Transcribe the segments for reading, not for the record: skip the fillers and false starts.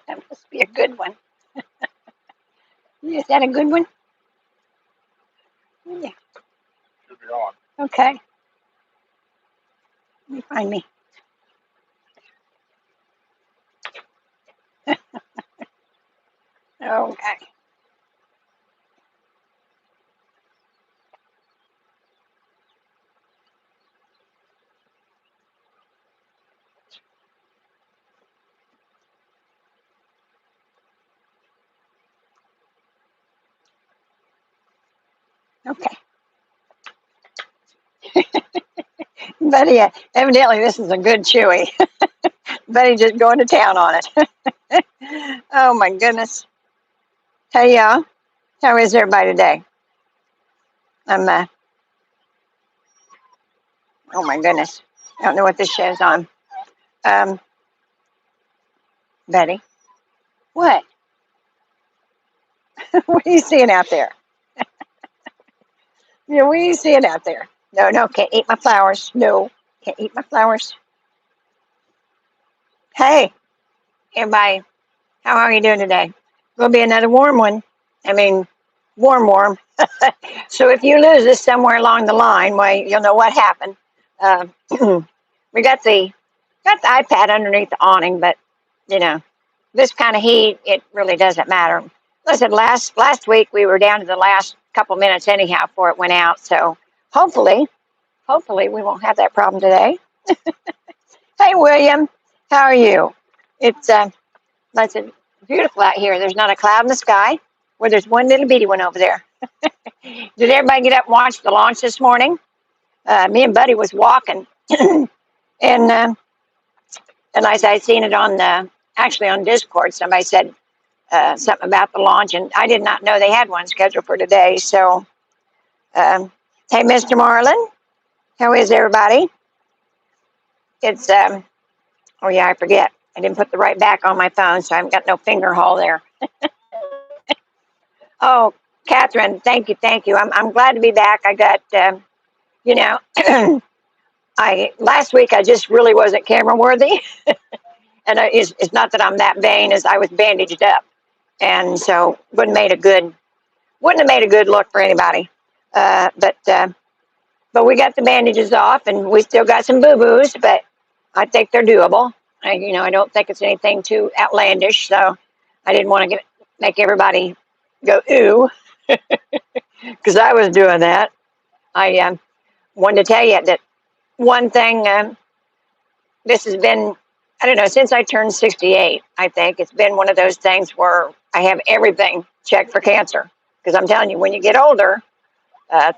That must be a good one. Is that a good one? Yeah. Should be on. Okay. Let me find me. Okay. Okay. But yeah, evidently this is a good chewy. Buddy just going to town on it. Oh my goodness. Hey y'all, how is everybody today? I'm oh my goodness. I don't know what this show's on. Um, Betty, what? What are you seeing out there? Yeah, what are you seeing out there? No, no, can't eat my flowers. No, can't eat my flowers. Hey, everybody, how are you doing today? Gonna be another warm one. I mean, warm. So if you lose this somewhere along the line, well, you'll know what happened. Uh, we got the iPad underneath the awning, but you know, this kind of heat, it really doesn't matter. Listen, last week we were down to the last couple minutes anyhow before it went out. So hopefully we won't have that problem today. Hey William, how are you? It's listen, beautiful out here. There's not a cloud in the sky. Where there's one little bitty one over there. Did everybody get up and watch the launch this morning? Me and Buddy was walking, and as I seen it on actually on Discord, somebody said something about the launch, and I did not know they had one scheduled for today. So, hey, Mr. Marlin, how is everybody? It's oh yeah, I forget. I didn't put the right back on my phone, so I haven't got no finger hole there. Oh, Catherine, thank you. I'm glad to be back. I got you know, I last week I just really wasn't camera worthy, and it's not that I'm that vain, as I was bandaged up, and so wouldn't have made a good look for anybody. But we got the bandages off, and we still got some boo boos, but I think they're doable. I don't think it's anything too outlandish, so I didn't want to make everybody go ooh, because I was doing that. I wanted to tell you that one thing. This has been, I don't know, since I turned 68. I think it's been one of those things where I have everything checked for cancer. Because I'm telling you, when you get older,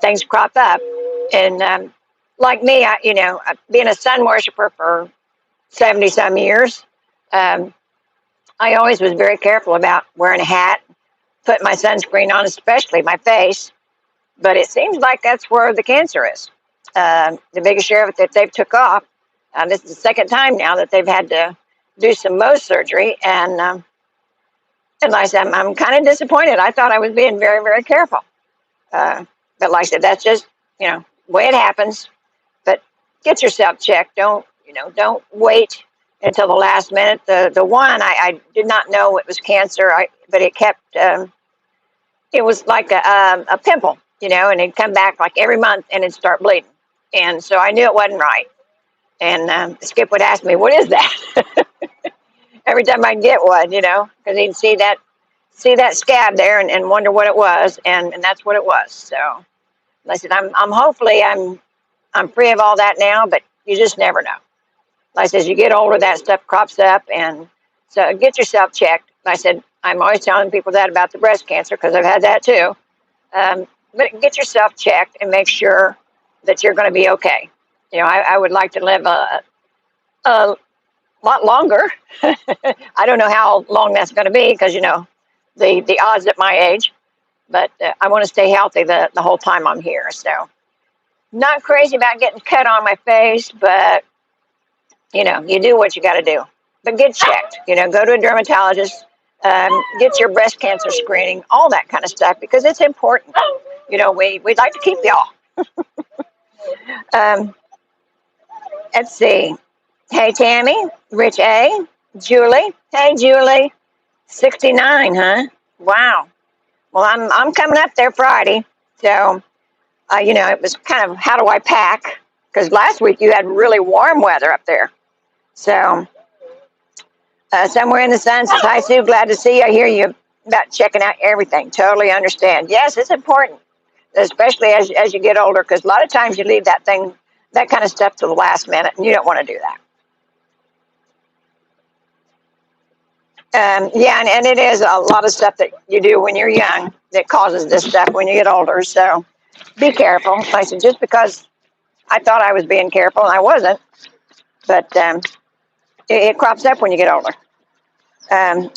things crop up. And like me, being a sun worshiper for 70 some years, I always was very careful about wearing a hat, putting my sunscreen on, especially my face. But it seems like that's where the cancer is. The biggest share of it that they've took off. This is the second time now that they've had to do some Mohs surgery, and like I said, I'm kind of disappointed. I thought I was being very, very careful, but like I said, that's just the way it happens. But get yourself checked. Don't wait until the last minute. The one I did not know it was cancer. But it kept it was like a pimple, and it'd come back like every month and it'd start bleeding, and so I knew it wasn't right. And Skip would ask me, "What is that?" Every time I'd get one, because he'd see that scab there and wonder what it was, and that's what it was. So, like I said, I'm free of all that now, but you just never know. Like I said, as you get older, that stuff crops up, and so get yourself checked. Like I said, I'm always telling people that about the breast cancer because I've had that too. But get yourself checked and make sure that you're going to be okay. I would like to live a lot longer. I don't know how long that's going to be because the odds at my age, but I want to stay healthy the whole time I'm here. So not crazy about getting cut on my face, but you do what you got to do. But get checked. Go to a dermatologist. Get your breast cancer screening, all that kind of stuff, because it's important. We'd like to keep y'all. Let's see. Hey, Tammy, Rich A, Julie. Hey, Julie. 69, huh? Wow. Well, I'm coming up there Friday, so it was kind of how do I pack? Because last week you had really warm weather up there. So somewhere in the sun says, "Hi Sue, glad to see you. I hear you about checking out everything. Totally understand. Yes, it's important, especially as you get older, because a lot of times you leave that kind of stuff to the last minute, and you don't want to do that." Yeah, and it is a lot of stuff that you do when you're young that causes this stuff when you get older. So be careful. Like I said, just because I thought I was being careful, and I wasn't, but it crops up when you get older. Um,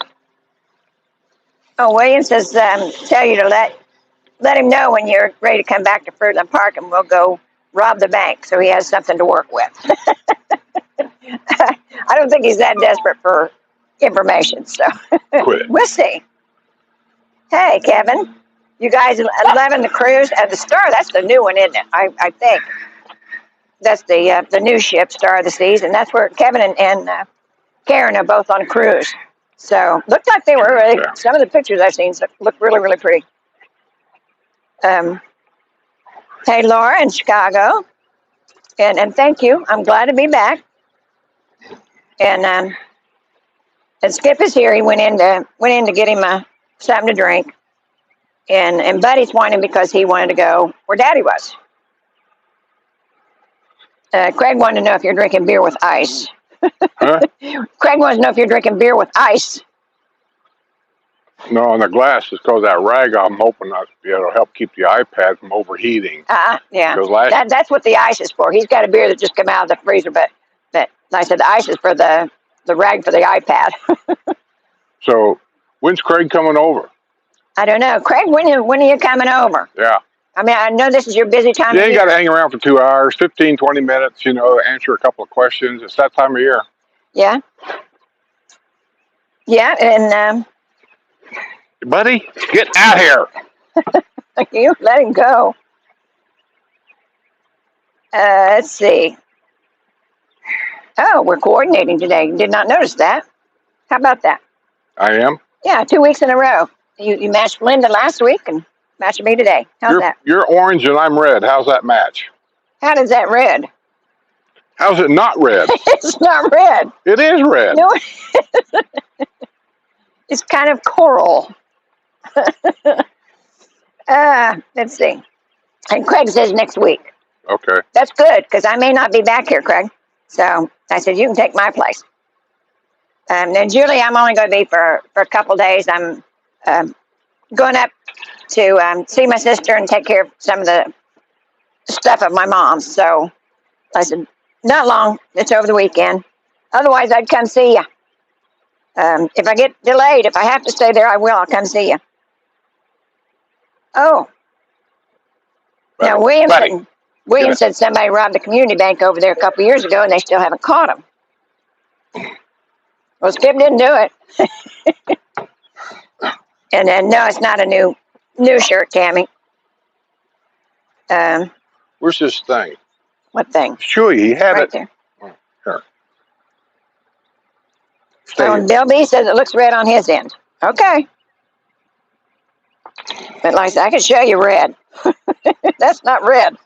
William says, tell you to let him know when you're ready to come back to Fruitland Park, and we'll go rob the bank so he has something to work with. I don't think he's that desperate for information, so we'll see. Hey, Kevin, you guys loving the cruise at the Star? That's the new one, isn't it? I think that's the new ship, Star of the Seas, and that's where Kevin and Karen are both on a cruise. So looked like they were really. Some of the pictures I've seen look really, really pretty. Hey, Laura in Chicago, and thank you. I'm glad to be back. And Skip is here. He went in to get him something to drink, and Buddy's whining because he wanted to go where Daddy was. Craig wanted to know if you're drinking beer with ice. Huh? Craig wants to know if you're drinking beer with ice. No, on the glass is because that rag. I'm hoping it'll help keep the iPad from overheating. Yeah. That's what the ice is for. He's got a beer that just came out of the freezer, but like I said, the ice is for the rag for the iPad. So, when's Craig coming over? I don't know. Craig, when are you coming over? Yeah. I mean, I know this is your busy time. Yeah, you got to hang around for 2 hours, 15, 20 minutes, answer a couple of questions. It's that time of year. Yeah. Yeah, and buddy, get out here. You let him go. Let's see. Oh, we're coordinating today. Did not notice that. How about that? I am? Yeah, 2 weeks in a row. You matched Linda last week and matched me today. How's that? You're orange and I'm red. How's that match? How does that red? How's it not red? It's not red. It is red. No, it's kind of coral. Let's see. And Craig says next week. Okay. That's good, because I may not be back here, Craig. So I said, you can take my place. And Julie, I'm only going to be for a couple days. I'm going up to see my sister and take care of some of the stuff of my mom's. So I said, not long. It's over the weekend. Otherwise, I'd come see you. If I get delayed, if I have to stay there, I will. I'll come see you. Oh. Now, William said somebody robbed the community bank over there a couple years ago, and they still haven't caught him. Well, Skip didn't do it. And then, no, it's not a new shirt, Tammy. Where's this thing? What thing? Sure, he had right it. There. Here. Oh, and Bill B says it looks red on his end. Okay. But like I said, I can show you red. That's not red.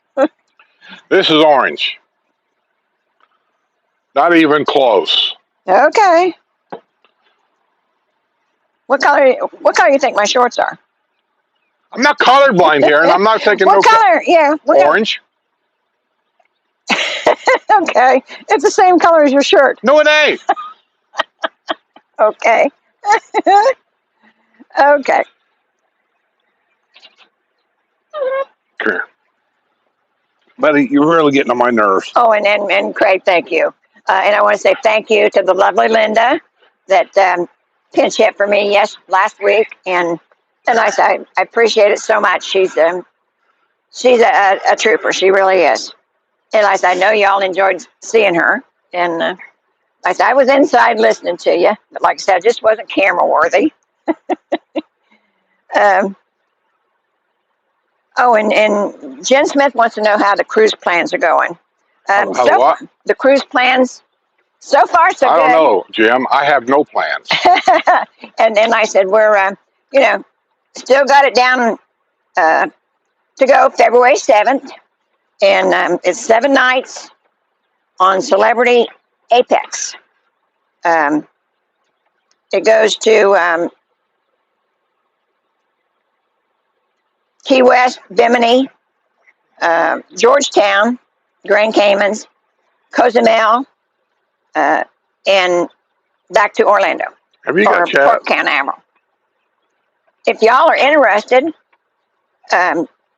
This is orange. Not even close. Okay. What color do you think my shorts are? I'm not colorblind here, and I'm not taking what color? Yeah. Orange. Okay. It's the same color as your shirt. No, it ain't. Okay. Okay. Here. Buddy, you're really getting on my nerves. Oh, and Craig, thank you. And I want to say thank you to the lovely Linda that pinch hit for me last week, and I appreciate it so much. She's a trooper. She really is. And I know y'all enjoyed seeing her. And I was inside listening to you, but like I said, I just wasn't camera worthy. And Jen Smith wants to know how the cruise plans are going. How what? The cruise plans. So far, so I good. don't know, Jim. I have no plans. And then I said, we're, still got it down to go February 7th. And it's 7 nights on Celebrity Apex. It goes to Key West, Bimini, Georgetown, Grand Caymans, Cozumel, and back to Orlando. Have you got chat? Port Canaveral. If y'all are interested,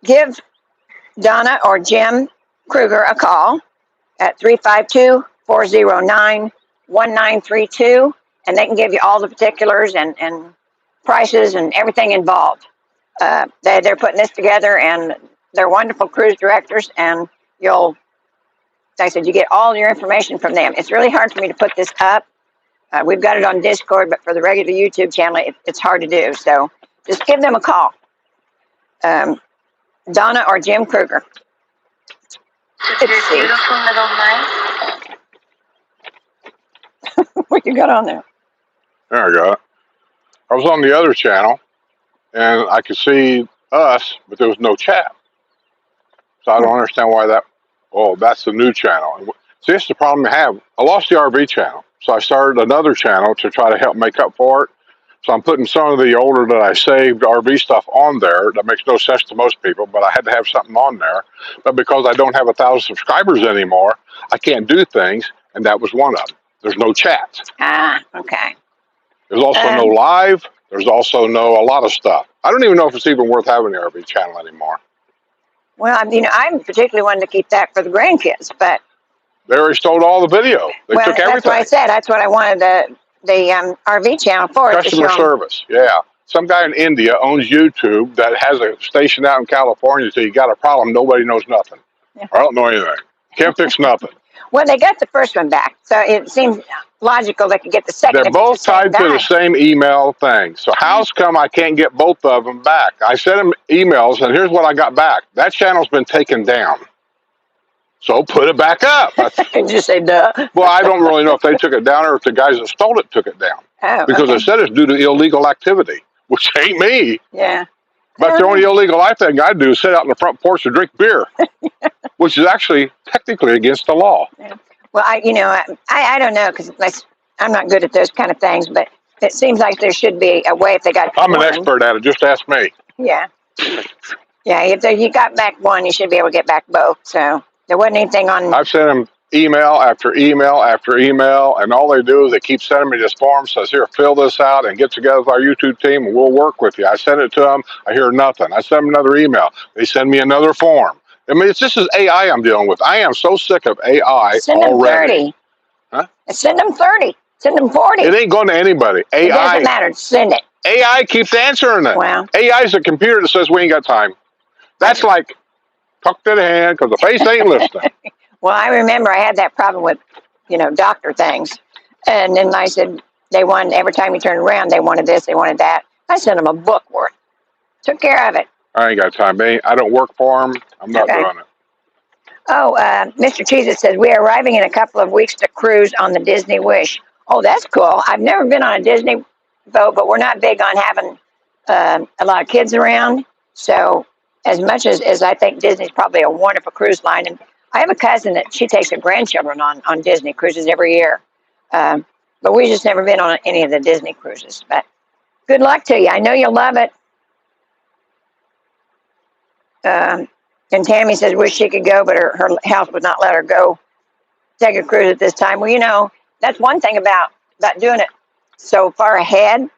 give Donna or Jim Kruger a call at 352-409-1932, and they can give you all the particulars and prices and everything involved. They're putting this together, and they're wonderful cruise directors, and like I said, you get all your information from them. It's really hard for me to put this up. We've got it on Discord, but for the regular YouTube channel, it's hard to do. So just give them a call. Donna or Jim Kruger. It's beautiful middle night. What you got on there? There I got. I was on the other channel, and I could see us, but there was no chat. So I don't understand why that. Oh, that's the new channel. See, this is the problem I have. I lost the RV channel, so I started another channel to try to help make up for it. So I'm putting some of the older that I saved RV stuff on there. That makes no sense to most people, but I had to have something on there. But because I don't have 1,000 subscribers anymore, I can't do things, and that was one of them. There's no chat. Ah, okay. There's also no live. There's also a lot of stuff. I don't even know if it's even worth having the RV channel anymore. Well, I'm particularly wanting to keep that for the grandkids, but they already stole all the video. They took everything. That's what I said. That's what I wanted the RV channel for. Customer service, yeah. Some guy in India owns YouTube that has a station out in California. So you got a problem, nobody knows nothing. Yeah. I don't know anything. Can't fix nothing. Well, they got the first one back, so it seems logical they could get the second. They're both tied to the same email thing. So how's come I can't get both of them back? I sent them emails, and here's what I got back. That channel's been taken down. So put it back up. Did you say duh? Well, I don't really know if they took it down or if the guys that stole it took it down. Oh, because they said it's due to illegal activity, which ain't me. Yeah. But the only illegal thing I do is sit out on the front porch and drink beer, which is actually technically against the law. Yeah. Well, I don't know, because I'm not good at those kind of things, but it seems like there should be a way if they got. I'm an expert at it. Just ask me. Yeah. Yeah. If you got back one, you should be able to get back both. So there wasn't anything on. I've sent them email after email after email, and all they do is they keep sending me this form, says, here, fill this out and get together with our YouTube team and we'll work with you. I send it to them, I hear nothing. I send them another email, they send me another form. I mean, this is AI I'm dealing with. I am so sick of AI send them already. 30. Huh? Send them 30. Send them 40. It ain't going to anybody. AI, it doesn't matter. Send it. AI keeps answering it. Wow. AI is a computer that says we ain't got time. That's like tucked to the hand because the face ain't listening. Well, I remember I had that problem with, doctor things. And then I said, they wanted, every time you turn around, they wanted this, they wanted that. I sent them a book worth. Took care of it. I ain't got time. I don't work for them. I'm not doing it. Oh, Mr. Cheez-It says, we are arriving in a couple of weeks to cruise on the Disney Wish. Oh, that's cool. I've never been on a Disney boat, but we're not big on having a lot of kids around. So as much as I think Disney's probably a wonderful cruise line, and I have a cousin that she takes her grandchildren on Disney cruises every year. But we just never been on any of the Disney cruises. But good luck to you. I know you'll love it. And Tammy says, wish she could go, but her health would not let her go take a cruise at this time. Well, that's one thing about doing it so far ahead.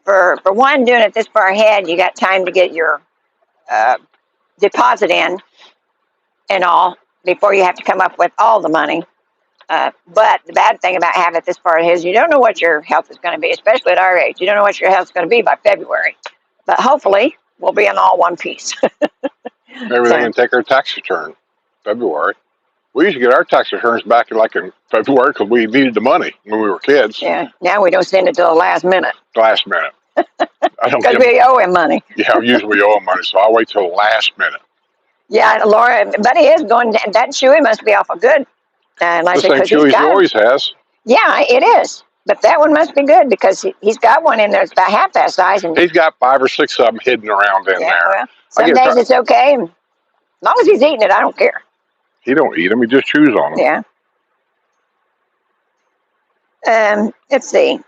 For one, doing it this far ahead, you got time to get your deposit in and all before you have to come up with all the money. But the bad thing about having it this far ahead is you don't know what your health is going to be, especially at our age. You don't know what your health is going to be by February. But hopefully, we'll be in all one piece. Maybe they can take our tax return February. We used to get our tax returns back in February because we needed the money when we were kids. Yeah, now we don't send it till the last minute. Last minute. Because we owe him money. Yeah, usually we owe him money, so I wait till the last minute. Yeah, Laura, but he is going, that Chewy must be awful good. The same Chewy he always has. Yeah, it is. But that one must be good because he's got one in there that's about half that size. And He's got 5 or 6 of them hidden around in yeah, there. well, I some get days it's okay. And as long as he's eating it, I don't care. he don't eat them. He just chews on them. Yeah. Let's see.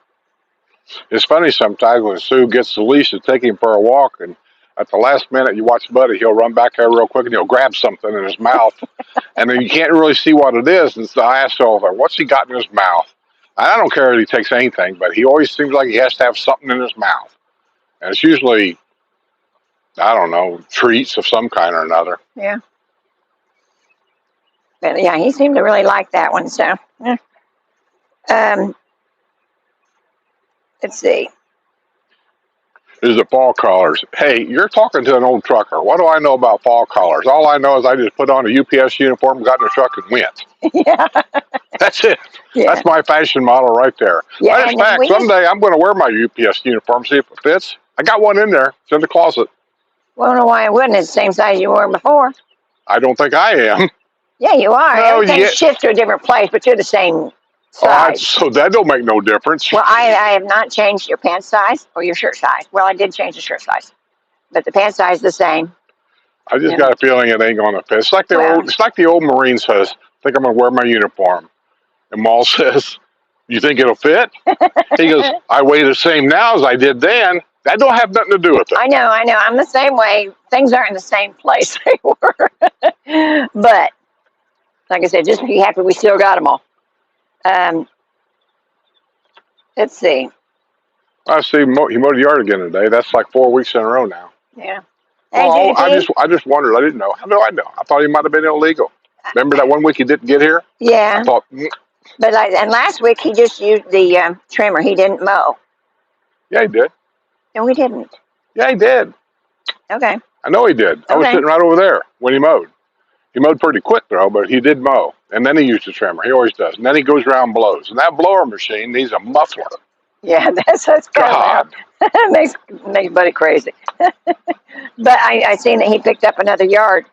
It's funny sometimes when Sue gets the leash to take him for a walk, and at the last minute you watch Buddy, he'll run back there real quick and he'll grab something in his mouth, and then you can't really see what it is. And so I ask him, "What's he got in his mouth?" I don't care if he takes anything, but he always seems like he has to have something in his mouth, and it's usually, I don't know, treats of some kind or another. Yeah. But yeah, he seemed to really like that one. So, yeah. Let's see. Is the fall colors? Hey, you're talking to an old trucker. What do I know about fall colors? All I know is I just put on a UPS uniform, got in the truck, and went. Yeah. That's it. Yeah. That's my fashion model right there. Yeah, Matter of fact, someday I'm going to wear my UPS uniform, see if it fits. I got one in there. It's in the closet. Well, I don't know why it wouldn't. It's the same size you were before. I don't think I am. Yeah, you are. No, Everything yeah. shifts to a different place, but you're the same size. So that don't make no difference. Well, I have not changed your pants size or your shirt size. Well, I did change the shirt size, but the pants size is the same. I just got a feeling it ain't going to fit. It's like the old Marine says, "I think I'm going to wear my uniform." And Maul says, "You think it'll fit?" He goes, "I weigh the same now as I did then. That don't have nothing to do with it." I know. I'm the same way. Things aren't in the same place they were. But, like I said, just be happy we still got them all. Let's see. I see he mowed the yard again today. That's like 4 weeks in a row now. Yeah. Hey, Well, JP. I just wondered. I didn't know. How do I know? I thought he might have been illegal. Remember that one week he didn't get here? Yeah. I thought, But and last week he just used the trimmer. He didn't mow. yeah, he did. No, we didn't. Yeah, he did. Okay. I know he did. I was sitting right over there when he mowed. He mowed pretty quick though, but he did mow. And then he used the trimmer. He always does. And then he goes around and blows. And that blower machine needs a muffler. Yeah, that's kind God. of makes Buddy crazy. But I seen that he picked up another yard.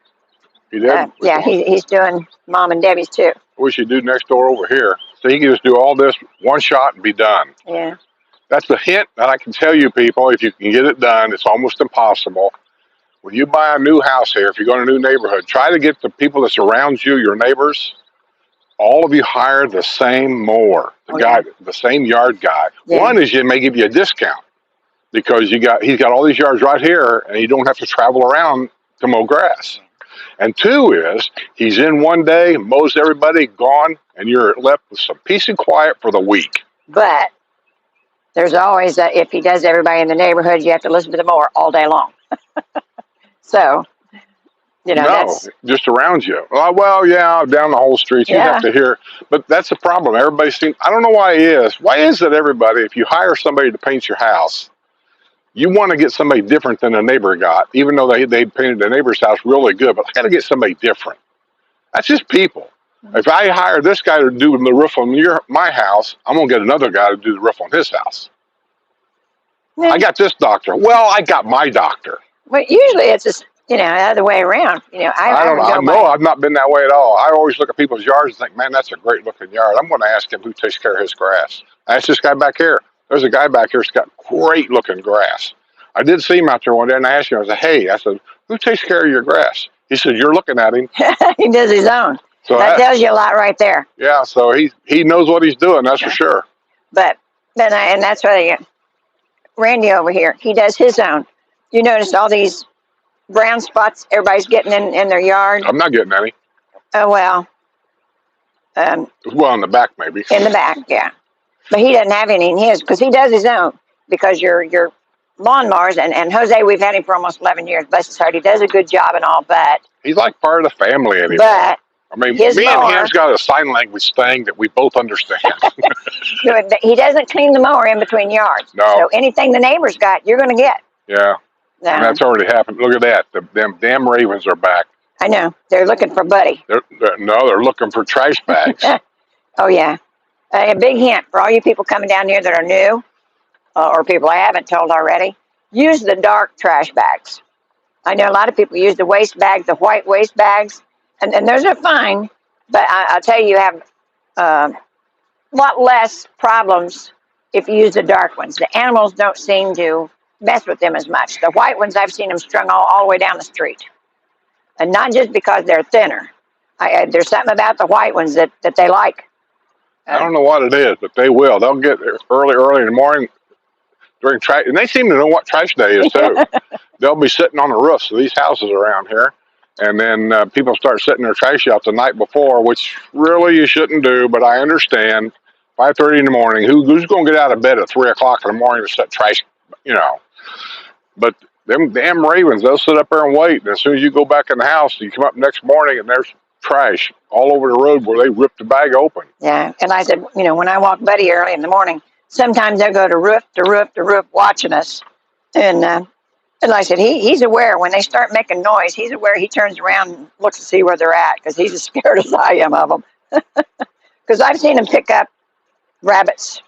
He did? Yeah, he's doing Mom and Debbie's too. I wish he'd do next door over here. So he can just do all this one shot and be done. Yeah. That's a hint that I can tell you people. If you can get it done, it's almost impossible. When you buy a new house here, if you go in a new neighborhood, try to get the people that surround you, your neighbors, all of you hire the same mower, the same yard guy. Yeah. One is, you may give you a discount because he's got all these yards right here, and you don't have to travel around to mow grass. And two is, he's in one day, mows everybody, gone, and you're left with some peace and quiet for the week. But there's always if he does everybody in the neighborhood, you have to listen to the mower all day long. So, that's just around you. Well, yeah, down the whole street, you have to hear. But that's the problem. Everybody seems, I don't know why it is. Why is it everybody, if you hire somebody to paint your house, you want to get somebody different than the neighbor got, even though they painted the neighbor's house really good, but I got to get somebody different. That's just people. If I hire this guy to do the roof on my house, I'm going to get another guy to do the roof on his house. Yeah. I got this doctor. Well, I got my doctor. Well, usually it's just, the other way around. I know I've not been that way at all. I always look at people's yards and think, man, that's a great looking yard. I'm going to ask him who takes care of his grass. I asked this guy back here. There's a guy back here that's got great looking grass. I did see him out there one day and I asked him, I said, who takes care of your grass? He said, you're looking at him. He does his own. So that tells you a lot right there. Yeah, so he knows what he's doing, that's for sure. But then and that's why Randy over here, he does his own. You notice all these brown spots everybody's getting in their yard? I'm not getting any. Oh, well. Well, in the back maybe. In the back, yeah. But he doesn't have any in his because he does his own. Because your lawnmowers, and Jose, we've had him for almost 11 years, bless his heart. He does a good job and all, but... He's like part of the family anymore. But I mean, me and him's got a sign language thing that we both understand. He doesn't clean the mower in between yards. No. So anything the neighbor's got, you're going to get. Yeah. No. And that's already happened. Look at that. Them damn ravens are back. I know. They're looking for Buddy. They're looking for trash bags. Oh, yeah. A big hint for all you people coming down here that are new, or people I haven't told already, use the dark trash bags. I know a lot of people use the waste bags, the white waste bags, and those are fine, but I'll tell you, you have lot less problems if you use the dark ones. The animals don't seem to mess with them as much. The white ones, I've seen them strung all the way down the street. And not just because they're thinner. There's something about the white ones that they like. I don't know what it is, but they will. They'll get there early in the morning during trash, and they seem to know what trash day is too. They'll be sitting on the roofs of these houses around here, and then people start setting their trash out the night before, which really you shouldn't do. But I understand. 5:30 in the morning. Who's going to get out of bed at 3 o'clock in the morning to set trash? You know. But them damn ravens, they'll sit up there and wait. And as soon as you go back in the house, you come up next morning and there's trash all over the road where they ripped the bag open. Yeah, and I said, when I walk Buddy early in the morning, sometimes they'll go to roof to roof to roof watching us. And I said, he's aware when they start making noise, he's aware. He turns around and looks to see where they're at because he's as scared as I am of them. Because I've seen him pick up rabbits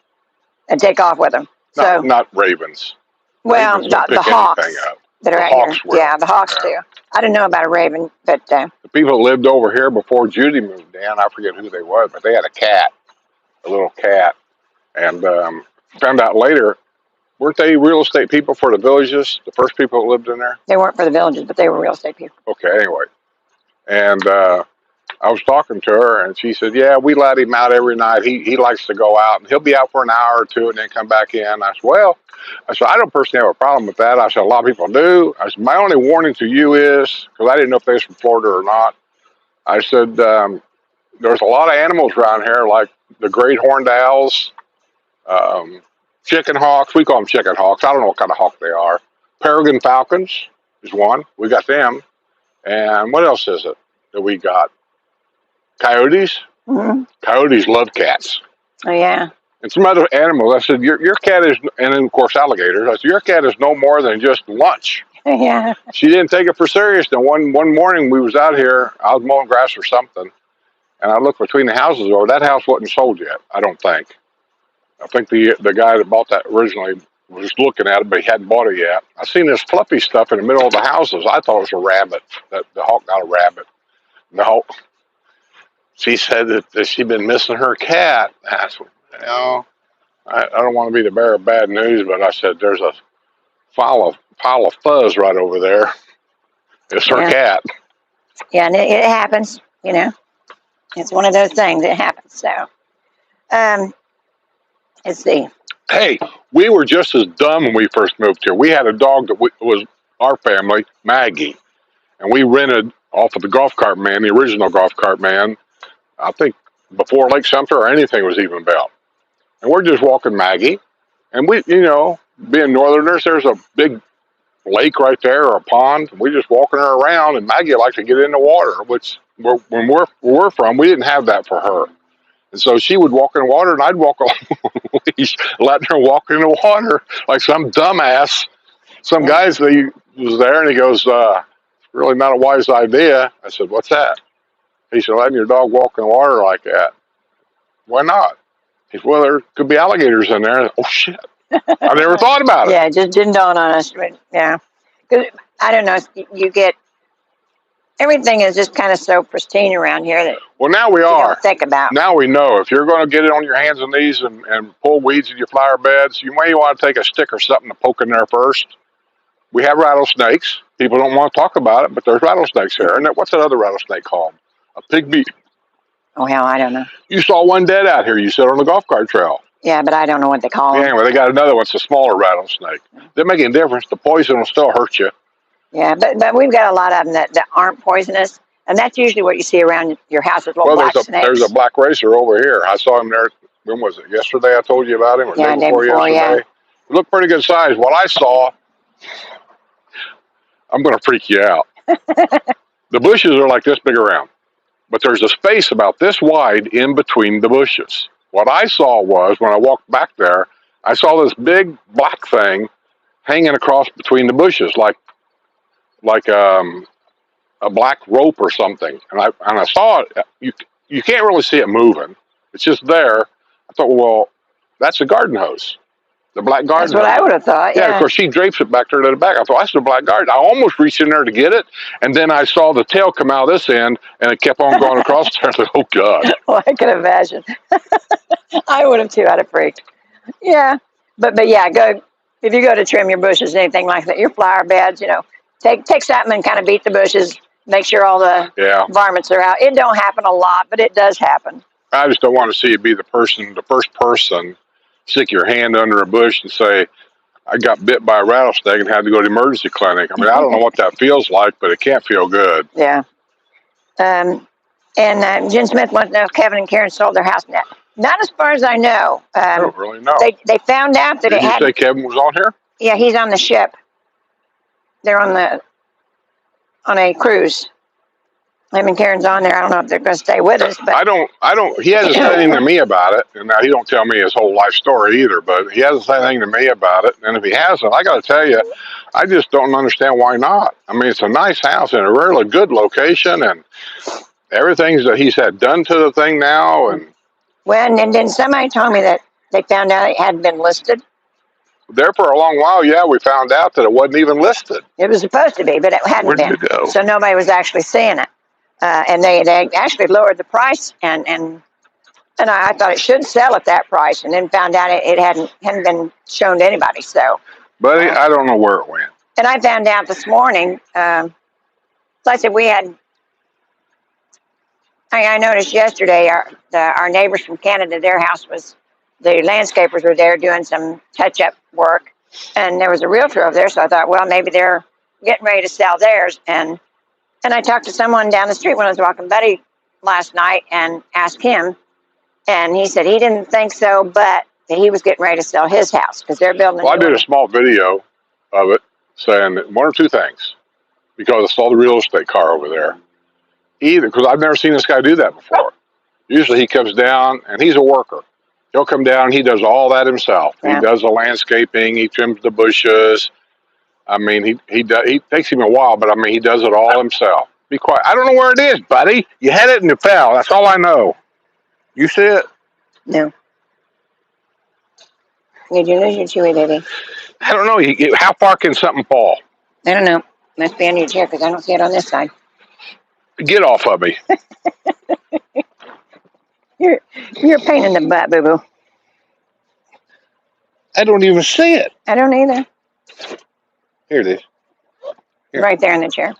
and take off with them. So not ravens. Well, ravens the hawks that are out here. Yeah, the hawks too. I don't know about a raven, but the people that lived over here before Judy moved in, I forget who they were, but they had a little cat, and found out later, weren't they real estate people for the villages? The first people that lived in there. They weren't for the villages, but they were real estate people. Okay, anyway, and I was talking to her, and she said, "Yeah, we let him out every night. He likes to go out, and he'll be out for an hour or two, and then come back in." I said, "Well," I don't personally have a problem with that. I said, "A lot of people do." I said, "My only warning to you is, because I didn't know if they was from Florida or not." I said, "There's a lot of animals around here, like the great horned owls, chicken hawks. We call them chicken hawks. I don't know what kind of hawk they are. Peregrine falcons is one. We got them, and what else is it that we got? Coyotes. Mm-hmm. Coyotes love cats. Oh yeah. And some other animals. I said, your cat is, and then of course alligators. I said, your cat is no more than just lunch. Yeah. She didn't take it for serious. And one morning we was out here. I was mowing grass or something, and I looked between the houses. Or that house wasn't sold yet. I don't think. I think the guy that bought that originally was looking at it, but he hadn't bought it yet. I seen this fluffy stuff in the middle of the houses. I thought it was a rabbit. That the hawk got a rabbit. No. She said that she'd been missing her cat. I said, I don't want to be the bearer of bad news, but I said, there's a pile of fuzz right over there. It's her cat. Yeah, and it happens, It's one of those things. It happens. So, let's see. Hey, we were just as dumb when we first moved here. We had a dog that was our family, Maggie, and we rented off of the golf cart man, the original golf cart man, I think before Lake Sumter or anything was even built. And we're just walking Maggie. And we, being Northerners, there's a big lake right there or a pond. We're just walking her around, and Maggie likes to get in the water, which when we're from, we didn't have that for her. And so she would walk in the water, and I'd walk along the leash, letting her walk in the water like some dumbass. Some guys, he was there, and he goes, really not a wise idea. I said, what's that? He said, letting your dog walk in the water like that. Why not? He said, well, there could be alligators in there. Oh, shit. I never thought about it. Yeah, it just didn't dawn on us. But yeah. Because, I don't know, you get, everything is just kind of so pristine around here that well, now we are. Don't think about. Now we know. If you're going to get it on your hands and knees and pull weeds in your flower beds, you may want to take a stick or something to poke in there first. We have rattlesnakes. People don't want to talk about it, but there's rattlesnakes here. And what's that other rattlesnake called? A pygmy. Oh, hell, I don't know. You saw one dead out here. You said on the golf cart trail. Yeah, but I don't know what they call them. Anyway, they got another one. It's a smaller rattlesnake. They're making a difference. The poison will still hurt you. Yeah, but we've got a lot of them that aren't poisonous. And that's usually what you see around your house is little black snakes. There's a black racer over here. I saw him there. When was it? Yesterday I told you about him? Or yeah, day before yesterday? Yeah. He looked pretty good size. What I saw, I'm going to freak you out. The bushes are like this big around. But there's a space about this wide in between the bushes. What I saw was, when I walked back there, I saw this big black thing hanging across between the bushes, like a black rope or something. And I saw it. You can't really see it moving. It's just there. I thought, well, that's a garden hose. The black garden hose. That's what I would have thought, yeah. Yeah, of course, she drapes it back there to the back. I thought, that's the black garden. I almost reached in there to get it, and then I saw the tail come out this end, and it kept on going across there. I thought, oh, God. Well, I can imagine. I would have too. I'd have freaked. Yeah, but yeah, go if you go to trim your bushes, anything like that, your flower beds, take something and kind of beat the bushes, make sure all the Yeah. varmints are out. It don't happen a lot, but it does happen. I just don't want to see you be the first person, stick your hand under a bush and say, I got bit by a rattlesnake and had to go to the emergency clinic. I mean, I don't know what that feels like, but it can't feel good. Yeah. And Jen Smith wants to know if Kevin and Karen sold their house. Not as far as I know. I don't really know. They found out that Did you say Kevin was on here? Yeah, he's on the ship. They're on a cruise. Him and Karen's on there. I don't know if they're going to stay with us, but I don't. He hasn't said anything to me about it, and now he don't tell me his whole life story either. But he hasn't said anything to me about it, and if he hasn't, I got to tell you, I just don't understand why not. I mean, it's a nice house in a really good location, and everything that he's had done to the thing now, and and then somebody told me that they found out it hadn't been listed. There for a long while, yeah, we found out that it wasn't even listed. It was supposed to be, but it hadn't Where'd been. it go? So nobody was actually seeing it. And they actually lowered the price, and I thought it should sell at that price, and then found out it hadn't been shown to anybody. So, but I don't know where it went. And I found out this morning. So I said I noticed yesterday our neighbors from Canada, their house was, the landscapers were there doing some touch-up work, and there was a realtor over there. So I thought, well, maybe they're getting ready to sell theirs, and I talked to someone down the street when I was walking Buddy last night and asked him, and he said he didn't think so, but that he was getting ready to sell his house because they're building. Well, I did a small video of it saying one or two things because I saw the real estate car over there. Either because I've never seen this guy do that before. Usually he comes down and he's a worker. He'll come down and he does all that himself. Yeah. He does the landscaping, he trims the bushes. I mean, he takes him a while, but I mean, he does it all himself. Be quiet. I don't know where it is, buddy. You had it and you fell. That's all I know. You see it? No. Did you lose your chewy, baby? I don't know. How far can something fall? I don't know. Must be on your chair because I don't see it on this side. Get off of me. You're a pain in the butt, boo-boo. I don't even see it. I don't either. Here it is. Here. Right there in the chair.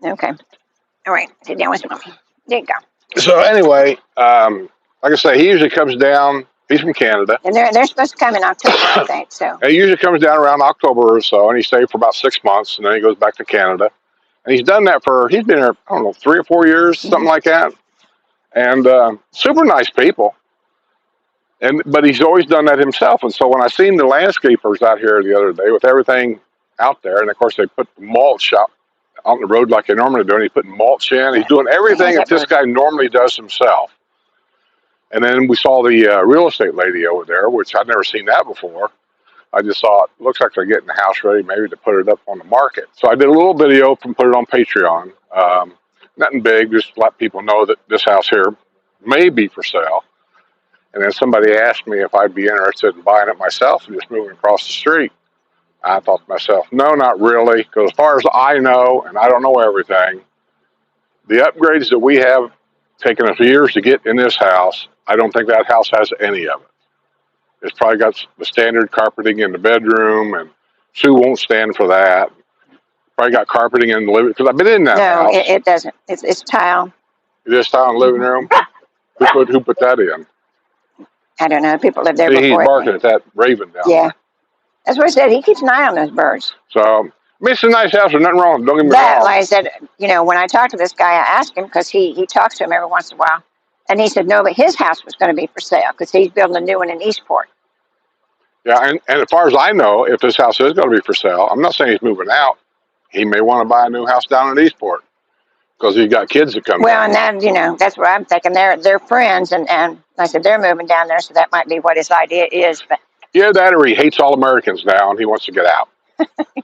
Okay. All right. Sit down with mommy. There you go. So anyway, like I say, he usually comes down. He's from Canada. And they're supposed to come in October, I think. So. He usually comes down around October or so, and he stays for about 6 months, and then he goes back to Canada. And he's done that he's been there, I don't know, 3 or 4 years, something like that. And super nice people. But he's always done that himself. And so when I seen the landscapers out here the other day with everything out there, and of course they put the mulch out on the road like they normally do, and he's putting mulch in. He's doing everything that this guy normally does himself. And then we saw the real estate lady over there, which I'd never seen that before. I just thought, looks like they're getting the house ready maybe to put it up on the market. So I did a little video and put it on Patreon. Nothing big, just let people know that this house here may be for sale. And then somebody asked me if I'd be interested in buying it myself and just moving across the street. I thought to myself, no, not really, because as far as I know, and I don't know everything, the upgrades that we have taken us years to get in this house, I don't think that house has any of it. It's probably got the standard carpeting in the bedroom, and Sue won't stand for that. Probably got carpeting in the living room, because I've been in that house. No, it doesn't. It's tile. It is tile in the living room? Who put that in? I don't know. People live there before. He's barking at that raven down there. Yeah. That's what I said. He keeps an eye on those birds. So, I mean, it's a nice house. There's nothing wrong with it. Don't get me wrong. Like I said, when I talked to this guy, I asked him, because he talks to him every once in a while. And he said, no, but his house was going to be for sale because he's building a new one in Eastport. Yeah, and as far as I know, if this house is going to be for sale, I'm not saying he's moving out. He may want to buy a new house down in Eastport because he's got kids that come down. And that, that's what I'm thinking. They're friends, and I said they're moving down there, so that might be what his idea is. But yeah, that or he hates all Americans now and he wants to get out.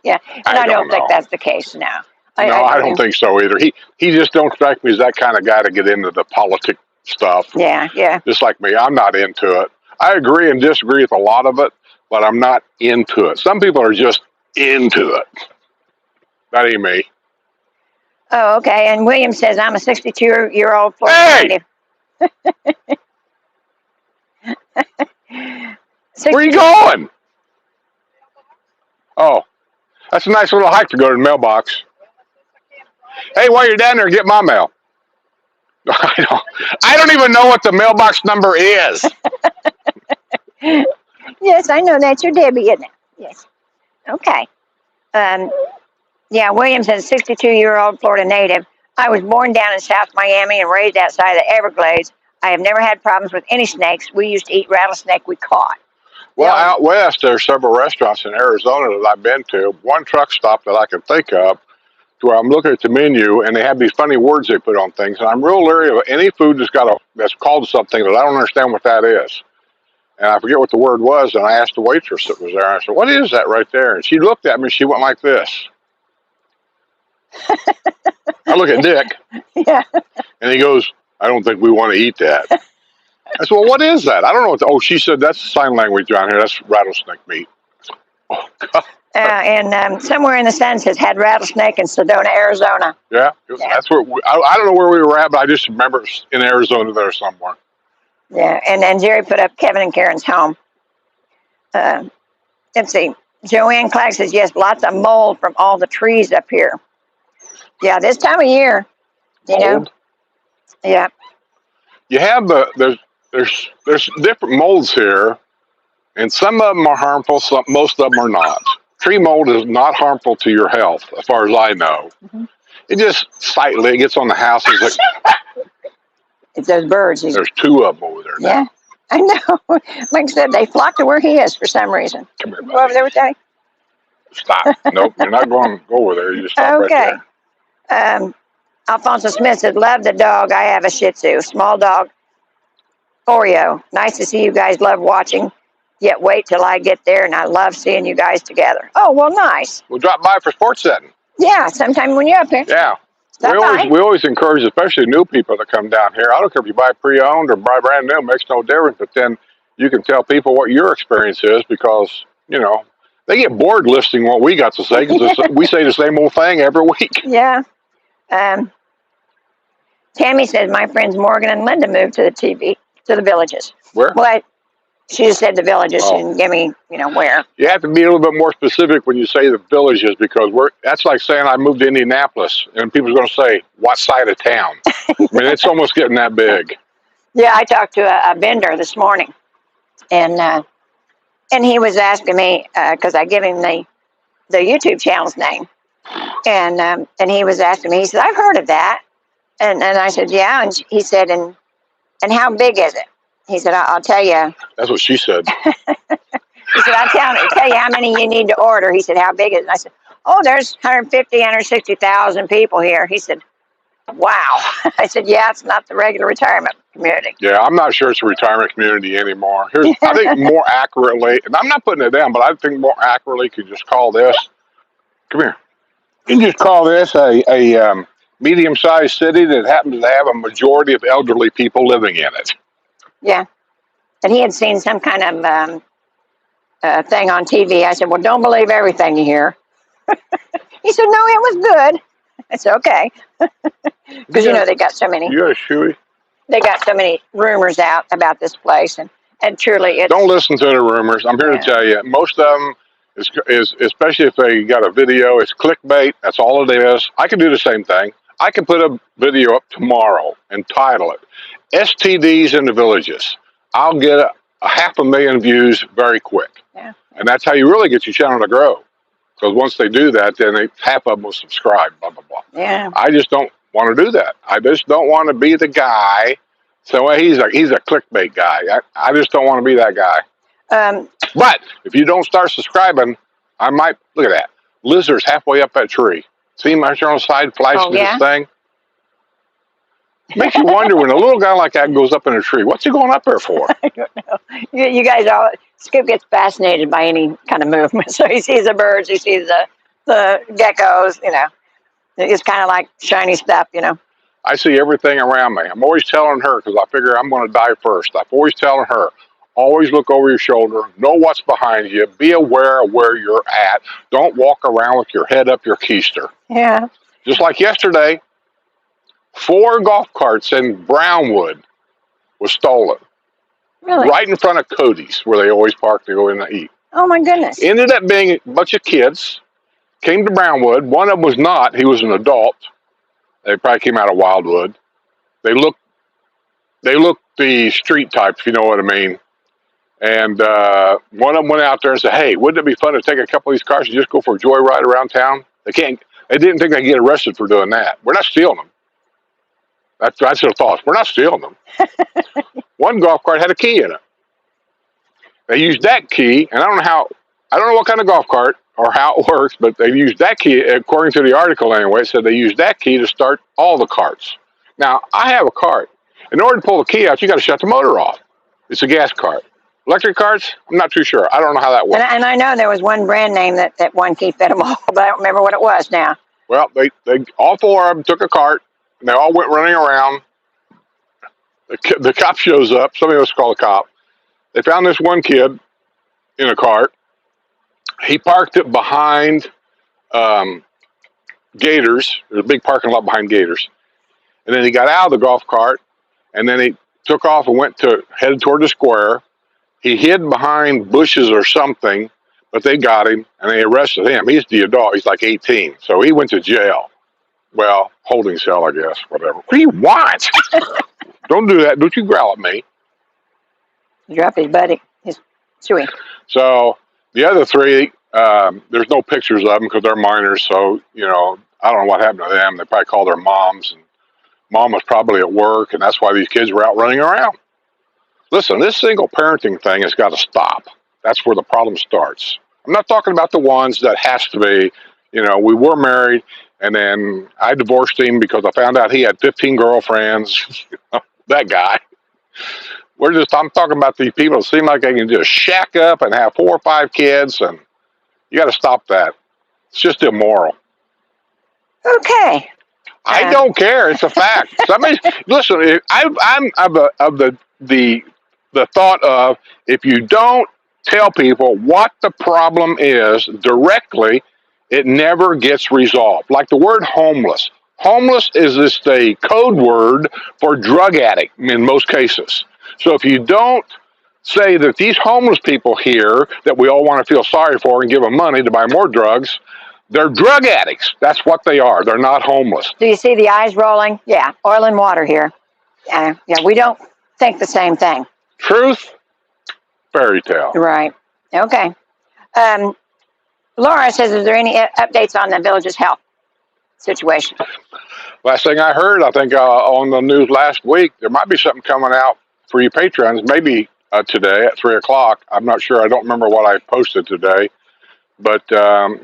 Yeah, and I don't think that's the case now. I don't think so either. He just don't strike me as that kind of guy to get into the politic stuff. Yeah. Just like me, I'm not into it. I agree and disagree with a lot of it, but I'm not into it. Some people are just into it. That ain't me. Oh, okay. And William says, I'm a 62-year-old Florida native. Where are you 62. going? Oh, that's a nice little hike to go to the mailbox. Hey, while you're down there, get my mail. I don't even know what the mailbox number is. Yes, I know that. You're Debbie, isn't it? Yes. Okay. Um, yeah, Williams is a 62-year-old Florida native. I was born down in South Miami and raised outside the Everglades. I have never had problems with any snakes. We used to eat rattlesnake we caught. Well, out west, there's several restaurants in Arizona that I've been to. One truck stop that I can think of, to where I'm looking at the menu and they have these funny words they put on things, and I'm real leery of any food that's called something that I don't understand what that is. And I forget what the word was, and I asked the waitress that was there. I said, "What is that right there?" And she looked at me. She went like this. I look at Dick, Yeah. and he goes, "I don't think we want to eat that." I said, "Well, what is that?" I don't know. Oh, she said, "That's sign language down here. That's rattlesnake meat." Oh, God. And somewhere in the census had rattlesnake in Sedona, Arizona. Yeah, that's where I don't know where we were at, but I just remember it's in Arizona there somewhere. Yeah, and then Jerry put up Kevin and Karen's home. Let's see. Joanne Clack says, yes, lots of mold from all the trees up here. Yeah, this time of year, you know. Mold? Yeah. You have there's different molds here, and some of them are harmful. Most of them are not. Tree mold is not harmful to your health, as far as I know. Mm-hmm. It just slightly it gets on the houses. It's those birds. There's two of them over there now. Yeah, I know. Like I said, they flock to where he is for some reason. Come here, buddy. Go over there with Daddy. Stop. Nope, you're not going to go over there. You just stop Okay. right there. Alfonso Smith said, love the dog. I have a Shih Tzu, small dog, Oreo. Nice to see you guys love watching. Yet wait till I get there, and I love seeing you guys together. Oh, well, nice. We'll drop by for Porh Settin. Yeah, sometime when you're up here. Yeah. Stop We always encourage, especially new people that come down here. I don't care if you buy pre-owned or buy brand new, it makes no difference. But then you can tell people what your experience is because, you know, they get bored listening to what we got to say because we say the same old thing every week. Yeah. Tammy says, my friends Morgan and Linda moved to the villages. Where? Well, she just said the villages. She didn't give me, where. You have to be a little bit more specific when you say the villages because that's like saying I moved to Indianapolis and people's going to say, what side of town? I mean, it's almost getting that big. Yeah, I talked to a vendor this morning and he was asking me, because I give him the YouTube channel's name. And he was asking me, he said, I've heard of that. And I said, yeah. And he said, and how big is it? He said, I'll tell you. That's what she said. He said, I'll tell you how many you need to order. He said, how big is it? And I said, oh, there's 150, 160,000 people here. He said, wow. I said, yeah, it's not the regular retirement community. Yeah, I'm not sure it's a retirement community anymore. I think more accurately, and I'm not putting it down, but I think more accurately could just call this, come here. You can just call this a medium-sized city that happens to have a majority of elderly people living in it. Yeah. And he had seen some kind of thing on TV. I said, well, don't believe everything you hear. He said, no, it was good. I said, okay. Because, they got so many. You got a shoey? They got so many rumors out about this place. And truly, it's... Don't listen to the rumors. I'm here to tell you, most of them, is especially if they got a video, it's clickbait. That's all it is. I can do the same thing. I can put a video up tomorrow and title it STDs in the Villages. I'll get a 500,000 views very quick. Yeah. And that's how you really get your channel to grow. Because once they do that, then half of them will subscribe, blah, blah, blah. Yeah. I just don't want to do that. I just don't want to be the guy. So well, he's a clickbait guy. I just don't want to be that guy. But if you don't start subscribing, I might, look at that. Lizard's halfway up that tree. See him out there on the side flashing this thing? Makes you wonder when a little guy like that goes up in a tree, what's he going up there for? I don't know. You guys Skip gets fascinated by any kind of movement. So he sees the birds, he sees the geckos, It's kind of like shiny stuff, I see everything around me. I'm always telling her, because I figure I'm going to die first. I'm always telling her, always look over your shoulder, know what's behind you, be aware of where you're at. Don't walk around with your head up your keister. Yeah. Just like yesterday, 4 golf carts in Brownwood was stolen. Really? right in front of Cody's, where they always park to go in and eat. Oh my goodness. Ended up being a bunch of kids. Came to Brownwood. One of them was not. He was an adult. They probably came out of Wildwood. They looked the street type, if you know what I mean. And one of them went out there and said, "Hey, wouldn't it be fun to take a couple of these cars and just go for a joyride around town?" They can't. They didn't think they'd get arrested for doing that. We're not stealing them. That's their thoughts. We're not stealing them. One golf cart had a key in it. They used that key, and I don't know what kind of golf cart or how it works, but they used that key, according to the article anyway. It said they used that key to start all the carts. Now, I have a cart. In order to pull the key out, you got to shut the motor off. It's a gas cart. Electric carts, I'm not too sure. I don't know how that works. And I know there was one brand name that one key fit them all, but I don't remember what it was now. Well, they all four of them took a cart, and they all went running around. The cop shows up. Somebody else called a cop. They found this one kid in a cart. He parked it behind Gators. There's a big parking lot behind Gators. And then he got out of the golf cart, and then he took off and headed toward the square. He hid behind bushes or something, but they got him, and they arrested him. He's the adult. He's like 18, so he went to jail. Well, holding cell, I guess, whatever. What do you want? Don't do that. Don't you growl at me. Drop his buddy, his Chewy. So the other three, there's no pictures of them because they're minors, so, I don't know what happened to them. They probably called their moms, and mom was probably at work, and that's why these kids were out running around. Listen, this single parenting thing has got to stop. That's where the problem starts. I'm not talking about the ones that has to be, we were married, and then I divorced him because I found out he had 15 girlfriends. That guy. I'm talking about these people that seem like they can just shack up and have 4 or 5 kids, and you got to stop that. It's just immoral. Okay. I don't care. It's a fact. Listen. I'm of the thought of, if you don't tell people what the problem is directly, it never gets resolved. Like the word homeless. Homeless is just a code word for drug addict in most cases. So if you don't say that these homeless people here that we all want to feel sorry for and give them money to buy more drugs, they're drug addicts. That's what they are. They're not homeless. Do you see the eyes rolling? Yeah, oil and water here. Yeah, we don't think the same thing. Truth, fairy tale. Right. Okay. Laura says, is there any updates on the village's health situation? Last thing I heard, I think on the news last week, there might be something coming out for you patrons, maybe today at 3 o'clock. I'm not sure. I don't remember what I posted today. But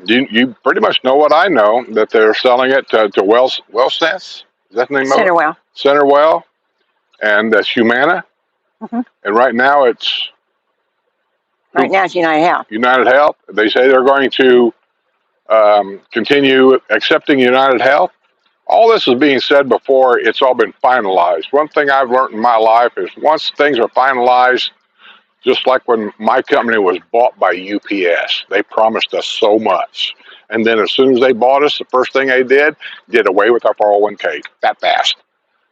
you pretty much know what I know, that they're selling it to WellSense. Is that the name of it? Centerwell. And that's Humana. Mm-hmm. And right now it's United Health. United Health. They say they're going to continue accepting United Health. All this is being said before it's all been finalized. One thing I've learned in my life is once things are finalized, just like when my company was bought by UPS, they promised us so much. And then as soon as they bought us, the first thing they did away with our 401k that fast.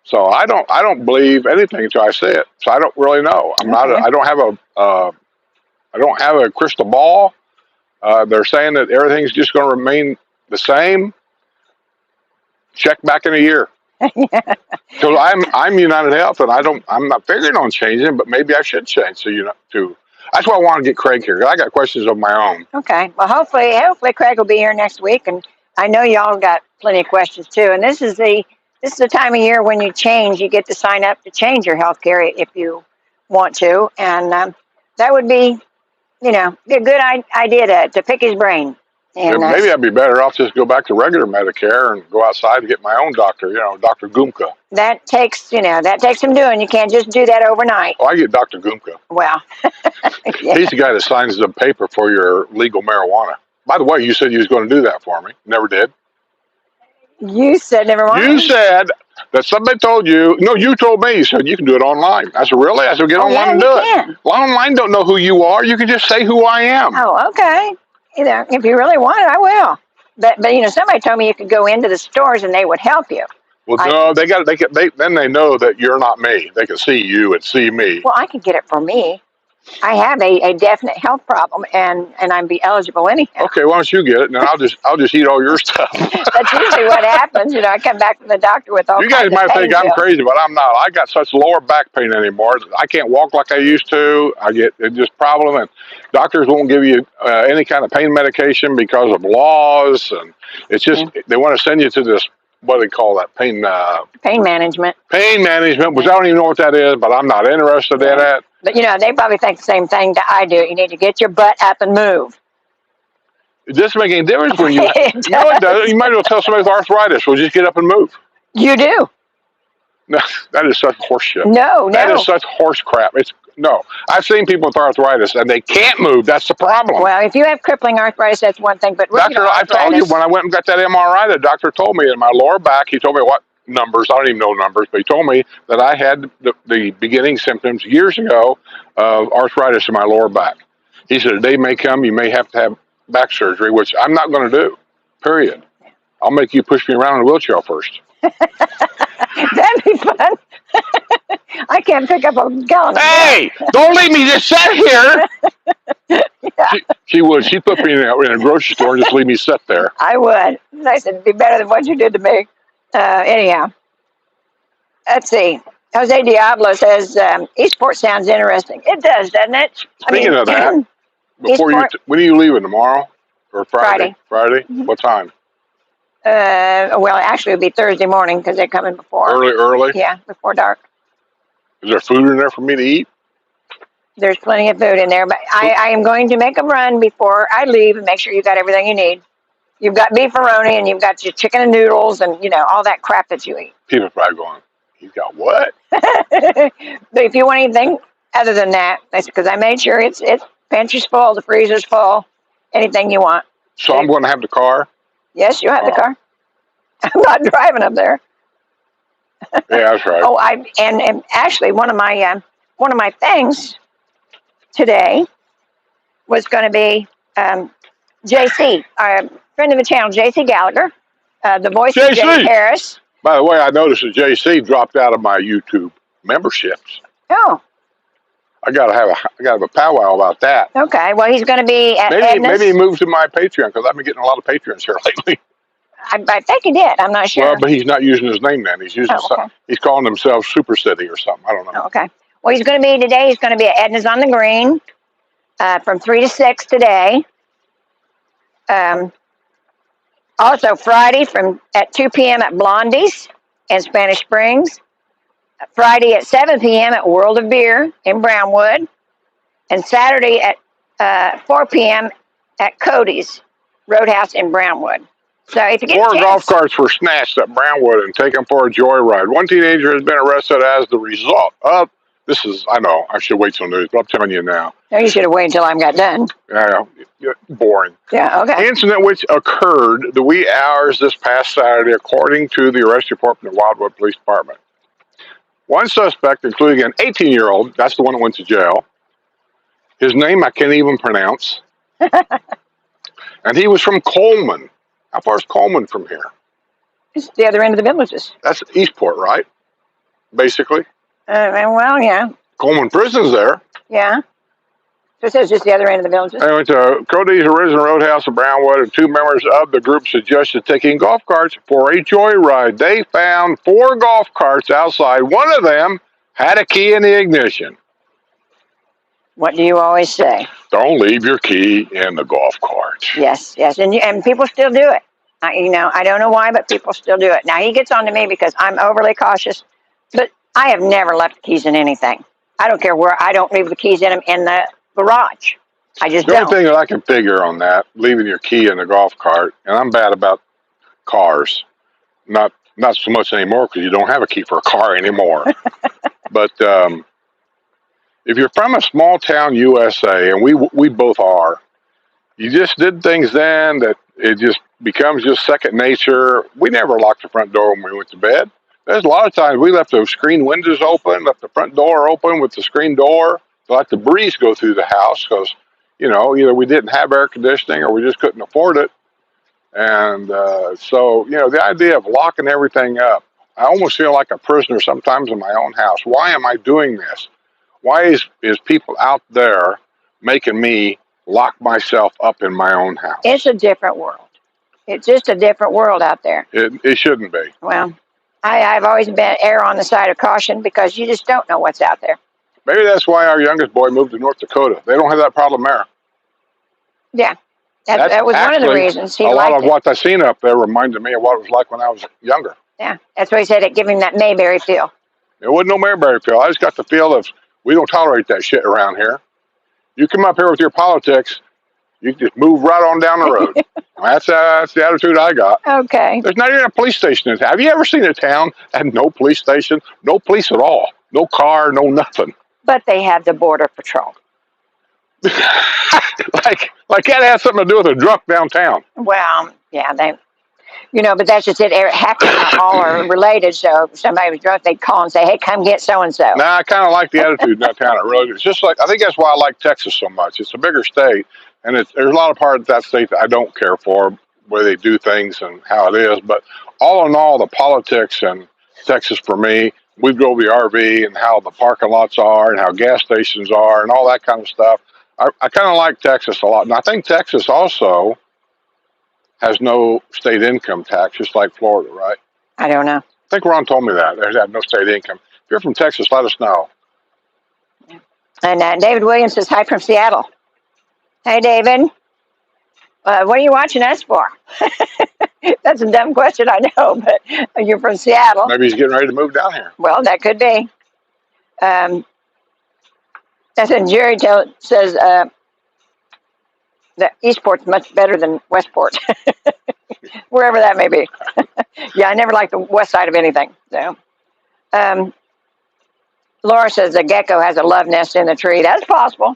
So I don't believe anything until I see it. So I don't really know. I don't have a crystal ball. They're saying that everything's just going to remain the same. Check back in a year. So I'm United Health, and I'm not figuring on changing, but maybe I should change. So that's why I want to get Craig here. I got questions of my own. Okay. Well, hopefully Craig will be here next week, and I know y'all got plenty of questions too. And this is the time of year when you get to sign up to change your health care if you want to, and that would be a good idea to pick his brain. And maybe I'd be better off just go back to regular Medicare and go outside and get my own doctor, Dr. Gumka. That takes some doing. You can't just do that overnight. Oh, I get Dr. Gumka. Well, yeah. He's the guy that signs the paper for your legal marijuana. By the way, you said you was going to do that for me. Never did. You said never mind. You said that somebody told you. No, you told me. You said you can do it online. I said, really? I said, get online and do it. Well, online don't know who you are. You can just say who I am. Oh, okay. If you really want it, I will. But somebody told me you could go into the stores and they would help you. Well, no, then they know that you're not me. They can see you and see me. Well, I can get it for me. I have a definite health problem, and I'm be eligible anyhow. Okay, why don't you get it, and then I'll just eat all your stuff. That's usually what happens. I come back from the doctor with all You guys kinds of might pain think I'm pills. crazy, but I'm not. I got such lower back pain anymore. I can't walk like I used to. I get it just problem, and doctors won't give you any kind of pain medication because of laws, and it's just they want to send you to this what do they call that pain management. Pain management, which I don't even know what that is, but I'm not interested in it. But they probably think the same thing that I do. You need to get your butt up and move. It doesn't make any difference when you. No, it doesn't. You might as well tell somebody with arthritis, "Well, just get up and move." You do. No, that is such horseshit. No. That is such horse crap. No. I've seen people with arthritis and they can't move. That's the problem. Well, if you have crippling arthritis, that's one thing. But doctor, I told you when I went and got that MRI, the doctor told me in my lower back. He told me what numbers. I don't even know numbers, but he told me that I had the beginning symptoms years ago of arthritis in my lower back. He said a day may come, you may have to have back surgery, which I'm not going to do. Period. I'll make you push me around in a wheelchair first. That'd be fun. I can't pick up a gallon. Hey, don't leave me just sit here. Yeah. She would. She'd put me in a grocery store and just leave me sit there. I would. I said, it'd be better than what you did to me. Anyhow, let's see. Jose Diablo says, Eastport sounds interesting. It does, doesn't it? Speaking of that, when are you leaving, tomorrow or Friday? Friday? Mm-hmm. What time? Well, actually, it would be Thursday morning because they're coming before. Early? Yeah, before dark. Is there food in there for me to eat? There's plenty of food in there, but I am going to make a run before I leave and make sure you got everything you need. You've got beefaroni and you've got your chicken and noodles and, all that crap that you eat. People are probably going, you got what? But if you want anything other than that, that's because I made sure it's pantry's full, the freezer's full, anything you want. So I'm going to have the car? Yes, you have the car. I'm not driving up there. Yeah, that's right. Oh, and actually one of my things today was going to be JC, our friend of the channel, JC Gallagher, the voice of Jay Harris. By the way, I noticed that JC dropped out of my YouTube memberships. Oh. I gotta have a powwow about that. Okay, well he's going to be at maybe he moved to my Patreon because I've been getting a lot of Patrons here lately. I think he did. I'm not sure. Well, but he's not using his name then. He's using he's calling himself Super City or something. I don't know. Oh, okay. Well, he's going to be today. He's going to be at Edna's on the Green from 3 to 6 today. Also Friday at 2 p.m. at Blondie's in Spanish Springs. Friday at 7 p.m. at World of Beer in Brownwood. And Saturday at 4 p.m. at Cody's Roadhouse in Brownwood. So if you get 4 golf carts were snatched at Brownwood and taken for a joyride. One teenager has been arrested as the result of this. I know I should wait till news, but I'm telling you now. No, you should have waited until I got done. Yeah, boring. Yeah, okay. Incident which occurred the wee hours this past Saturday, according to the arrest report from the Wildwood Police Department. One suspect, including an 18-year-old, that's the one that went to jail. His name I can't even pronounce. And he was from Coleman. How far is Coleman from here? It's the other end of the villages. That's Eastport, right? Basically. Well, yeah. Coleman Prison's there. Yeah. So it says just the other end of the villages. They went to Cody's original Roadhouse in Brownwood, and 2 members of the group suggested taking golf carts for a joyride. They found 4 golf carts outside. One of them had a key in the ignition. What do you always say? Don't leave your key in the golf cart. Yes, and people still do it. I don't know why, but people still do it. Now he gets on to me because I'm overly cautious, but I have never left the keys in anything. I don't care where. I don't leave the keys in them in the garage. I just don't. The only thing that I can figure on that, leaving your key in the golf cart, and I'm bad about cars, not so much anymore because you don't have a key for a car anymore. But if you're from a small town USA, and we both are, you just did things then that it just becomes just second nature. We never locked the front door when we went to bed. There's a lot of times we left the screen windows open, left the front door open with the screen door to let the breeze go through the house because, either we didn't have air conditioning or we just couldn't afford it. And so, the idea of locking everything up, I almost feel like a prisoner sometimes in my own house. Why am I doing this? Why is people out there making me lock myself up in my own house? It's a different world. It's just a different world out there. It shouldn't be. Well, I've always been err on the side of caution because you just don't know what's out there. Maybe that's why our youngest boy moved to North Dakota. They don't have that problem there. Yeah, that was one of the reasons he liked it. A lot of what I seen up there reminded me of what it was like when I was younger. Yeah, that's what he said. It gave him that Mayberry feel. It wasn't no Mayberry feel. I just got the feel of we don't tolerate that shit around here. You come up here with your politics, you just move right on down the road. That's the attitude I got. Okay. There's not even a police station in town. Have you ever seen a town that had no police station? No police at all. No car, no nothing. But they have the border patrol. like that has something to do with a drunk downtown. Well, yeah, but that's just it. Half of them all are related. So if somebody was drunk, they'd call and say, "Hey, come get so and so." Nah, I kind of like the attitude in that town. It really is. Just like I think that's why I like Texas so much. It's a bigger state, and there's a lot of parts of that state that I don't care for, where they do things and how it is. But all in all, the politics in Texas for me, we drove the RV and how the parking lots are and how gas stations are and all that kind of stuff. I kind of like Texas a lot, and I think Texas also has no state income tax, just like Florida, right? I don't know. I think Ron told me that. There's no state income. If you're from Texas, let us know. And David Williams says, hi from Seattle. Hey, David. What are you watching us for? That's a dumb question, I know, but you're from Seattle. Maybe he's getting ready to move down here. Well, that could be. That's when Jerry says that Eastport's much better than Westport, wherever that may be. Yeah, I never liked the west side of anything. So, Laura says the gecko has a love nest in the tree. That's possible.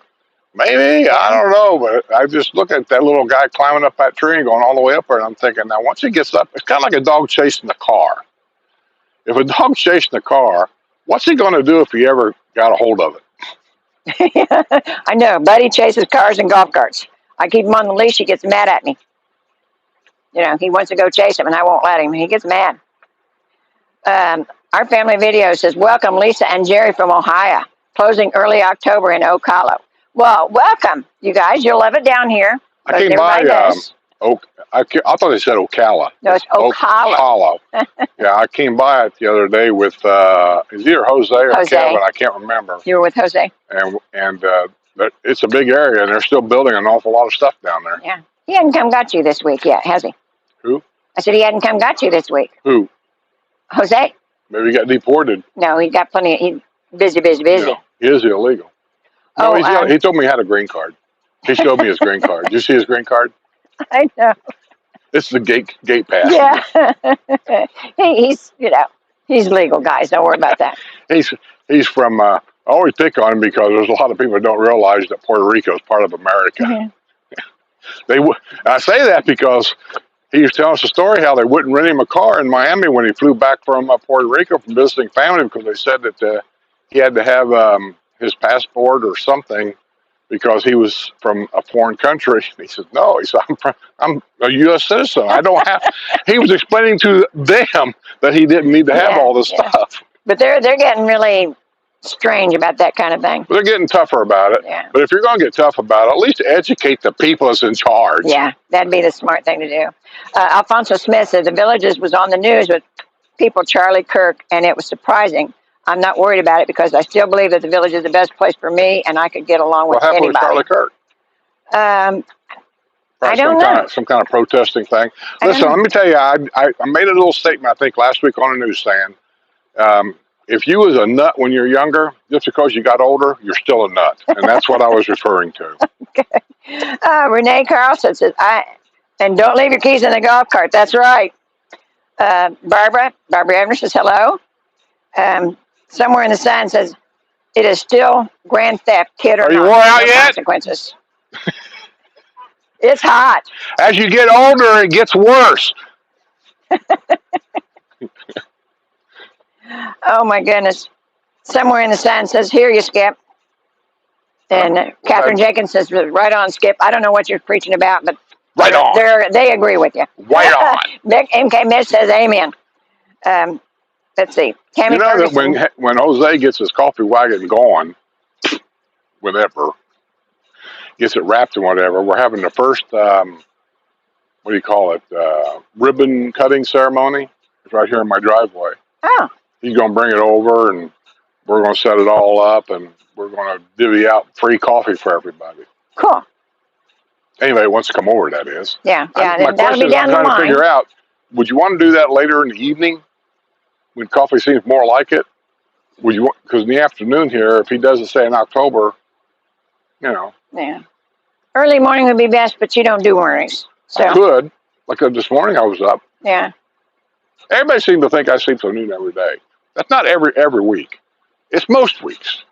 Maybe, I don't know, but I just look at that little guy climbing up that tree and going all the way up there, and I'm thinking, now once he gets up, it's kind of like a dog chasing the car. If a dog's chasing the car, what's he going to do if he ever got a hold of it? I know. Buddy chases cars and golf carts. I keep him on the leash. He gets mad at me. He wants to go chase him, and I won't let him. He gets mad. Our family video says, welcome Lisa and Jerry from Ohio. Closing early October in Ocala. Well, welcome, you guys. You'll love it down here. I came by, I thought they said Ocala. No, it's Ocala. Yeah, I came by it the other day with, it's either Jose or Kevin, I can't remember. You were with Jose. And it's a big area, and they're still building an awful lot of stuff down there. Yeah. He hadn't come got you this week yet, has he? Who? I said he hadn't come got you this week. Who? Jose. Maybe he got deported. No, he got plenty. He's busy. No, he is illegal. No, he told me he had a green card. He showed me his green card. Did you see his green card? I know. It's the gate pass. Yeah. He's legal, guys. Don't worry about that. He's from, I always pick on him because there's a lot of people that don't realize that Puerto Rico is part of America. Mm-hmm. I say that because he was telling us a story how they wouldn't rent him a car in Miami when he flew back from Puerto Rico from visiting family because they said that he had to have his passport or something because he was from a foreign country. And he said, no, he said, I'm a U.S. citizen. I don't have. He was explaining to them that he didn't need to have all this stuff. But they're getting really strange about that kind of thing. But they're getting tougher about it. Yeah. But if you're going to get tough about it, at least educate the people that's in charge. Yeah, that'd be the smart thing to do. Alfonso Smith said the Villages was on the news with people Charlie Kirk, and it was surprising. I'm not worried about it because I still believe that the Village is the best place for me, and I could get along with anybody. What happened with Charlie Kirk? I don't know. Some kind of protesting thing. Listen, let me tell you, I made a little statement, I think, last week on a newsstand. If you was a nut when you're younger, just because you got older, you're still a nut. And that's what I was referring to. Okay. Renee Carlson says, and don't leave your keys in the golf cart. That's right. Barbara Evans says, hello. Somewhere in the sign says, it is still grand theft, kid or not. Are you wore out yet? Consequences. It's hot. As you get older, it gets worse. Oh, my goodness. Somewhere in the sign says, here you, Skip. And Catherine Jenkins says, right on, Skip. I don't know what you're preaching about, but right on. They agree with you. Right on. MK Mitch says, amen. let's see. Tammy You know that Ferguson. when Jose gets his coffee wagon going, whenever gets it wrapped and whatever, we're having the first what do you call it? Ribbon cutting ceremony. It's right here in my driveway. Oh, He's going to bring it over, and we're going to set it all up, and we're going to divvy out free coffee for everybody. cool. Anybody wants to come over, that is. Yeah, yeah. My That'll question be is, down I'm the trying to line. figure out, would you want to do that later in the evening when coffee seems more like it? Would you want, because in the afternoon here, if he does it, say, in October, you know. Yeah. Early morning would be best, but you don't do mornings. So. I could. Like this morning I was up. Yeah. Everybody seems to think I sleep till noon every day. That's not every week. It's most weeks.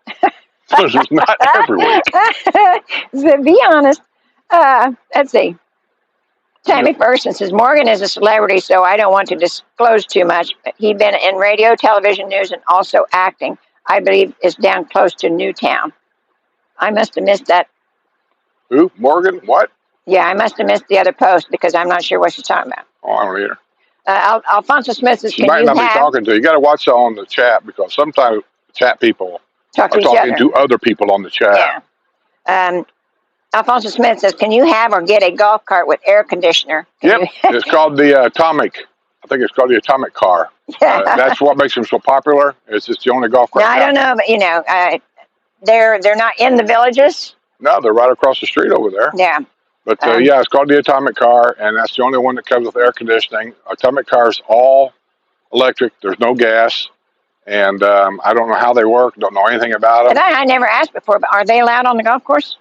It's not every week. So be honest. Let's see. Tammy Ferguson says, Morgan is a celebrity, so I don't want to disclose too much. But he's been in radio, television, news, and also acting. I believe is down close to Newtown. I must have missed that. Who? Morgan? What? Yeah, I must have missed the other post because I'm not sure what she's talking about. Oh, I don't either. Alfonso Smith says, She can might you not be have talking to you. You got to watch that on the chat, because sometimes chat people talk to are each talking other? to other people on the chat. Yeah. Alfonso Smith says, can you have or get a golf cart with air conditioner? Yep. It's called the Atomic. I think it's called the Atomic car. That's what makes them so popular. It's just the only golf cart. No, I don't know, but you know, they're not in the villages. No, they're right across the street over there. Yeah. But yeah, it's called the Atomic car, and that's the only one that comes with air conditioning. Atomic cars all electric. There's no gas, and I don't know how they work. Don't know anything about them. And I never asked before, but are they allowed on the golf course?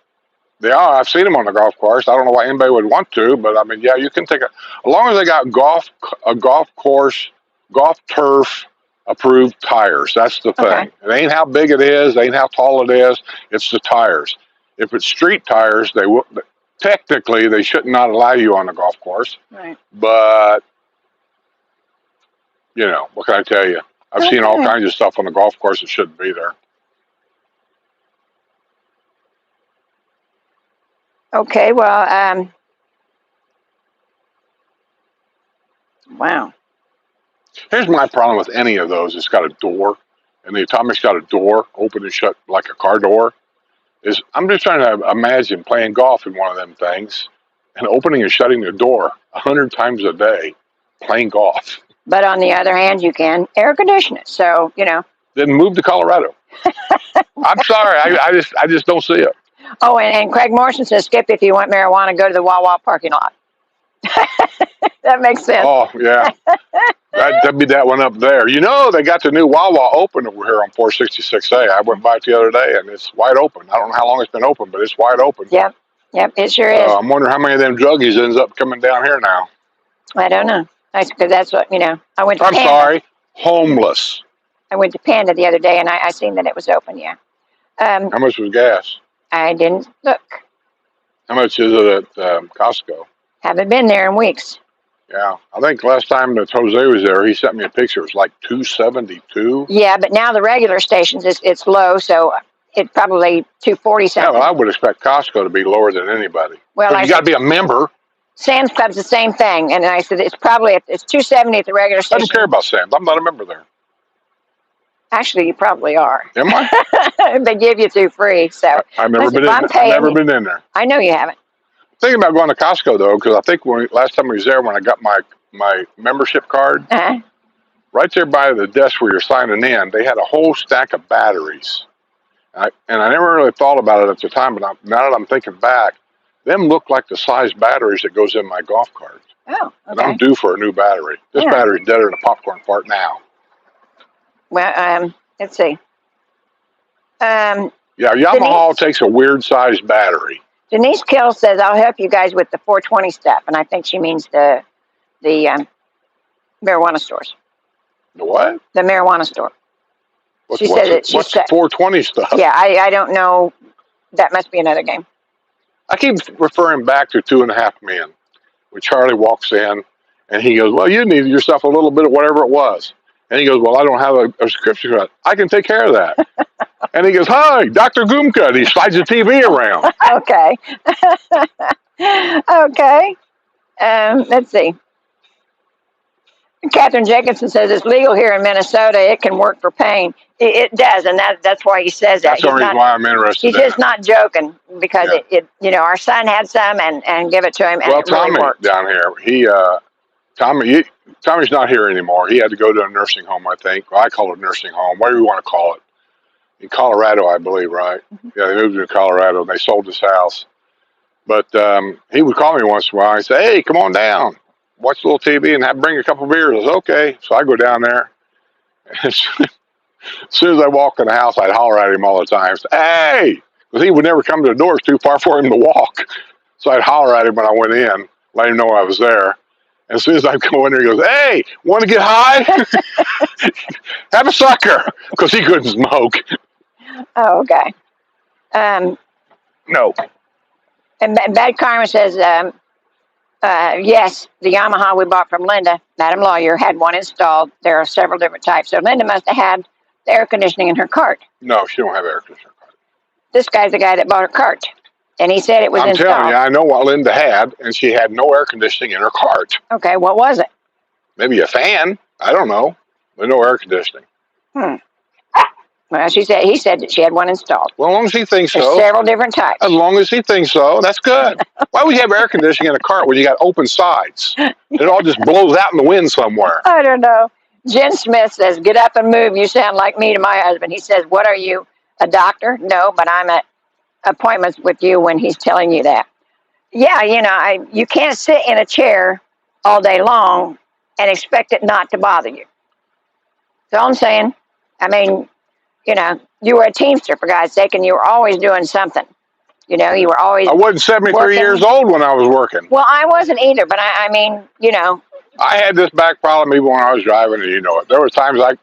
They are. I've seen them on the golf course. I don't know why anybody would want to, but I mean, yeah, you can take it as long as they got a golf course, golf turf approved tires. That's the thing. Okay. It ain't how big it is. It ain't how tall it is. It's the tires. If it's street tires, they will. Technically, they should not allow you on the golf course. Right. But you know, what can I tell you? I've seen all kinds of stuff on the golf course that shouldn't be there. Okay, well, wow. Here's my problem with any of those. It's got a door, and the Atomic's got a door, open and shut like a car door. I'm just trying to imagine playing golf in one of them things and opening and shutting the door 100 times a day, playing golf. But on the other hand, you can air condition it. So, you know. Then move to Colorado. I'm sorry. I just don't see it. Oh, and Craig Morrison says, Skip, if you want marijuana, go to the Wawa parking lot. That makes sense. Oh, yeah. That'd be that one up there. You know, they got the new Wawa open over here on 466A. I went by it the other day, and it's wide open. I don't know how long it's been open, but it's wide open. Yep, it sure is. I'm wondering how many of them druggies ends up coming down here now. I don't know. Because that's what, you know, I went to Panda. I'm sorry, homeless. I went to Panda the other day, and I seen that it was open, yeah. How much was gas? I didn't look. How much is it at Costco? Haven't been there in weeks. Yeah, I think last time that Jose was there, he sent me a picture. It was like $2.72. Yeah, but now the regular stations, it's low, so it's probably $2.40 something. Yeah, well, I would expect Costco to be lower than anybody. Well, you got to be a member. Sam's Club's the same thing, and I said it's probably it's $2.70 at the regular I station. don't care about Sam's. I'm not a member there. Actually, you probably are. Am I? They give you two free, so I've never been in. I've never been in there. I know you haven't. Thinking about going to Costco though, because I think last time we was there, when I got my membership card, right there by the desk where you're signing in, they had a whole stack of batteries. And I never really thought about it at the time, but now that I'm thinking back, them look like the size batteries that goes in my golf cart. Oh, okay. And I'm due for a new battery. This battery's deader than a popcorn fart now. Well, let's see. Yeah, Yamaha takes a weird sized battery. Denise Kill says, I'll help you guys with the 420 stuff. And I think she means the marijuana stores. The what? The marijuana store. What's the 420 stuff? Yeah, I don't know. That must be another game. I keep referring back to 2.5 Men, when Charlie walks in and he goes, well, you needed yourself a little bit of whatever it was. And he goes, well, I don't have a prescription for that. I can take care of that. And he goes, hi, Dr. Gumka. And he slides the TV around. Okay. Okay. Let's see. Catherine Jacobson says it's legal here in Minnesota. It can work for pain. It does, and that's why he says that. That's the reason why I'm interested He's in just it. not joking because Yeah. our son had some and give it to him, and Well, it really Tommy worked. down here, Tommy's not here anymore. He had to go to a nursing home, I think. Well, I call it a nursing home, whatever you want to call it. In Colorado, I believe, right? Yeah, they moved to Colorado and they sold his house. But he would call me once in a while. He'd say, "Hey, come on down, watch a little TV, and bring a couple beers." I was okay. So I go down there. As soon as I walk in the house, I'd holler at him all the time. Say, "Hey!" Because he would never come to the door. It's too far for him to walk. So I'd holler at him when I went in, let him know I was there. And as soon as I go in there, he goes, "Hey, want to get high? Have a sucker," because he couldn't smoke. Oh, okay. No. And Bad Karma says, yes, the Yamaha we bought from Linda, Madam Lawyer, had one installed. There are several different types. So Linda must have had the air conditioning in her cart. No, she don't have air conditioning. This guy's the guy that bought her cart. And he said it was installed. I'm telling you, I know what Linda had, and she had no air conditioning in her cart. Okay, what was it? Maybe a fan. I don't know. But no air conditioning. Well, he said that she had one installed. Well, as long as he thinks There's so. several different types. As long as he thinks so, that's good. Why would you have air conditioning in a cart when you got open sides? It all just blows out in the wind somewhere. I don't know. Jen Smith says, "Get up and move. You sound like me to my husband." He says, "What are you, a doctor?" No, but I'm at appointments with you when he's telling you that. Yeah, you can't sit in a chair all day long and expect it not to bother you. That's all I'm saying. I mean, you were a Teamster, for God's sake, and you were always doing something. You were always. I wasn't 73 working. years old when I was working. Well, I wasn't either, but I mean. I had this back problem even when I was driving, and it. There were times I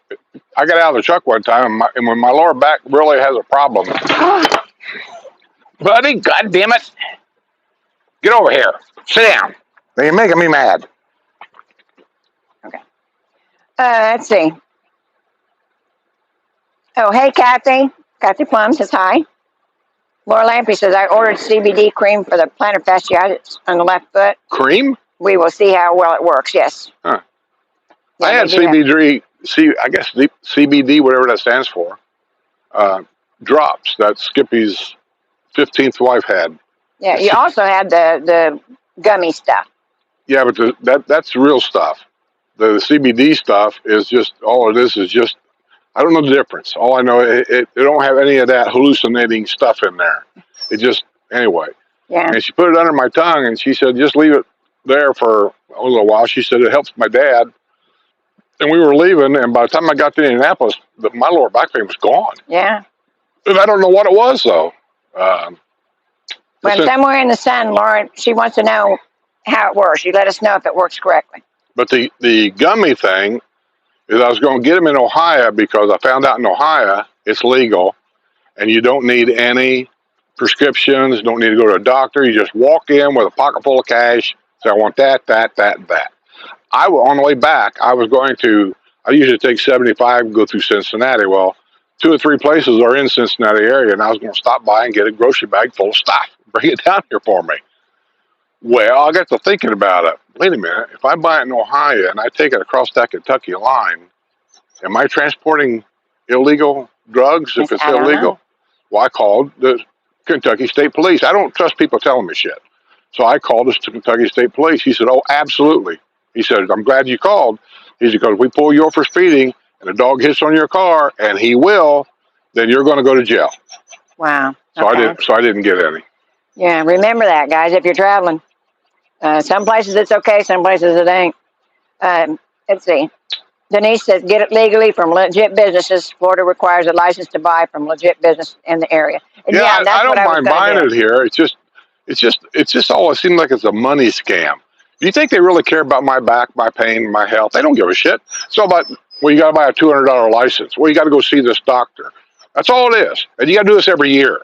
got out of the truck one time, and when my lower back really has a problem. Buddy, God damn it. Get over here. Sit down. You're making me mad. Okay. Let's see. Oh, hey, Kathy. Kathy Plum says hi. Laura Lampy says, "I ordered CBD cream for the plantar fasciitis on the left foot. Cream? We will see how well it works." Yes. Huh. Yeah, I had CBD, CBD, whatever that stands for, drops that Skippy's 15th wife had. Yeah, you also had the gummy stuff. Yeah, but that's real stuff. The CBD stuff is just, all it is just, I don't know the difference. All I know, it don't have any of that hallucinating stuff in there. It just, anyway. Yeah. And she put it under my tongue, and she said, just leave it there for a little while. She said, it helps my dad. And we were leaving, and by the time I got to Indianapolis, my lower back pain was gone. Yeah. And I don't know what it was, though. When somewhere in the sun, Laura, she wants to know how it works. You let us know if it works correctly. But the gummy thing is I was going to get them in Ohio because I found out in Ohio it's legal, and you don't need any prescriptions, don't need to go to a doctor. You just walk in with a pocket full of cash, say, I want that, that, that, and that. On the way back, I usually take 75 and go through Cincinnati. Well, 2 or 3 places are in Cincinnati area, and I was going to stop by and get a grocery bag full of stuff. Bring it down here for me. Well, I got to thinking about it. Wait a minute. If I buy it in Ohio and I take it across that Kentucky line, am I transporting illegal drugs if it's illegal? Well, I called the Kentucky State Police. I don't trust people telling me shit. So I called the Kentucky State Police. He said, oh, absolutely. He said, I'm glad you called. He said, because if we pull you over for speeding and a dog hits on your car, and he will, then you're going to go to jail. Wow. So I didn't get any. Yeah, remember that, guys, if you're traveling. Some places it's okay, some places it ain't. Let's see. Denise says, get it legally from legit businesses. Florida requires a license to buy from legit business in the area. And yeah, that's I don't mind buying do. it here. It's just all, it seems like it's a money scam. Do you think they really care about my back, my pain, my health? They don't give a shit. It's all about, well, you got to buy a $200 license. Well, you got to go see this doctor. That's all it is. And you got to do this every year.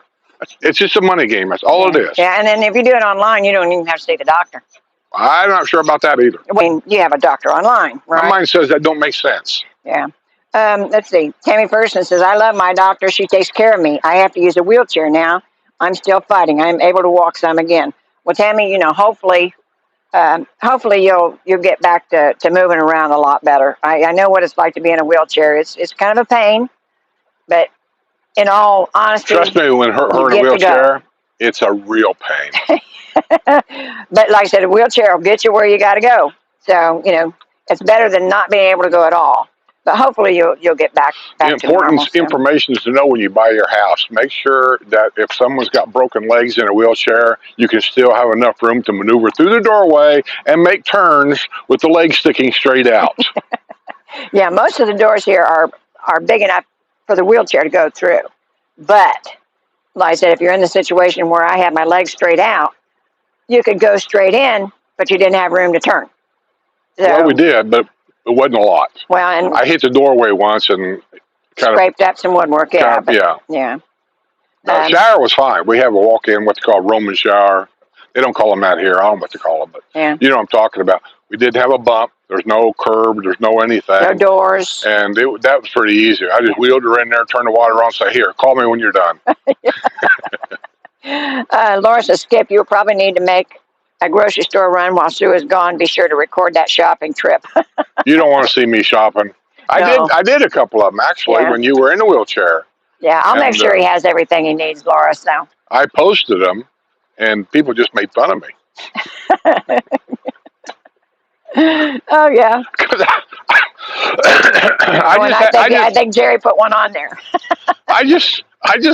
It's just a money game. That's all it is. Yeah, and then if you do it online, you don't even have to see the doctor. I'm not sure about that either. I mean, you have a doctor online, right? My mind says that don't make sense. Yeah. Let's see. Tammy Ferguson says, I love my doctor. She takes care of me. I have to use a wheelchair now. I'm still fighting. I'm able to walk some again. Well, Tammy, hopefully hopefully you'll get back to moving around a lot better. I know what it's like to be in a wheelchair. It's kind of a pain, but in all honesty, Trust me, when her in a get to wheelchair, it's a real pain. but like I said, a wheelchair will get you where you got to go. So it's better than not being able to go at all. But hopefully you'll get back The to normal important soon. information is to know when you buy your house. Make sure that if someone's got broken legs in a wheelchair, you can still have enough room to maneuver through the doorway and make turns with the legs sticking straight out. Yeah, most of the doors here are big enough for the wheelchair to go through. But like I said, if you're in the situation where I have my legs straight out, you could go straight in, but you didn't have room to turn. So, well, we did, but it wasn't a lot. Well, and I hit the doorway once and scraped up some woodwork. Yeah, yeah. The shower was fine. We have a walk-in, what they call Roman shower. They don't call them that here. I don't know what they call them, but you know what I'm talking about. We did have a bump. There's no curb. There's no anything. No doors. And that was pretty easy. I just wheeled her in there, turned the water on, say, here, call me when you're done. Laura says, Skip, you'll probably need to make a grocery store run while Sue is gone. Be sure to record that shopping trip. You don't want to see me shopping. I did a couple of them, actually, when you were in a wheelchair. Yeah, I'll make sure he has everything he needs, Laura. So I posted them, and people just made fun of me. Oh, yeah. I think Jerry put one on there. I just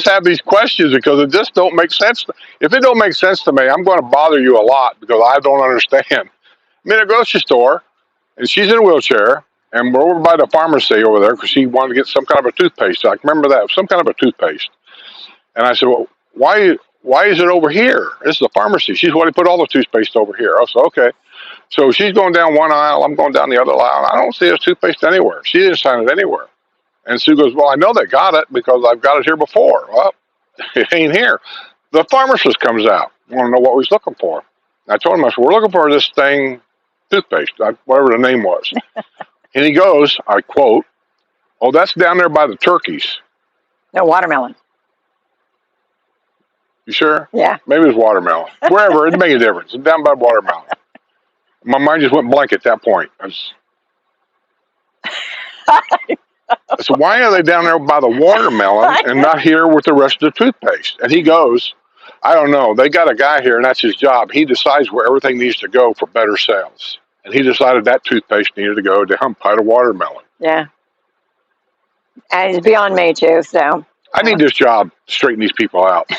have these questions because it just don't make sense. If it don't make sense to me, I'm going to bother you a lot because I don't understand. I'm in a grocery store, and she's in a wheelchair, and we're over by the pharmacy over there because she wanted to get some kind of a toothpaste. I remember that, some kind of a toothpaste. And I said, well, why is it over here? This is a pharmacy. She's wanting to put all the toothpaste over here. I said, okay. So she's going down one aisle, I'm going down the other aisle. I don't see a toothpaste anywhere. She didn't sign it anywhere. And Sue goes, well, I know they got it because I've got it here before. Well, it ain't here. The pharmacist comes out. I want to know what he's looking for. I told him, I said, we're looking for this thing, toothpaste, whatever the name was. And he goes, I quote, oh, that's down there by the turkeys. No, watermelon. You sure? Yeah. Maybe it's watermelon. Wherever, it didn't make a difference. It's down by watermelon. My mind just went blank at that point. So why are they down there by the watermelon and not here with the rest of the toothpaste? And he goes, I don't know. They got a guy here, and that's his job. He decides where everything needs to go for better sales. And he decided that toothpaste needed to go down by the watermelon. Yeah. And it's beyond me, too, so. I need this job to straighten these people out.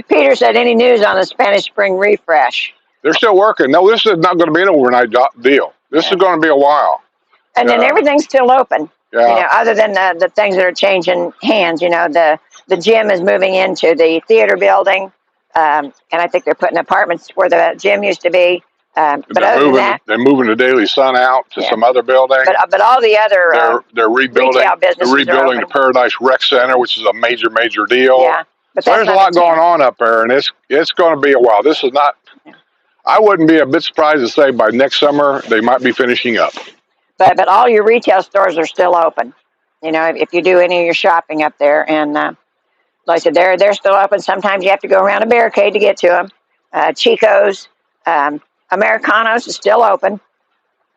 Peter said, any news on the Spanish Spring refresh? They're still working. No, this is not going to be an overnight deal. This is going to be a while. And then everything's still open. Yeah. Other than the things that are changing hands, the gym is moving into the theater building, and I think they're putting apartments where the gym used to be. But other than that, they're moving the Daily Sun out to some other building. But all the other they're rebuilding. Retail businesses they're rebuilding the Paradise Rec Center, which is a major deal. Yeah. But so there's a lot going on up there, and it's going to be a while. This is not. I wouldn't be a bit surprised to say by next summer they might be finishing up. But all your retail stores are still open. If you do any of your shopping up there, and like I said, they're still open. Sometimes you have to go around a barricade to get to them. Chico's, Americanos is still open.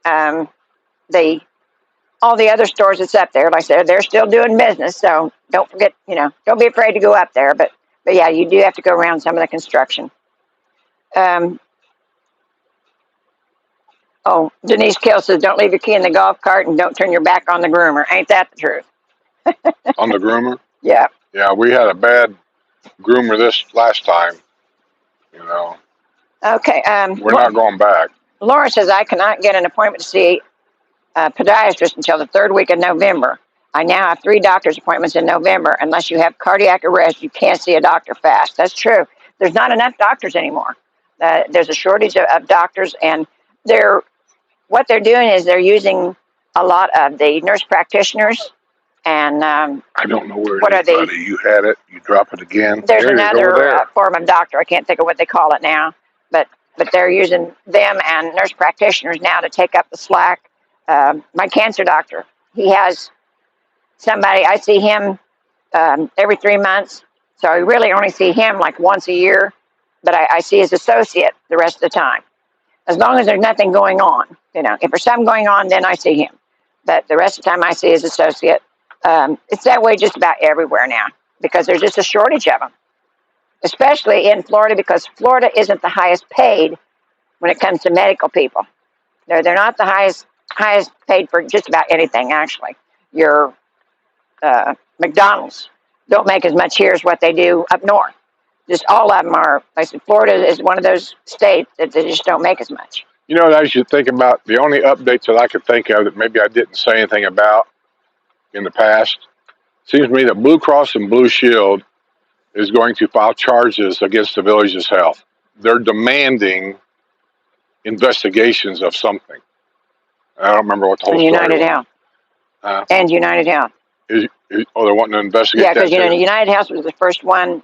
All the other stores that's up there, like I said, they're still doing business. So don't forget, don't be afraid to go up there. But yeah, you do have to go around some of the construction. Oh, Denise Kill says, don't leave your key in the golf cart and don't turn your back on the groomer. Ain't that the truth? On the groomer? Yeah. Yeah, we had a bad groomer this last time, Okay. We're not going back. Laura says, I cannot get an appointment to see a podiatrist until the third week of November. I now have 3 doctor's appointments in November. Unless you have cardiac arrest, you can't see a doctor fast. That's true. There's not enough doctors anymore. There's a shortage of doctors, and what they're doing is they're using a lot of the nurse practitioners, and I don't know where what it is, buddy. You had it. You drop it again. There's another form of doctor. I can't think of what they call it now, but they're using them and nurse practitioners now to take up the slack. My cancer doctor, he has somebody. I see him every 3 months, so I really only see him like once a year, but I see his associate the rest of the time. as long as there's nothing going on. You know, if there's something going on, then I see him. But the rest of the time I see his associate. It's that way just about everywhere now because there's just a shortage of them, especially in Florida because Florida isn't the highest paid when it comes to medical people. They're not the highest paid for just about anything, actually. Your McDonald's don't make as much here as what they do up north. Just all of them are, like I said, Florida is one of those states that they just don't make as much. You know, as you think about the only updates that I could think of that maybe I didn't say anything about in the past, seems to me that Blue Cross and Blue Shield is going to file charges against the village's health. They're demanding investigations of something. I don't remember what the whole United story Health. was. And United Health. Oh, they're wanting to investigate Yeah, because, that too? United Health was the first one.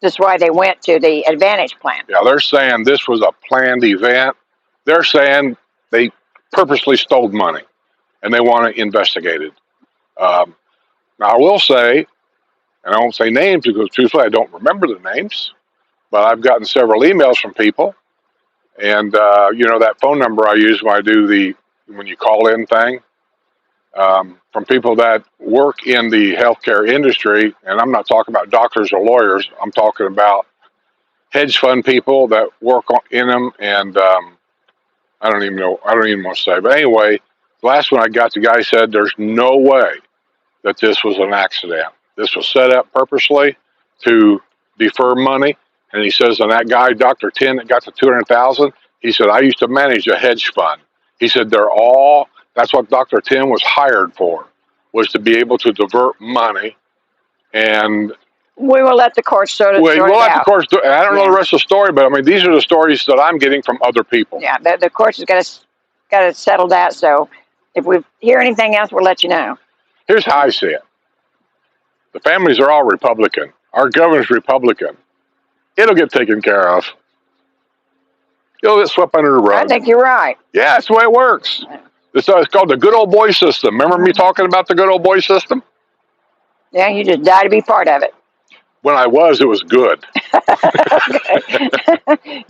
That's why they went to the Advantage plan. Yeah, they're saying this was a planned event. They're saying they purposely stole money, and they want to investigate it. Now, I will say, and I won't say names because truthfully I don't remember the names, but I've gotten several emails from people, and that phone number I use when I do when you call in thing, from people that work in the healthcare industry, and I'm not talking about doctors or lawyers. I'm talking about hedge fund people that work in them, and I don't even want to say. But anyway, the last one I got, the guy said there's no way that this was an accident. This was set up purposely to defer money. And he says, and that guy, Dr. Tin, that got the 200,000, he said, I used to manage a hedge fund. He said, that's what Dr. Tin was hired for, was to be able to divert money. And we will let the courts sort it out. I don't know the rest of the story, but I mean, these are the stories that I'm getting from other people. Yeah, the courts has got to settle that. So if we hear anything else, we'll let you know. Here's how I see it. The families are all Republican. Our governor's Republican. It'll get taken care of. It'll get swept under the rug. I think you're right. Yeah, that's the way it works. It's called the good old boy system. Remember me talking about the good old boy system? Yeah, you just die to be part of it. When I was, it was good.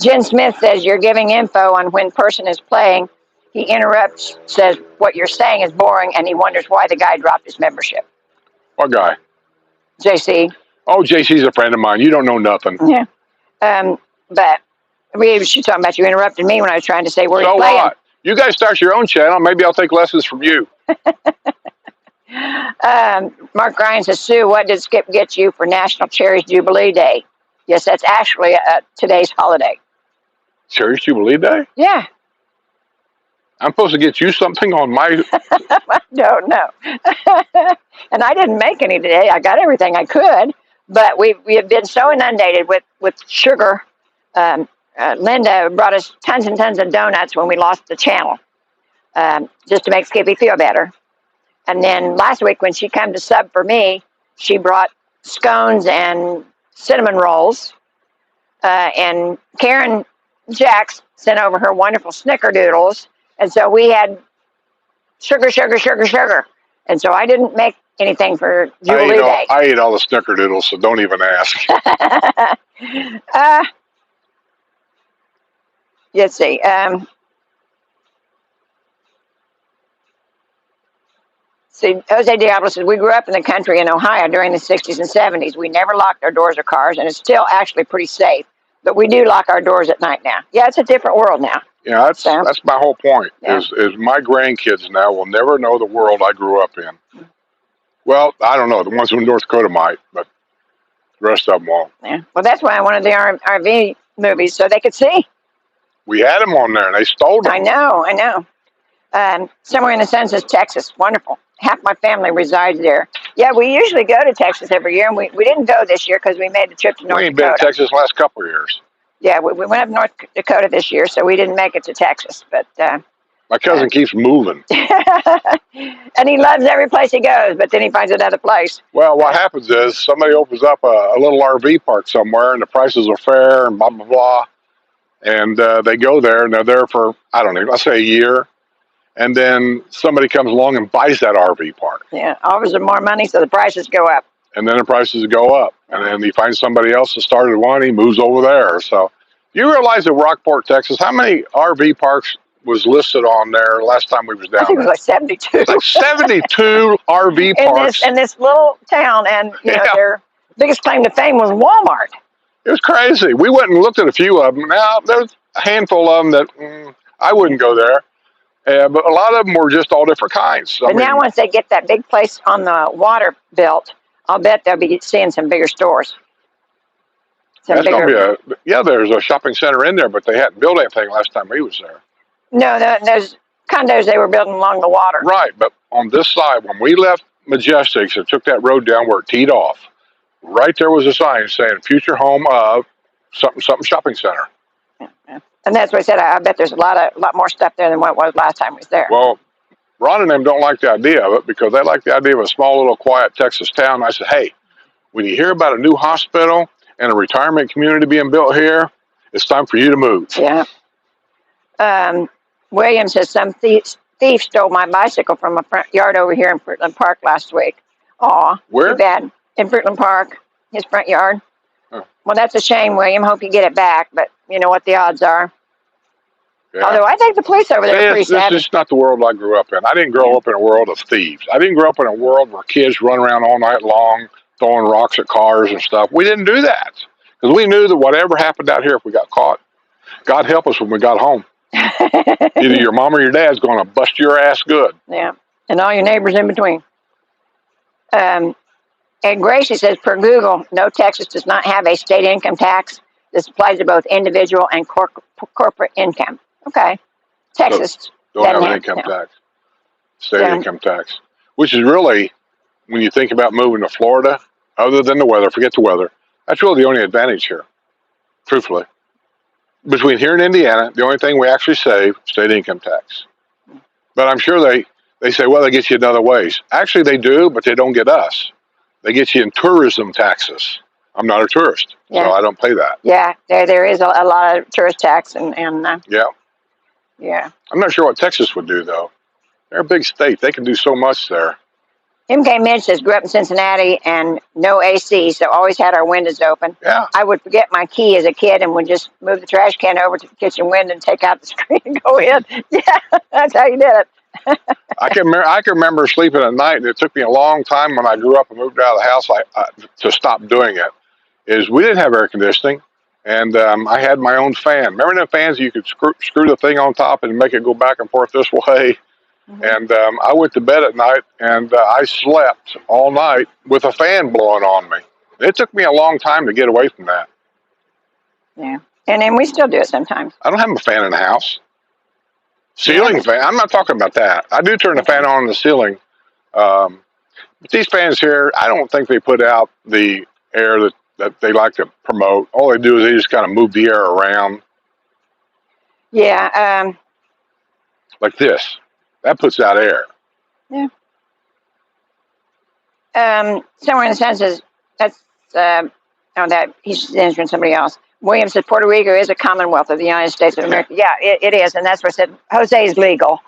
Jen Smith says you're giving info on when person is playing. He interrupts, says what you're saying is boring, and he wonders why the guy dropped his membership. What guy? JC. Oh, JC's a friend of mine. You don't know nothing. Yeah. But she's talking about you interrupted me when I was trying to say where he's playing. What? You guys start your own channel. Maybe I'll take lessons from you. Mark Ryan says, Sue, what did Skip get you for National Cherries Jubilee Day? Yes, that's actually today's holiday. Cherries Jubilee Day? Yeah. I'm supposed to get you something on my... I don't know. And I didn't make any today. I got everything I could, but we have been so inundated with sugar. Linda brought us tons and tons of donuts when we lost the channel, just to make Skippy feel better. And then last week when she came to sub for me, she brought scones and cinnamon rolls. And Karen Jacks sent over her wonderful snickerdoodles. And so we had sugar. And so I didn't make anything for Jubilee Day. I ate all the snickerdoodles, so don't even ask. Let's see. Jose Diablo says, we grew up in the country in Ohio during the 60s and 70s. We never locked our doors or cars, and it's still actually pretty safe. But we do lock our doors at night now. Yeah, it's a different world now. Yeah, that's my whole point, is my grandkids now will never know the world I grew up in. Well, I don't know. The ones from North Dakota might, but the rest of them won't. Yeah. Well, that's why I wanted the RV movies, so they could see. We had them on there, and they stole them. I know. Somewhere in the census, Texas. Wonderful. Half my family resides there. Yeah, we usually go to Texas every year, and we didn't go this year because we made the trip to North Dakota. We ain't been to Texas the last couple of years. Yeah, we went up North Dakota this year, so we didn't make it to Texas. But my cousin keeps moving. And he loves every place he goes, but then he finds another place. Well, what happens is somebody opens up a little RV park somewhere, and the prices are fair, and blah, blah, blah. And they go there, and they're there for, I don't know, let's say a year. And then somebody comes along and buys that RV park. Yeah, offers them more money, so the prices go up. And then the prices go up. And then he finds somebody else that started one, he moves over there. So You realize that Rockport, Texas, how many RV parks was listed on there last time we was I down think it was there? like 72 It's like 72 RV parks. in this little town, and Yeah, their biggest claim to fame was Walmart. it was crazy. We went and looked at a few of them. Now, there's a handful of them that I wouldn't go there. But a lot of them were just all different kinds. But now once they get that big place on the water built, I'll bet they'll be seeing some bigger stores. That's going to be there's a shopping center in there, but they hadn't built anything last time we was there. No, those condos they were building along the water. Right, but on this side, when we left Majestics and took that road down where it teed off, right there was a sign saying future home of something shopping center. Yeah. And that's what I said. I bet there's a lot more stuff there than what was last time we was there. Well, Ron and them don't like the idea of it because they like the idea of a small little quiet Texas town. I said, hey, when you hear about a new hospital and a retirement community being built here, it's time for you to move. Yeah. William says some thief stole my bicycle from a front yard over here in Fruitland Park last week. Aw, where? Too bad. In Fruitland Park, his front yard. Huh. Well, that's a shame, William. Hope you get it back, but you know what the odds are. Yeah. Although I think the police over there are pretty savvy. This is not the world I grew up in. I didn't grow up in a world of thieves. I didn't grow up in a world where kids run around all night long throwing rocks at cars and stuff. We didn't do that because we knew that whatever happened out here, if we got caught, God help us when we got home. Either your mom or your dad's going to bust your ass good. Yeah, and all your neighbors in between. And Gracie says, per Google, no, Texas does not have a state income tax. This applies to both individual and corporate income. Okay. Texas don't have an income tax. State income tax. Which is really, when you think about moving to Florida, other than the weather, forget the weather, that's really the only advantage here, truthfully. Between here and Indiana, the only thing we actually save, state income tax. But I'm sure they say, well, they get you in other ways. Actually, they do, but they don't get us. They get you in tourism taxes. I'm not a tourist, so I don't pay that. Yeah, there is a lot of tourist tax. And Yeah. I'm not sure what Texas would do, though. They're a big state. They can do so much there. MK Midge says, grew up in Cincinnati and no AC, so always had our windows open. Yeah. I would forget my key as a kid and would just move the trash can over to the kitchen window and take out the screen and go in. Yeah, that's how you did it. I can remember sleeping at night, and it took me a long time when I grew up and moved out of the house to stop doing it, is we didn't have air conditioning, and I had my own fan. Remember the fans you could screw the thing on top and make it go back and forth this way? Mm-hmm. And I went to bed at night, and I slept all night with a fan blowing on me. It took me a long time to get away from that. Yeah, and then we still do it sometimes. I don't have a fan in the house. Ceiling fan, I'm not talking about that. I do turn the fan on in the ceiling. But these fans here, I don't think they put out the air that they like to promote. All they do is they just kind of move the air around. Yeah. Like this. That puts out air. Yeah. Somewhere in the census, that's, that he's answering somebody else. William said Puerto Rico is a commonwealth of the United States of America. Yeah, it is. And that's what I said. Jose is legal.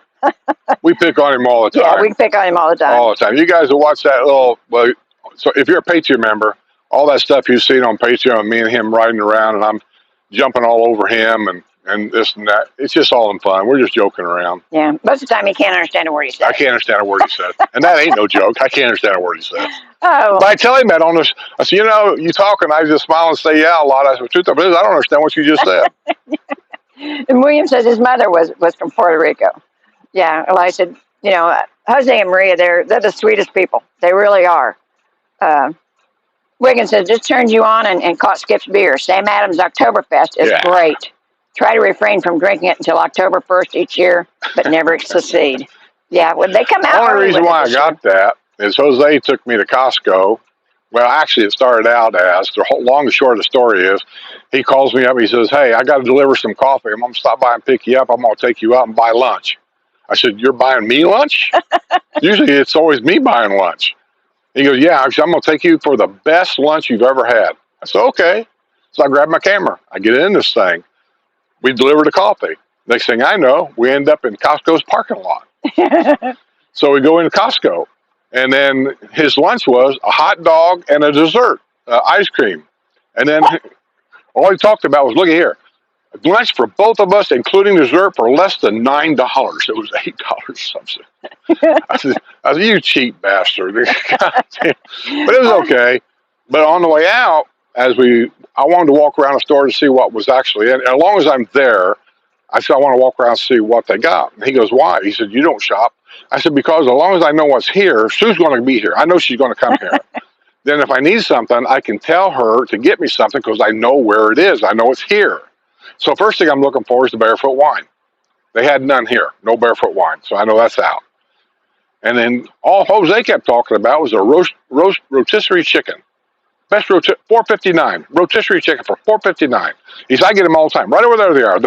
We pick on him all the time. Yeah, we pick on him all the time. All the time. You guys will watch that so if you're a Patreon member, all that stuff you've seen on Patreon, me and him riding around and I'm jumping all over him and this and that. It's just all in fun. We're just joking around. Yeah, most of the time he can't understand a word he says. I can't understand a word he said. And that ain't no joke. I can't understand a word he said. Oh. But I tell him that on this, I said, you talk and I just smile and say, yeah, a lot. I said, truth of it is, I don't understand what you just said. And William says his mother was from Puerto Rico. Yeah, well, I said, Jose and Maria, they're the sweetest people. They really are. Wiggins says, just turned you on and caught Skip's beer. Sam Adams Oktoberfest is great. Try to refrain from drinking it until October 1st each year, but never succeed. Yeah, when they come out. The only reason why I got that is Jose took me to Costco. Well, actually, it started out as, long and short of the story is, he calls me up and he says, hey, I got to deliver some coffee. I'm going to stop by and pick you up. I'm going to take you out and buy lunch. I said, you're buying me lunch? Usually it's always me buying lunch. He goes, yeah, actually, I'm going to take you for the best lunch you've ever had. I said, okay. So I grabbed my camera. I get in this thing. We delivered the coffee. Next thing I know, we end up in Costco's parking lot. So we go into Costco. And then his lunch was a hot dog and a dessert, ice cream. And then all he talked about was, look at here, Lunch for both of us, including dessert, for less than $9. It was $8 something. I said, you cheap bastard. God damn. But it was okay. But on the way out, I wanted to walk around the store to see what was actually in. And as long as I'm there, I said, I want to walk around and see what they got. And he goes, why? He said, you don't shop. I said, because as long as I know what's here, Sue's going to be here. I know she's going to come here. Then if I need something, I can tell her to get me something because I know where it is. I know it's here. So first thing I'm looking for is the barefoot wine. They had none here, no barefoot wine. So I know that's out. And then all Jose kept talking about was a rotisserie chicken. Best $4.59. Rotisserie chicken for $4.59. He said, I get them all the time. Right over there they are.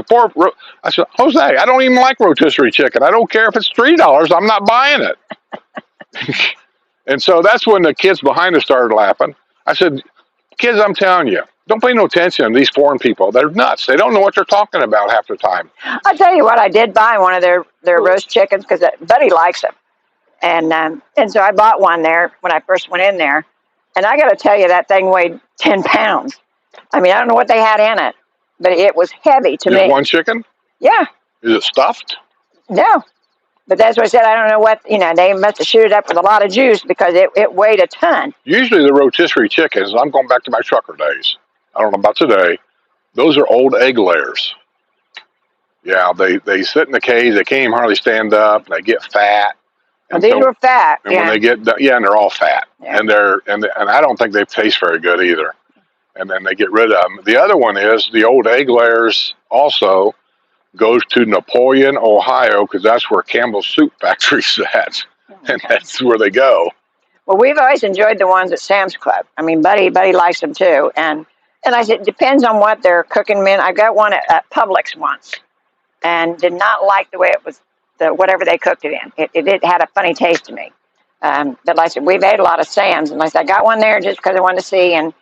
I said, Jose, I don't even like rotisserie chicken. I don't care if it's $3. I'm not buying it. And so that's when the kids behind us started laughing. I said, kids, I'm telling you, don't pay no attention to these foreign people. They're nuts. They don't know what they're talking about half the time. I'll tell you what, I did buy one of their roast chickens because Buddy likes them. And so I bought one there when I first went in there. And I got to tell you, that thing weighed 10 pounds. I mean, I don't know what they had in it, but it was heavy to me. One chicken? Yeah. Is it stuffed? No. But that's what I said. I don't know what, they must have shoot it up with a lot of juice because it weighed a ton. Usually the rotisserie chickens, I'm going back to my trucker days. I don't know about today. Those are old egg layers. Yeah, they sit in the cage. They can't even hardly stand up. And they get fat. And these were fat. And when they get, and they're all fat. Yeah. And I don't think they taste very good either. And then they get rid of them. The other one is the old egg layers also goes to Napoleon, Ohio, because that's where Campbell's Soup Factory's at. Okay. And that's where they go. Well, we've always enjoyed the ones at Sam's Club. I mean, Buddy likes them too. And I said, it depends on what they're cooking them in. I got one at Publix once and did not like the way it was, whatever they cooked it in. It had a funny taste to me. But like I said, we've ate a lot of Sam's. And like I said, I got one there just because I wanted to see. And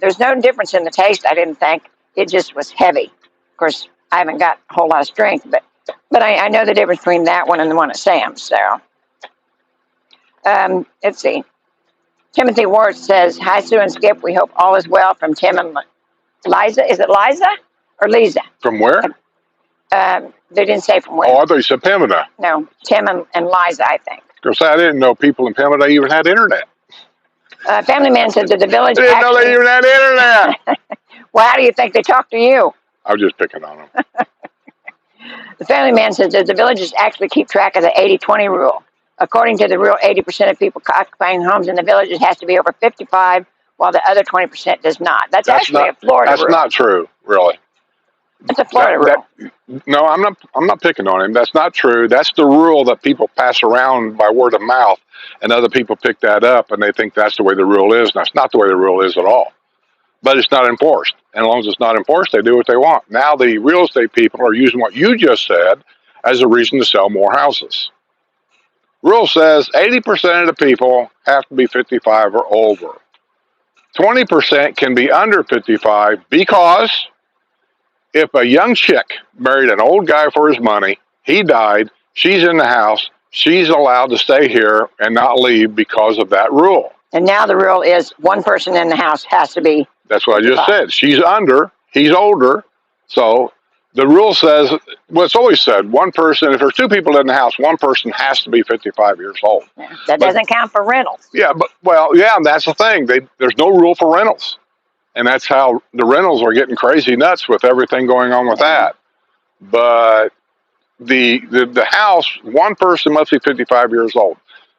there's no difference in the taste, I didn't think. It just was heavy. Of course, I haven't got a whole lot of strength, but I know the difference between that one and the one at Sam's. So, let's see. Timothy Ward says, hi, Sue and Skip. We hope all is well from Tim and Liza. Is it Liza or Lisa? From where? They didn't say from where. Oh, I thought you said Pemina. No, Tim and Liza, I think. Because I didn't know people in Pemina even had internet. Family Man said that the village. I didn't know they even had internet. Well, how do you think they talk to you? I was just picking on them. The Family Man says that the villages actually keep track of the 80-20 rule. According to the rule, 80% of people occupying homes in the villages has to be over 55, while the other 20% does not. That's actually a Florida rule. That's not true, really. That's a Florida rule. No, I'm not picking on him. That's not true. That's the rule that people pass around by word of mouth, and other people pick that up, and they think that's the way the rule is. And that's not the way the rule is at all. But it's not enforced. And as long as it's not enforced, they do what they want. Now the real estate people are using what you just said as a reason to sell more houses. Rule says 80% of the people have to be 55 or over. 20% can be under 55 because if a young chick married an old guy for his money, he died, she's in the house, she's allowed to stay here and not leave because of that rule. And now the rule is one person in the house has to be. That's what 55. I just said. She's under, he's older. So the rule says, well, it's always said, one person, if there's two people in the house, one person has to be 55 years old. Yeah, that doesn't count for rentals. Yeah, that's the thing. There's no rule for rentals. And that's how the rentals are getting crazy nuts with everything going on with that. But the house, one person must be 55 years old.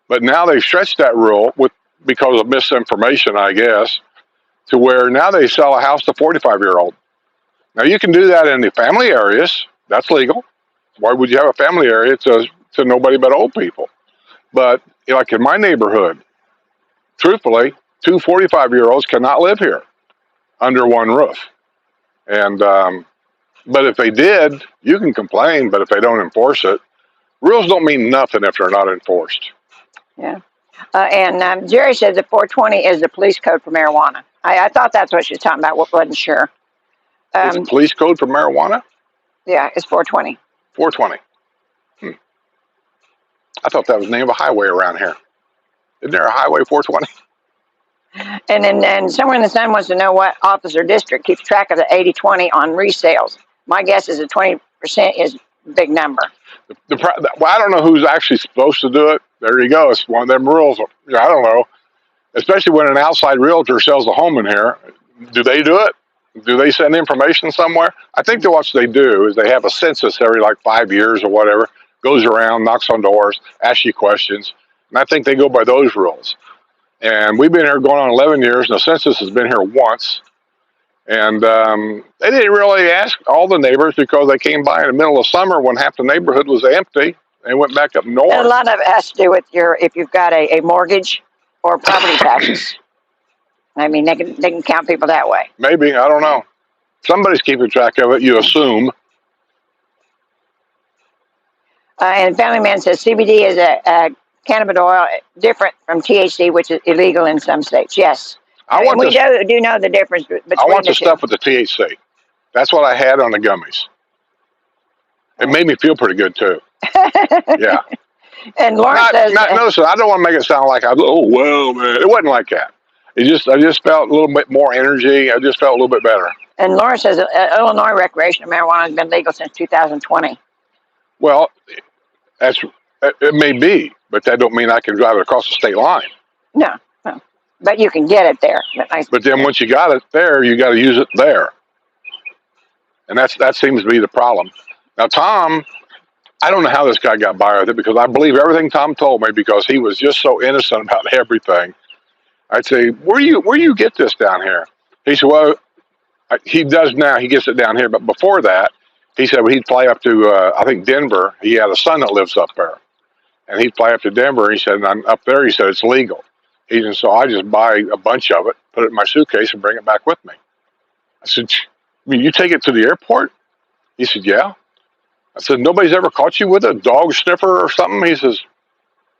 But now they've stretched that rule because of misinformation, I guess, to where now they sell a house to 45-year-old. Now you can do that in the family areas. That's legal. Why would you have a family area to nobody but old people? But like in my neighborhood, truthfully, two 45-year-olds cannot live here under one roof. And but if they did, you can complain. But if they don't enforce it, rules don't mean nothing if they're not enforced. Yeah. And Jerry said that 420 is the police code for marijuana. I thought that's what she was talking about. Wasn't sure. It's police code for marijuana? Yeah, it's 420. 420. I thought that was the name of a highway around here. Isn't there a highway 420? And then Somewhere in the Sun wants to know what office or district keeps track of the 80-20 on resales. my guess is that 20% is a big number. Well, I don't know who's actually supposed to do it. There you go. It's one of them rules. I don't know. Especially when an outside realtor sells a home in here. Do they do it? Do they send information somewhere? I think that what they do is they have a census every like 5 years or whatever, goes around, knocks on doors, asks you questions. And I think they go by those rules. And we've been here going on 11 years, and the census has been here once. And they didn't really ask all the neighbors because they came by in the middle of summer when half the neighborhood was empty. They went back up north. And a lot of it has to do with if you've got a mortgage or property taxes. I mean, they can count people that way. Maybe, I don't know. Somebody's keeping track of it, you assume. And Family Man says CBD is a cannabis oil different from THC, which is illegal in some states. Yes. We do know the difference between I want the two. stuff with the THC. That's what I had on the gummies. It made me feel pretty good too. Yeah. And Lauren says, notice, I don't want to make it sound like man. It wasn't like that. I just felt a little bit more energy. I just felt a little bit better. And Lauren says Illinois recreational marijuana has been legal since 2020. Well, it may be, but that don't mean I can drive it across the state line. No. But you can get it there. But then once you got it there, you got to use it there. And that seems to be the problem. Now, Tom, I don't know how this guy got by with it because I believe everything Tom told me because he was just so innocent about everything. I'd say, where you get this down here? He said, well, he does now. He gets it down here. But before that, he said he'd fly up to, I think, Denver. He had a son that lives up there. And he'd fly up to Denver. He said, I'm up there. He said, it's legal. He said, so I just buy a bunch of it, put it in my suitcase, and bring it back with me. I said, you take it to the airport? He said, yeah. I said, nobody's ever caught you with a dog sniffer or something? He says,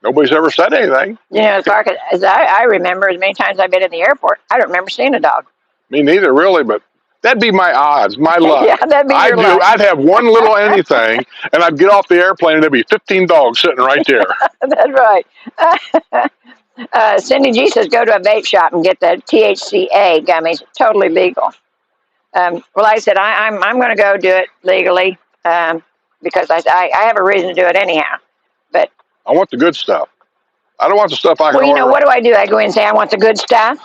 nobody's ever said anything. You know, as far as I remember, as many times I've been in the airport, I don't remember seeing a dog. Me neither, really, but that'd be my odds, my luck. Yeah, that'd be your luck. I'd have one little anything, and I'd get off the airplane, and there'd be 15 dogs sitting right there. That's right. Cindy G says, go to a vape shop and get the THCA gummies. Totally legal. Well, like I said, I'm going to go do it legally because I have a reason to do it anyhow. But I want the good stuff. I don't want the stuff I can order. Well, you know, what do? I go in and say, I want the good stuff?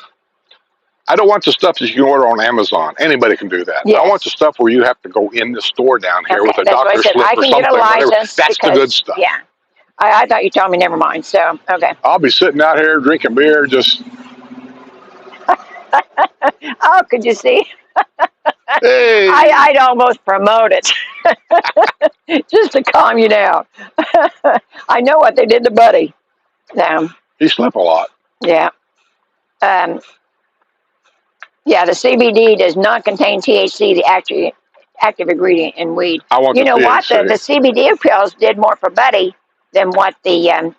I don't want the stuff that you can order on Amazon. Anybody can do that. Yes. I want the stuff where you have to go in the store down here with a doctor's slip or something. I can get a license. That's the good stuff. Yeah. I thought you told me, never mind. So, okay. I'll be sitting out here drinking beer, just. Oh, could you see? Hey. I'd almost promote it just to calm you down. I know what they did to Buddy. He slept a lot. Yeah. Yeah, the CBD does not contain THC, the active ingredient in weed. You know what? The CBD pills did more for Buddy than what the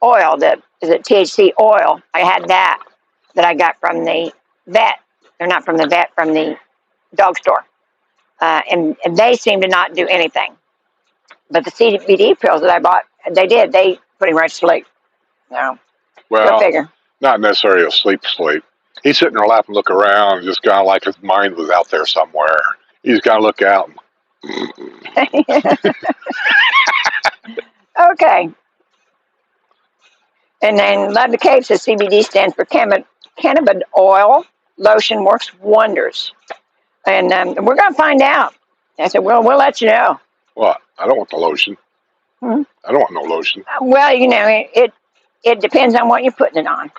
oil, is it THC oil? I had that I got from the vet. They're not from the vet, from the dog store. And they seem to not do anything. But the CBD pills that I bought, they put him right to sleep. So, well, go figure. Not necessarily a sleep. He's sitting there laughing, look around, and just kind of like his mind was out there somewhere. He's got to look out. Okay. And then Love the Cape says CBD stands for cannabis oil. Lotion works wonders. And we're going to find out. I said, well, we'll let you know. What? I don't want the lotion. I don't want no lotion. Well, you know, it depends on what you're putting it on.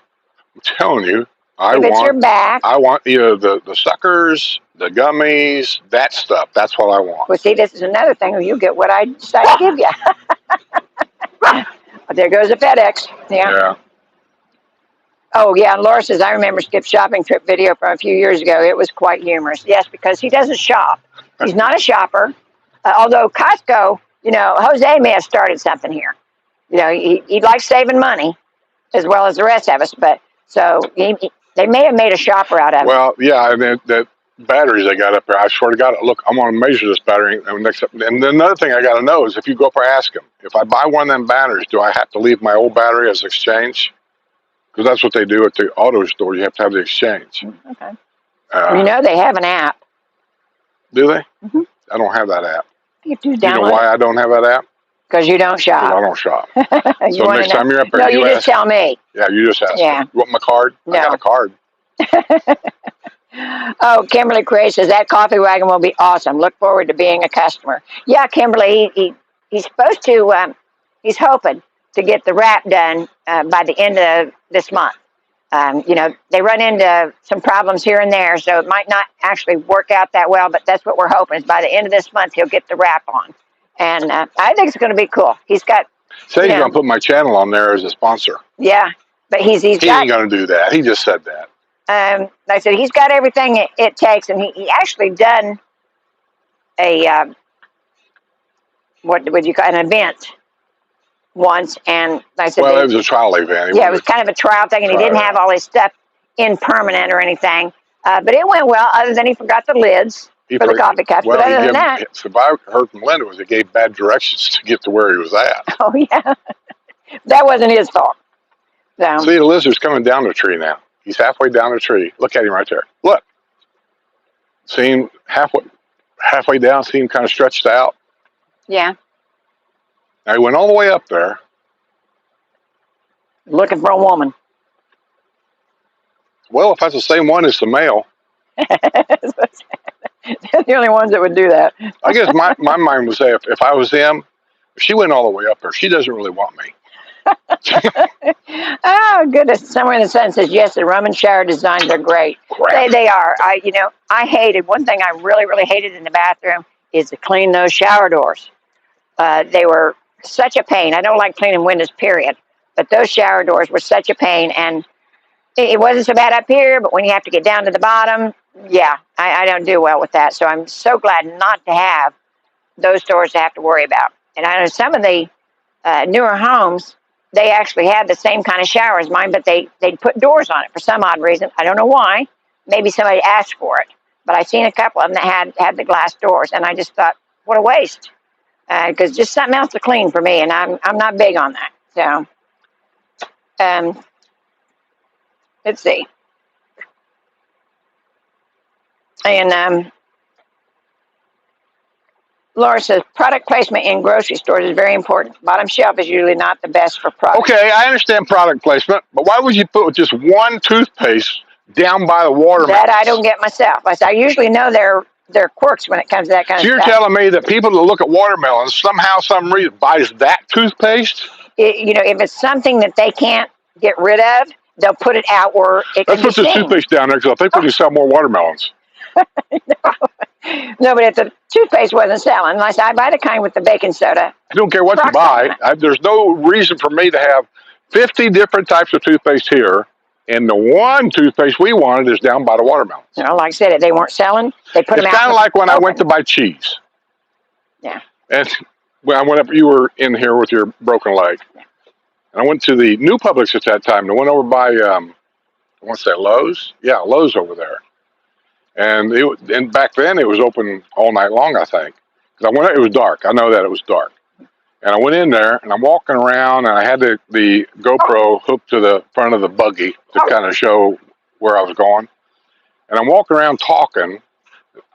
I'm telling you. It's your back. I want the suckers, the gummies, that stuff. That's what I want. Well, see, this is another thing. You get what I decide to give you. There goes the FedEx. Yeah. Oh, yeah. And Laura says, I remember Skip's shopping trip video from a few years ago. It was quite humorous. Yes, because he doesn't shop. He's not a shopper. Although Costco, you know, Jose may have started something here. You know, he likes saving money as well as the rest of us. But so they may have made a shopper out of it. Well, yeah, and the batteries they got up there, I swear to God, look, I'm going to measure this battery. And then another thing I got to know is if you go up there, ask them, if I buy one of them batteries, do I have to leave my old battery as exchange? Because that's what they do at the auto store. You have to have the exchange. Okay. You know, they have an app. Do they? Mm-hmm. I don't have that app. You do You know download why I don't have that app? because you don't Because I shop. don't shop. You So wanna next know? time you're up there, No, you just ask. tell me. Yeah, you just ask. Yeah. You want my card? I got No. a card. Oh, Kimberly Cray says that coffee wagon will be awesome. Look forward to being a customer. Yeah, Kimberly, he's supposed to. He's hoping to get the wrap done by the end of this month. You know, they run into some problems here and there, so it might not actually work out that well, but that's what we're hoping is by the end of this month, he'll get the wrap on. And I think it's going to be cool. He's got, Say he's going to put my channel on there as a sponsor. yeah, but he ain't going to do that. He just said that. Like I said, he's got everything it takes, and he actually done a, what would you call an event once, and like I said, well, it was a trial event. Yeah, it was kind of a trial thing, and he didn't have all his stuff in permanent or anything. But it went well, other than he forgot the lids for the coffee cups. Well, but other than that, so I heard from Linda was he gave bad directions to get to where he was at. Oh yeah, that wasn't his fault. So. See, the lizard's coming down the tree now. He's halfway down the tree. Look at him right there. Look, see him halfway down. See him kind of stretched out. Yeah. Now he went all the way up there. Looking for a woman. Well, if that's the same one as the male. They're the only ones that would do that. I guess my mind would say if I was him, if she went all the way up there, she doesn't really want me. Oh goodness! Somewhere in the sentence says yes. The Roman shower designs are great. They are. I hated one thing. I really hated in the bathroom is to clean those shower doors. They were such a pain. I don't like cleaning windows, period. But those shower doors were such a pain, and it wasn't so bad up here. But when you have to get down to the bottom, yeah, I don't do well with that. So I'm so glad not to have those doors to have to worry about. And I know some of the newer homes, they actually had the same kind of shower as mine, but they'd put doors on it for some odd reason. I don't know why. Maybe somebody asked for it. But I've seen a couple of them that had the glass doors, and I just thought, what a waste. Because just something else to clean for me, and I'm not big on that. So, let's see. And Laura says, product placement in grocery stores is very important. Bottom shelf is usually not the best for product. Okay, I understand product placement, but why would you put just one toothpaste down by the watermelons? That I don't get myself. I usually know their quirks when it comes to that kind of stuff. So you're telling me that people that look at watermelons somehow, some reason, buys that toothpaste? If it's something that they can't get rid of, they'll put it out where it can be seen. Let's put the toothpaste down there because I think we can sell more watermelons. No, but if the toothpaste wasn't selling, unless I buy the kind with the baking soda. I don't care what you buy. There's no reason for me to have 50 different types of toothpaste here, and the one toothpaste we wanted is down by the watermelons. Like I said, if they weren't selling, they put them out. It's kind of like when I went to buy cheese. Yeah. And when I went up, you were in here with your broken leg. Yeah. And I went to the new Publix at that time. I went over by, I want to say Lowe's. Yeah, Lowe's over there. And back then it was open all night long, I think. Because it was dark. I know that it was dark. And I went in there and I'm walking around and I had the GoPro hooked to the front of the buggy to kind of show where I was going. And I'm walking around talking.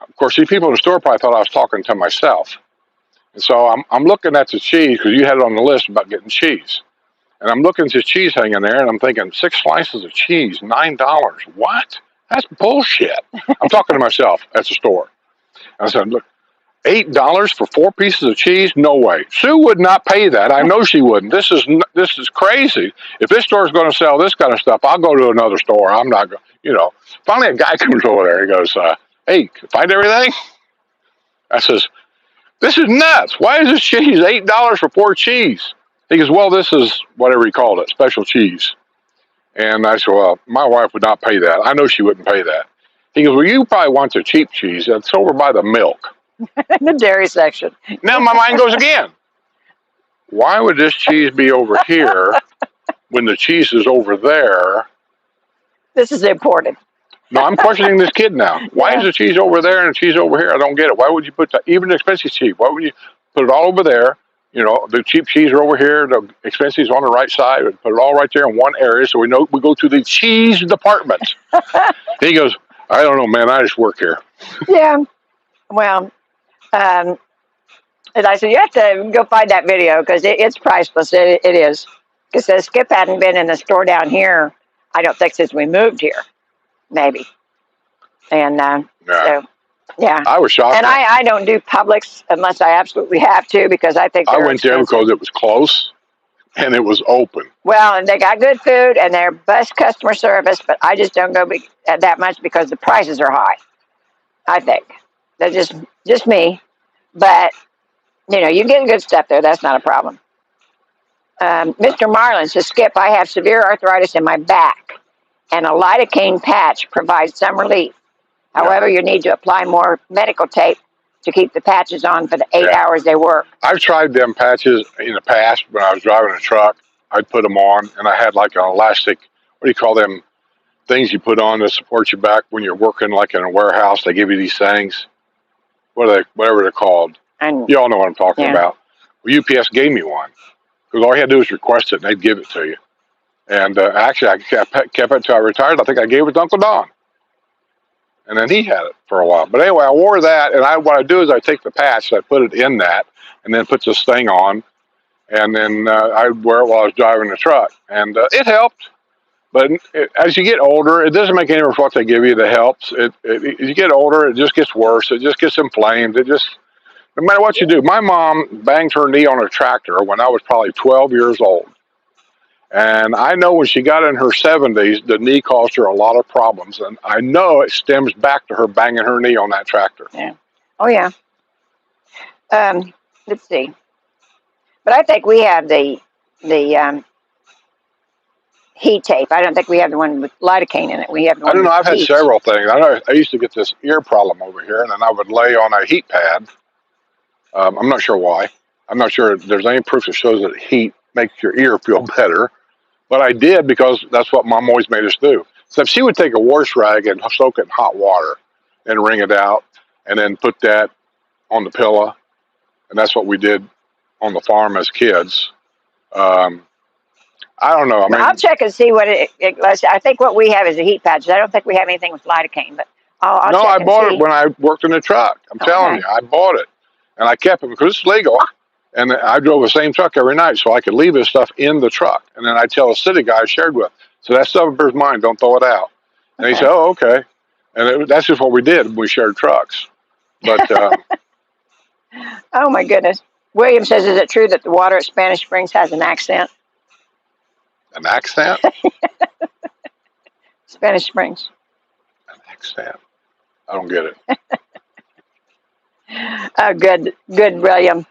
Of course, these people in the store probably thought I was talking to myself. And so I'm looking at the cheese because you had it on the list about getting cheese. And I'm looking at the cheese hanging there and I'm thinking 6 slices of cheese, $9. What? That's bullshit. I'm talking to myself at the store. And I said, look, $8 for 4 pieces of cheese? No way. Sue would not pay that. I know she wouldn't. This is crazy. If this store is going to sell this kind of stuff, I'll go to another store. I'm not going, Finally, a guy comes over there. He goes, hey, find everything? I says, this is nuts. Why is this cheese $8 for 4 cheese? He goes, well, this is whatever he called it, special cheese. And I said, well, my wife would not pay that. I know she wouldn't pay that. He goes, well, you probably want the cheap cheese. That's over by the milk. The dairy section. Now my mind goes again. Why would this cheese be over here when the cheese is over there? This is important. No, I'm questioning this kid now. Why is the cheese over there and the cheese over here? I don't get it. Why would you put even the expensive cheese? Why would you put it all over there? The cheap cheese are over here, the expensive is on the right side, and put it all right there in one area so we know we go to the cheese department. He goes, I don't know, man, I just work here. Yeah. Well, and I said, you have to go find that video because it's priceless. It is. Because Skip hadn't been in the store down here, I don't think, since we moved here, maybe. And Yeah. so, yeah. I was shocked. And I don't do Publix unless I absolutely have to because I think I they're went there expensive. because it was close and it was open. Well, and they got good food and they're best customer service, but I just don't go that much because the prices are high. I think that's just me, but you know, you get good stuff there. That's not a problem. Mr. Marlin says, Skip, I have severe arthritis in my back, and a lidocaine patch provides some relief. However, you need to apply more medical tape to keep the patches on for the 8 hours they work. I've tried them patches in the past when I was driving a truck. I'd put them on, and I had like an elastic, what do you call them, things you put on to support your back when you're working like in a warehouse. They give you these things. Whatever they're called. And You all know what I'm talking about. Well, UPS gave me one because all you had to do was request it, and they'd give it to you. And actually, I kept it until I retired. I think I gave it to Uncle Don, and then he had it for a while. But anyway, I wore that, and what I do is I take the patch, I put it in that, and then put this thing on, and then I'd wear it while I was driving the truck, and it helped. But as you get older, it doesn't make any difference what they give you that helps. As you get older, it just gets worse. It just gets inflamed. No matter what you do. My mom banged her knee on a tractor when I was probably 12 years old. And I know when she got in her 70s, the knee caused her a lot of problems. And I know it stems back to her banging her knee on that tractor. Yeah. Oh, yeah. Let's see. But I think we have the heat tape. I don't think we have the one with lidocaine in it. We have the one I don't know. I've had heat. several things. I know I used to get this ear problem over here, and then I would lay on a heat pad. I'm not sure why. I'm not sure if there's any proof that shows that heat makes your ear feel better. But I did because that's what Mom always made us do. So she would take a wash rag and soak it in hot water and wring it out and then put that on the pillow. And that's what we did on the farm as kids. I don't know. I mean, I'll check and see what I think what we have is a heat patch. I don't think we have anything with lidocaine, but I'll no, check I and bought see. it when I worked in the truck. I'm telling you, I bought it. And I kept it because it's legal. And I drove the same truck every night so I could leave this stuff in the truck. And then I tell the city guy I shared with, so that stuff is mine, don't throw it out. And he said, oh, okay. And that's just what we did when we shared trucks. But oh, my goodness. William says, is it true that the water at Spanish Springs has an accent? an accent? Spanish Springs. An accent? I don't get it. Oh, good, William.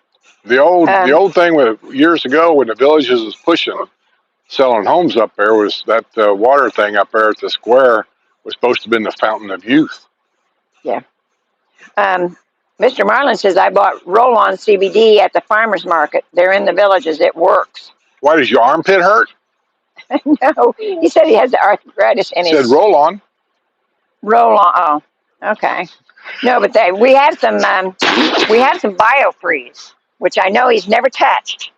The old thing with years ago when the villages was pushing, selling homes up there was that water thing up there at the square was supposed to have been the fountain of youth. Yeah. Mr. Marlin says, I bought roll-on CBD at the farmer's market. They're in the villages. It works. Why, does your armpit hurt? No, he said he has the arthritis in his... Said roll-on. Roll-on. Oh, okay. No, but we have some BioFreeze, which I know he's never touched.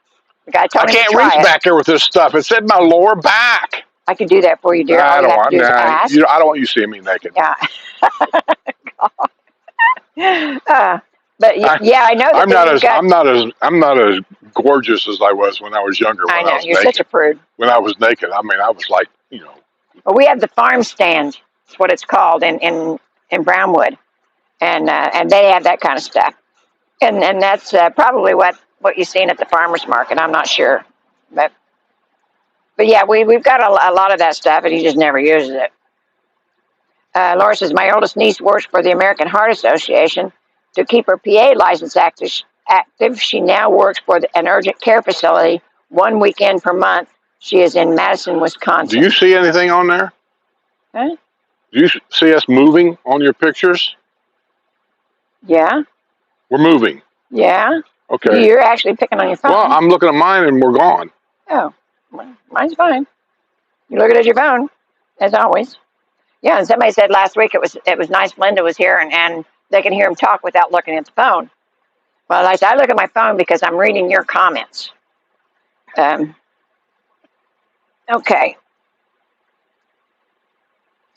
The guy told me to try it. I can't reach back there with this stuff. It's in my lower back. I can do that for you, dear. Nah, All you have to do is ask. I don't want you seeing me naked. Yeah. But yeah, I know that I'm not as gorgeous as I was when I was younger. I know, you're such a prude. When I was naked, I mean, I was like, Well, we have the farm stand. That's what it's called in Brownwood, and they have that kind of stuff, and that's probably what you've seen at the farmers market. I'm not sure, but yeah, we've got a lot of that stuff, and he just never uses it. Laura says, my oldest niece works for the American Heart Association. To keep her PA license active, she now works for an urgent care facility 1 weekend per month. She is in Madison, Wisconsin. Do you see anything on there? Huh? Do you see us moving on your pictures? Yeah. We're moving. Yeah. Okay. You're actually picking on your phone. Well, I'm looking at mine and we're gone. Oh, well, mine's fine. You're looking at your phone, as always. Yeah, and somebody said last week it was nice Linda was here and they can hear him talk without looking at the phone. Well, I said, I look at my phone because I'm reading your comments. Okay.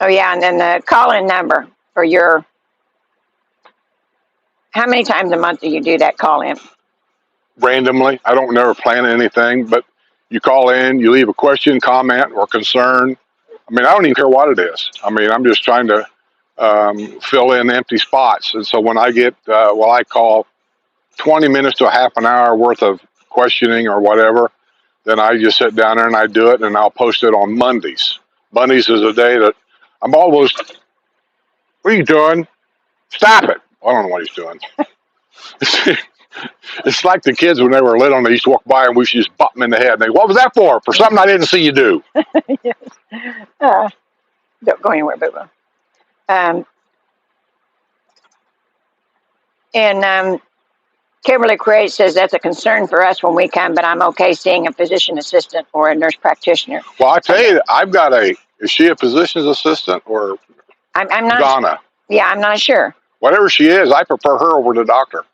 Oh, yeah, and then the call-in number for your How many times a month do you do that call in? Randomly. I don't never plan anything, but you call in, you leave a question, comment, or concern. I mean, I don't even care what it is. I mean, I'm just trying to fill in empty spots. And so when I get, I call 20 minutes to a half an hour worth of questioning or whatever, then I just sit down there and I do it, and I'll post it on Mondays. Mondays is a day that I'm always, what are you doing? Stop it. I don't know what he's doing. It's like the kids when they were little and they used to walk by and we used to just bop them in the head. And they, what was that for? For something I didn't see you do. Yes. Don't go anywhere, boo boo. And Kimberly Craig says that's a concern for us when we come, but I'm okay seeing a physician assistant or a nurse practitioner. Well, I tell you, I've got is she a physician's assistant or I'm not. Donna? Yeah, I'm not sure. Whatever she is, I prefer her over the doctor.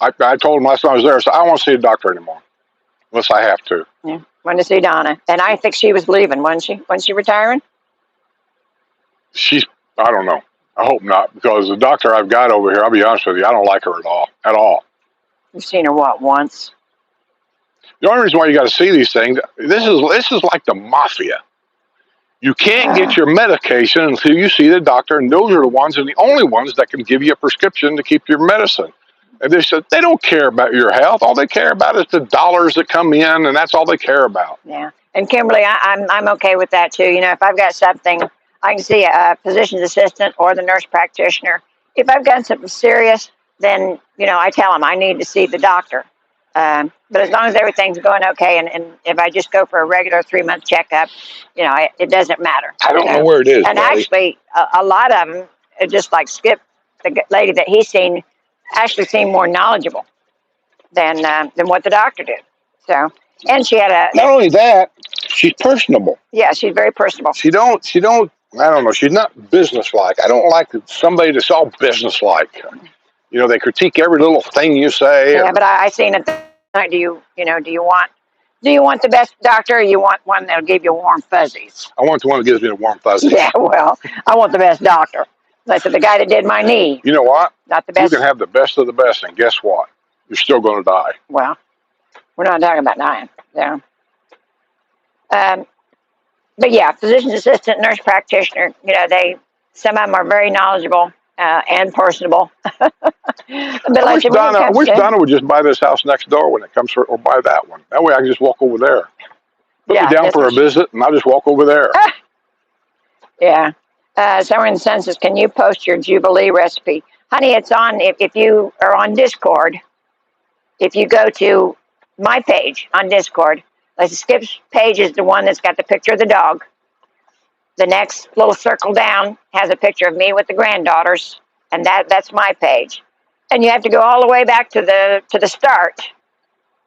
I told him last time I was there, so I don't want to see the doctor anymore unless I have to. Yeah, wanted to see Donna. And I think she was leaving, wasn't she? Wasn't she retiring? I don't know. I hope not, because the doctor I've got over here, I'll be honest with you, I don't like her at all. At all. You've seen her, what, once? The only reason why you got to see these things, this is like the mafia. You can't get your medication until you see the doctor, and those are the ones and the only ones that can give you a prescription to keep your medicine. And they said they don't care about your health. All they care about is the dollars that come in, and that's all they care about. Yeah. And Kimberly, I'm okay with that too. You know, if I've got something, I can see a physician's assistant or the nurse practitioner. If I've got something serious, then, you know, I tell them I need to see the doctor. But as long as everything's going okay, and if I just go for a regular 3-month checkup, you know, it doesn't matter. I don't know where it is. And buddy. Actually, a lot of them, just like Skip, the lady that he's seen, actually seemed more knowledgeable than what the doctor did. So, and she had a. Not only that, she's personable. Yeah, she's very personable. She don't. I don't know. She's not businesslike. I don't like somebody that's all businesslike. You know, they critique every little thing you say. Yeah, but I seen it. Do you want the best doctor, or you want one that'll give you warm fuzzies? I want the one that gives me the warm fuzzies. Yeah, well, I want the best doctor. Like the guy that did my knee. You know what? Not the best. You can have the best of the best, and guess what? You're still going to die. Well, we're not talking about dying. Yeah. But yeah, physician's assistant, nurse practitioner. You know, some of them are very knowledgeable and personable. I wish Donna would just buy this house next door when it comes for, or buy that one. That way I can just walk over there. Put me down for a visit, and I'll just walk over there. Yeah. Somewhere in the census, can you post your Jubilee recipe? Honey, it's on, if you are on Discord, if you go to my page on Discord, like Skip's page is the one that's got the picture of the dog. The next little circle down has a picture of me with the granddaughters, and that's my page. And you have to go all the way back to the start,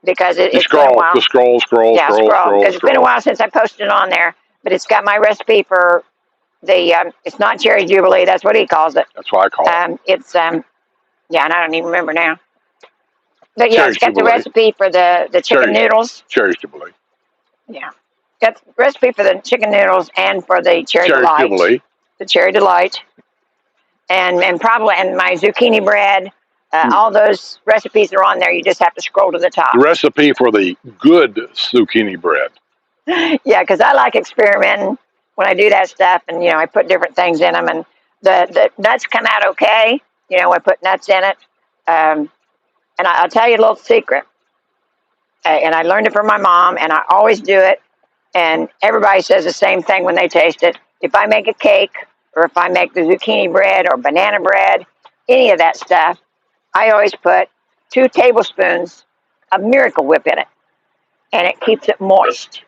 because it's been a while. Scroll. Yeah, scroll. Because it's been a while since I posted it on there, but it's got my recipe for the, it's not Cherry Jubilee, that's what he calls it. That's what I call it. It's, yeah, and I don't even remember now. But yeah, Cherry it's got Jubilee. the recipe for the chicken noodles. Cherry Jubilee. Yeah. Got the recipe for the chicken noodles and for the Cherry Delight. Jubilee. The Cherry Delight. And my zucchini bread. All those recipes are on there. You just have to scroll to the top. The recipe for the good zucchini bread. Yeah, because I like experimenting when I do that stuff, and, you know, I put different things in them, and the nuts come out okay. You know, I put nuts in it. And I'll tell you a little secret. And I learned it from my mom, and I always do it. And everybody says the same thing when they taste it. If I make a cake, or if I make the zucchini bread or banana bread, any of that stuff, I always put 2 tablespoons of Miracle Whip in it. And it keeps it moist.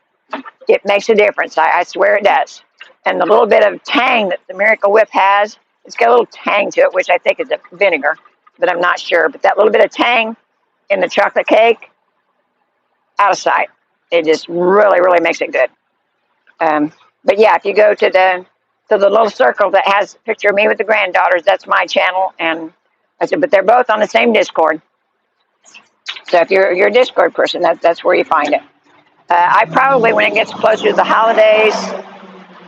It makes a difference. I swear it does. And the little bit of tang that the Miracle Whip has, it's got a little tang to it, which I think is a vinegar, but I'm not sure. But that little bit of tang in the chocolate cake, out of sight. It just really, really makes it good. But yeah, if you go to the little circle that has a picture of me with the granddaughters, that's my channel. And I said, but they're both on the same Discord. So if you're a Discord person, that's where you find it. I probably, when it gets closer to the holidays,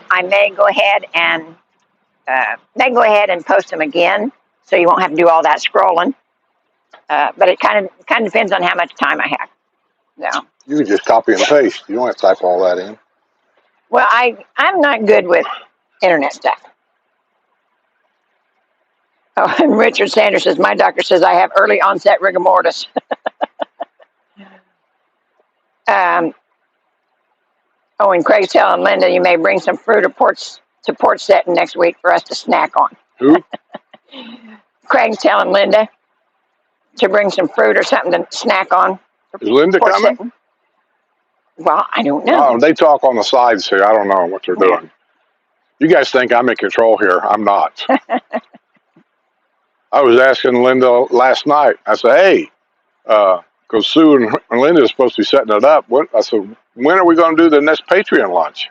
I may go ahead and post them again, so you won't have to do all that scrolling. But it kind of depends on how much time I have. So, You can just copy and paste. You don't have to type all that in. well, I'm not good with internet stuff. Oh, and Richard Sanders says, my doctor says I have early onset rigor mortis. Oh, and Craig's telling Linda you may bring some fruit or to Porch Settin next week for us to snack on. Who? Craig's telling Linda to bring some fruit or something to snack on. Is Linda Porch coming? Settin. Well, I don't know. Oh, they talk on the sides here. I don't know what they're doing. You guys think I'm in control here. I'm not. I was asking Linda last night. I said, hey, because Sue and Linda are supposed to be setting it up. I said, when are we going to do the next Patreon lunch?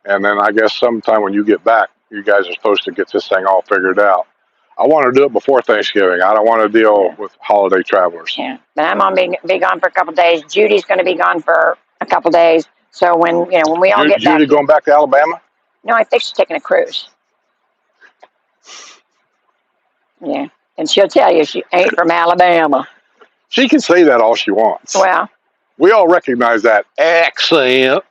And then I guess sometime when you get back, you guys are supposed to get this thing all figured out. I want to do it before Thanksgiving. I don't want to deal with holiday travelers. Yeah, but I'm going to be gone for a couple of days. Judy's going to be gone for a couple of days. So when we all get back. Judy going back to Alabama? No, I think she's taking a cruise. Yeah, and she'll tell you she ain't from Alabama. She can say that all she wants. Well, we all recognize that accent.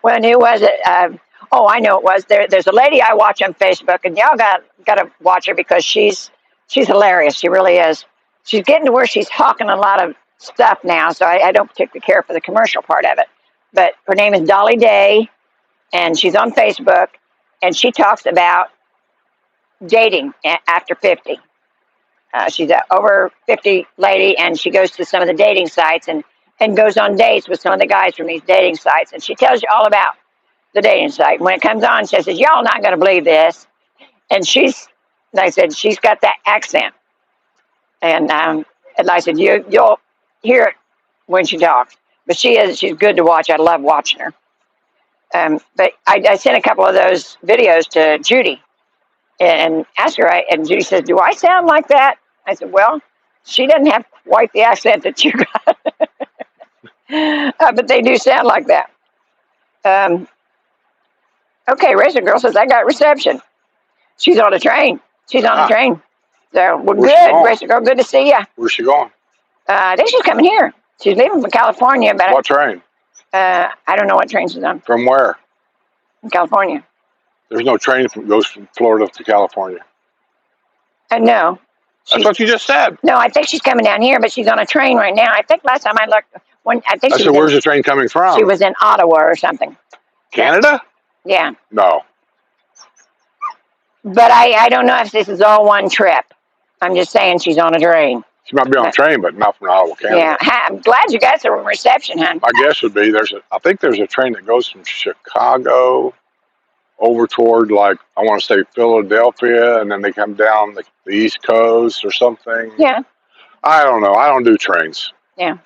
Well, and who was it? I know it was. There's a lady I watch on Facebook, and y'all got to watch her because she's hilarious. She really is. She's getting to where she's hawking a lot of stuff now, so I don't particularly care for the commercial part of it. But her name is Dolly Day, and she's on Facebook, and she talks about dating after 50. She's an over 50 lady, and she goes to some of the dating sites and goes on dates with some of the guys from these dating sites. And she tells you all about the dating site. When it comes on, she says, y'all not going to believe this. And like I said, she's got that accent. And like I said, you'll hear it when she talks. But she's good to watch. I love watching her. But I sent a couple of those videos to Judy and asked her, and Judy says, do I sound like that? I said, well, she doesn't have quite the accent that you got. But they do sound like that. Okay, Racer Girl says, I got reception. She's on a train. She's on a train. So we're good, Racer Girl. Good to see you. Where's she going? I think she's coming here. She's leaving from California. But what train? I don't know what train she's on. From where? From California. There's no train that goes from Florida to California. No. That's what you just said. No, I think she's coming down here, but she's on a train right now. I think last time I looked, I said, where's the train coming from? She was in Ottawa or something. Canada? Yeah. No. But I don't know if this is all one trip. I'm just saying she's on a train. She might be on a train, but not from Ottawa, Canada. Yeah, I'm glad you got some reception, hon. My guess would be I think there's a train that goes from Chicago over toward, like, I want to say Philadelphia, and then they come down the East Coast or something. Yeah. I don't know. I don't do trains. Yeah.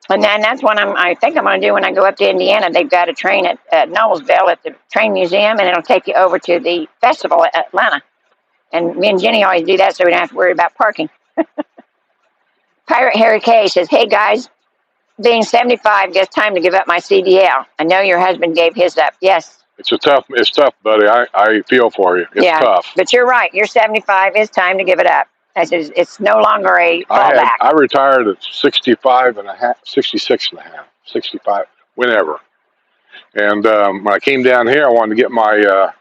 And then that's what I think I'm going to do when I go up to Indiana. They've got a train at Noblesville at the train museum, and it'll take you over to the festival at Atlanta. And me and Jenny always do that so we don't have to worry about parking. Pirate Harry K says, hey guys, being 75, it's time to give up my CDL. I know your husband gave his up. Yes. It's tough, buddy. I feel for you. It's tough. But you're right. You're 75. It's time to give it up. It's no longer a fallback. I retired at 65 and a half, 66 and a half, 65, whenever. And when I came down here, I wanted to get my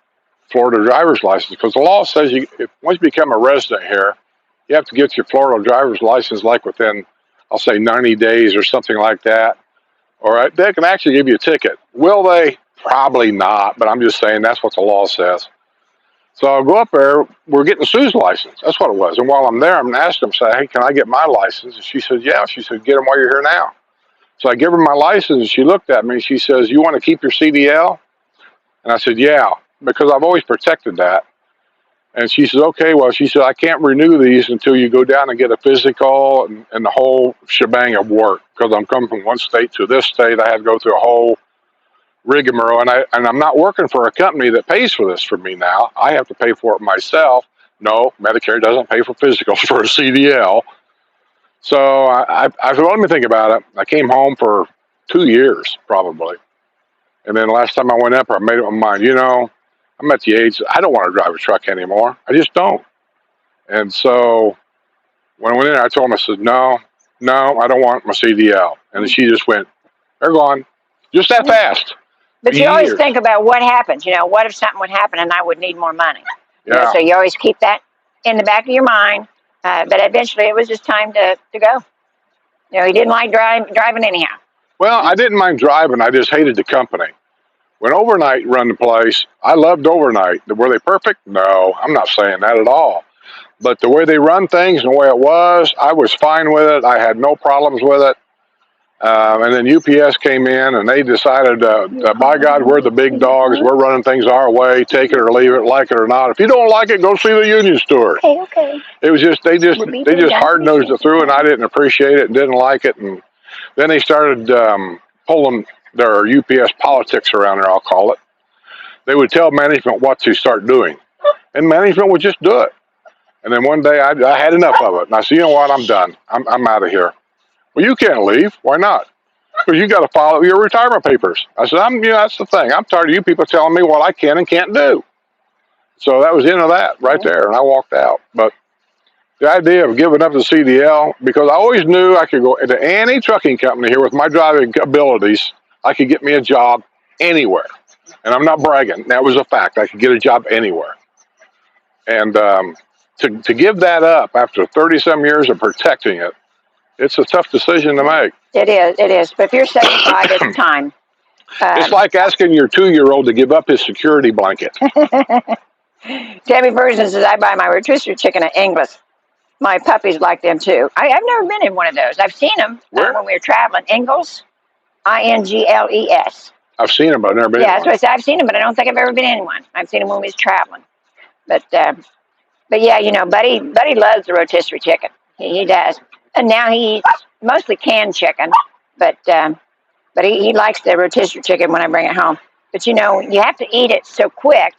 Florida driver's license because the law says once you become a resident here, you have to get your Florida driver's license like within, I'll say 90 days or something like that. Or they can actually give you a ticket. Will they? Probably not, but I'm just saying that's what the law says. So I'll go up there. We're getting Sue's license. That's what it was. And while I'm there, I'm asking them, say, hey, can I get my license? And she said, yeah. She said, get them while you're here now. So I give her my license, and she looked at me. She says, you want to keep your CDL? And I said, yeah, because I've always protected that. And she said, okay, well, she said, I can't renew these until you go down and get a physical and the whole shebang of work. Because I'm coming from one state to this state, I had to go through a whole rigmarole, and I'm not working for a company that pays for this for me now. I have to pay for it myself. No, Medicare doesn't pay for physicals for a CDL. So I let me think about it. I came home for 2 years probably, and then last time I went up, I made up my mind. I'm at the age I don't want to drive a truck anymore. I just don't. And so When I went in there, I told them, I said, no, I don't want my CDL. And then she just went, they're gone. Just that fast. But you always think about what happens. What if something would happen and I would need more money? Yeah. So you always keep that in the back of your mind. But eventually it was just time to go. He didn't like driving anyhow. Well, I didn't mind driving. I just hated the company. When overnight run the place, I loved overnight. Were they perfect? No, I'm not saying that at all. But the way they run things and the way it was, I was fine with it. I had no problems with it. And then UPS came in and they decided, by God, we're the big dogs. We're running things our way. Take it or leave it, like it or not. If you don't like it, go see the union steward. Okay. It was just they just hard-nosed it through, and I didn't appreciate it and didn't like it. And then they started pulling their UPS politics around there, I'll call it. They would tell management what to start doing, and management would just do it. And then one day I had enough of it, and I said, you know what, I'm done. I'm out of here. Well, you can't leave. Why not? Because you got to follow your retirement papers. I said, that's the thing. I'm tired of you people telling me what I can and can't do. So that was the end of that right there, and I walked out. But the idea of giving up the CDL, because I always knew I could go into any trucking company here with my driving abilities, I could get me a job anywhere. And I'm not bragging. That was a fact. I could get a job anywhere. And to give that up after 30-some years of protecting it, it's a tough decision to make. It is. But if you're 75, it's time. It's like asking your 2-year-old to give up his security blanket. Tammy Ferguson says, I buy my rotisserie chicken at Ingles. My puppies like them too. I've never been in one of those. I've seen them when we were traveling. Ingles, Ingles. I've seen them, but I've never been in one. Yeah, that's what I said. I've seen them, but I don't think I've ever been in one. I've seen them when we was traveling. But yeah, Buddy loves the rotisserie chicken. He does. And now he eats mostly canned chicken, but he likes the rotisserie chicken when I bring it home. But you have to eat it so quick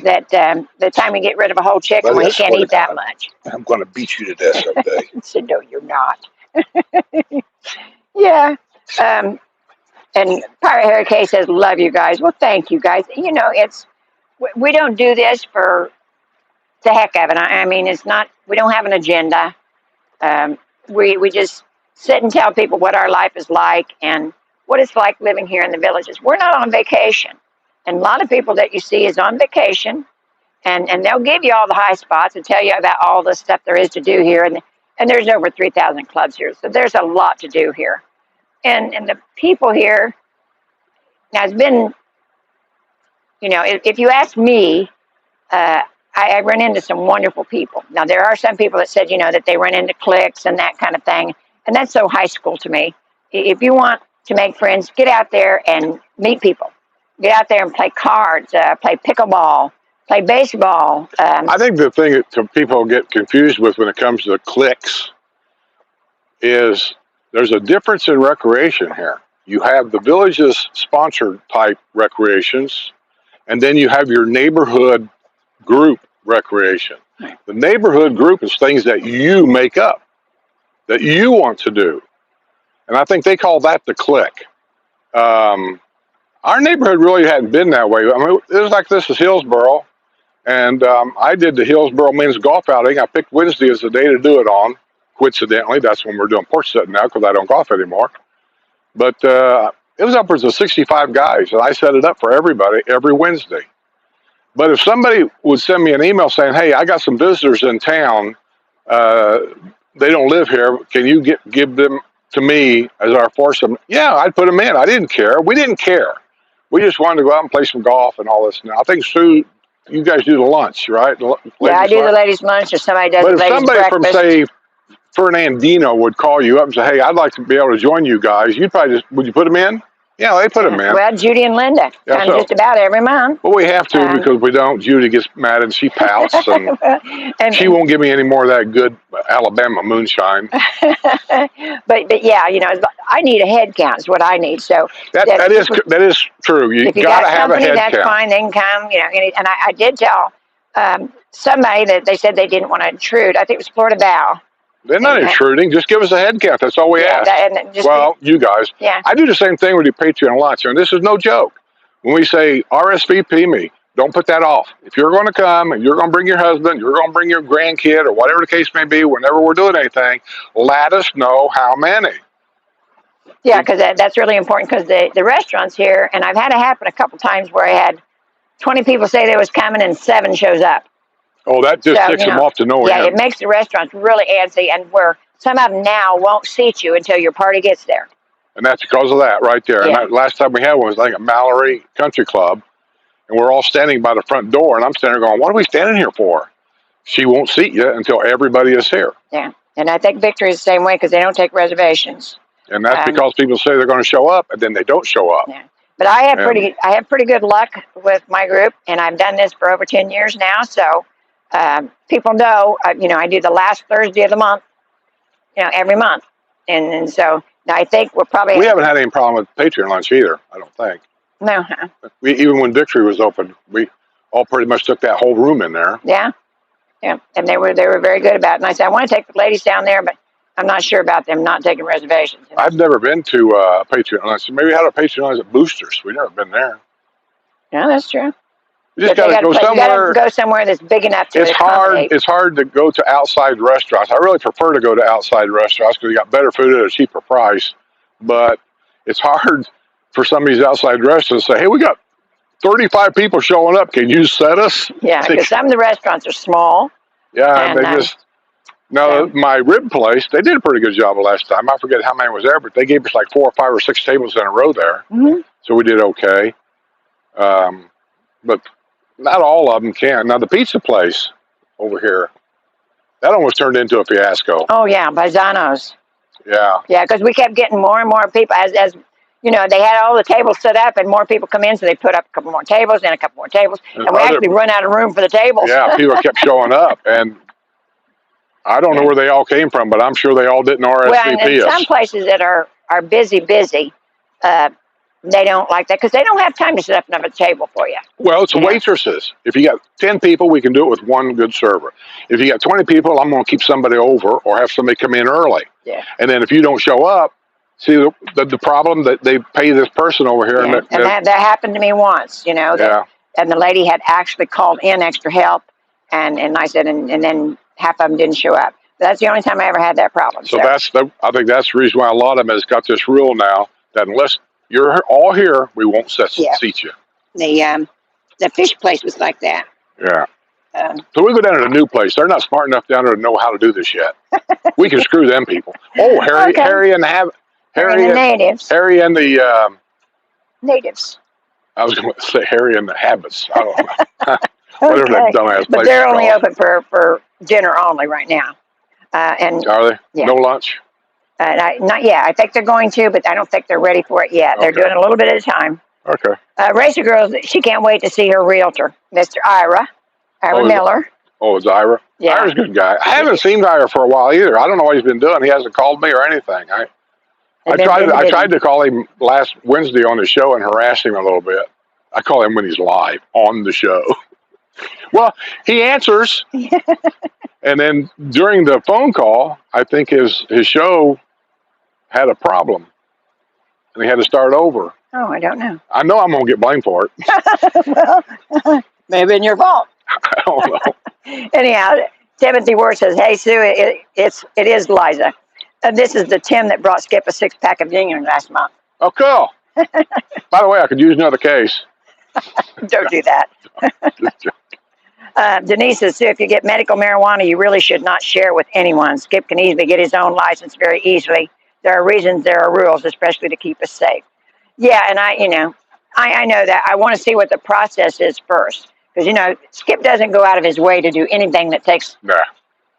that the time we get rid of a whole chicken, he can't eat that much. I'm going to beat you to death someday. I said, no, you're not. Yeah. And Pirate Harry K says, love you guys. Well, thank you guys. We don't do this for the heck of it. I mean, it's not, we don't have an agenda. We just sit and tell people what our life is like and what it's like living here in the villages. We're not on vacation. And a lot of people that you see is on vacation, and they'll give you all the high spots and tell you about all the stuff there is to do here. And there's over 3,000 clubs here, so there's a lot to do here. And the people here, now it's been, if you ask me, I run into some wonderful people. Now, there are some people that said, that they run into cliques and that kind of thing. And that's so high school to me. If you want to make friends, get out there and meet people. Get out there and play cards, play pickleball, play baseball. I think the thing that people get confused with when it comes to cliques is there's a difference in recreation here. You have the village's sponsored type recreations, and then you have your neighborhood group recreation. The neighborhood group is things that you make up, that you want to do. And I think they call that the clique. Our neighborhood really hadn't been that way. I mean, it was like this is Hillsboro, and I did the Hillsboro men's golf outing. I picked Wednesday as the day to do it on. Coincidentally, that's when we're doing Porh Settin now because I don't golf anymore. But it was upwards of 65 guys, and I set it up for everybody every Wednesday. But if somebody would send me an email saying, hey, I got some visitors in town, they don't live here, can you give them to me as our foursome? Yeah, I'd put them in. I didn't care. We didn't care. We just wanted to go out and play some golf and all this. Now, I think, Sue, you guys do the lunch, right? Yeah, I do the ladies' lunch, or somebody does the ladies' breakfast. But if somebody from, say, Fernandino would call you up and say, hey, I'd like to be able to join you guys, you'd probably would you put them in? Yeah, they put them in. Well, Judy and Linda, kind of just about every month. Well, we have to because we don't. Judy gets mad and she pouts, and she won't give me any more of that good Alabama moonshine. but yeah, I need a head count is what I need. So that is true. You got to have a head count. That's fine. They can come. And I did tell somebody that they said they didn't want to intrude. I think it was Florida Bow. They're not intruding. Just give us a head count. That's all we ask. You guys. Yeah. I do the same thing with your Patreon lunch. And this is no joke. When we say RSVP me, Don't put that off. If you're going to come and you're going to bring your husband, you're going to bring your grandkid, or whatever the case may be, whenever we're doing anything, let us know how many. Yeah, because that's really important, because the restaurants here, and I've had it happen a couple times where I had 20 people say they was coming and 7 shows up. Oh, that just ticks them off to no end. end. It makes the restaurants really antsy, and where some of them now won't seat you until your party gets there. And that's because of that right there. Yeah. And last time we had one was like a Mallory Country Club, and we're all standing by the front door, and I'm standing there going, what are we standing here for? She won't seat you until everybody is here. Yeah, and I think Victory is the same way, because they don't take reservations. And that's because people say they're going to show up, and then they don't show up. Yeah. But I have pretty good luck with my group, and I've done this for over 10 years now. So people know, I do the last Thursday of the month, every month, and so I think we haven't had any problem with Patreon lunch either. I don't think. No. Even when Victory was open, we all pretty much took that whole room in there. Yeah, yeah, and they were very good about it. And I said, I want to take the ladies down there, but I'm not sure about them not taking reservations. I've never been to Patreon lunch. Maybe we had a Patreon lunch at Boosters. We've never been there. Yeah, that's true. You just got to go somewhere. You got to go somewhere that's big enough to accommodate. It's hard to go to outside restaurants. I really prefer to go to outside restaurants because you got better food at a cheaper price. But it's hard for some of these outside restaurants to say, hey, we got 35 people showing up. Can you set us? Yeah, because some of the restaurants are small. Yeah, and they just... No, my rib place, they did a pretty good job the last time. I forget how many was there, but they gave us like 4 or 5 or 6 tables in a row there. Mm-hmm. So we did okay. But not all of them can. Now, the pizza place over here, that almost turned into a fiasco. Oh, yeah, Baisano's. Yeah. Yeah, because we kept getting more and more people. As they had all the tables set up, and more people come in, so they put up a couple more tables and a couple more tables. And we actually run out of room for the tables. Yeah, people kept showing up. And I don't know where they all came from, but I'm sure they all didn't RSVP us. Well, and some places that are busy, they don't like that because they don't have time to set up another table for you. Well, it's waitresses. If you got 10 people, we can do it with one good server. If you got 20 people, I'm going to keep somebody over or have somebody come in early. Yeah. And then if you don't show up, see the problem that they pay this person over here. Yeah. And that happened to me once, and the lady had actually called in extra help, and I said, and then half of them didn't show up. That's the only time I ever had that problem. So I think that's the reason why a lot of them has got this rule now that unless you're all here, we won't seat you. The fish place was like that. Yeah. So we go down to the new place. They're not smart enough down there to know how to do this yet. We can screw them people. Oh, Harry and the natives. Harry and the natives. I was going to say Harry and the habits. I don't know. Whatever that dumbass place. But they're only open for dinner only right now. And are they? Yeah. No lunch? Not yet. I think they're going to, but I don't think they're ready for it yet. They're doing a little bit at a time. Okay. Racer Girls, she can't wait to see her realtor, Mr. Ira Miller. Oh, it's Ira? Yeah. Ira's a good guy. I haven't seen Ira for a while either. I don't know what he's been doing. He hasn't called me or anything. I tried to call him last Wednesday on the show and harass him a little bit. I call him when he's live on the show. Well, he answers. And then during the phone call, I think his show had a problem. And he had to start over. Oh, I don't know. I know I'm going to get blamed for it. Well, maybe it's your fault. I don't know. Anyhow, Timothy Ward says, hey, Sue, it is Liza. This is the Tim that brought Skip a 6-pack of Union last month. Oh, cool. By the way, I could use another case. Don't do that. Denise says, Sue, if you get medical marijuana, you really should not share with anyone. Skip can easily get his own license very easily. There are reasons, there are rules, especially to keep us safe. Yeah, and I know that. I want to see what the process is first. Because, Skip doesn't go out of his way to do anything that takes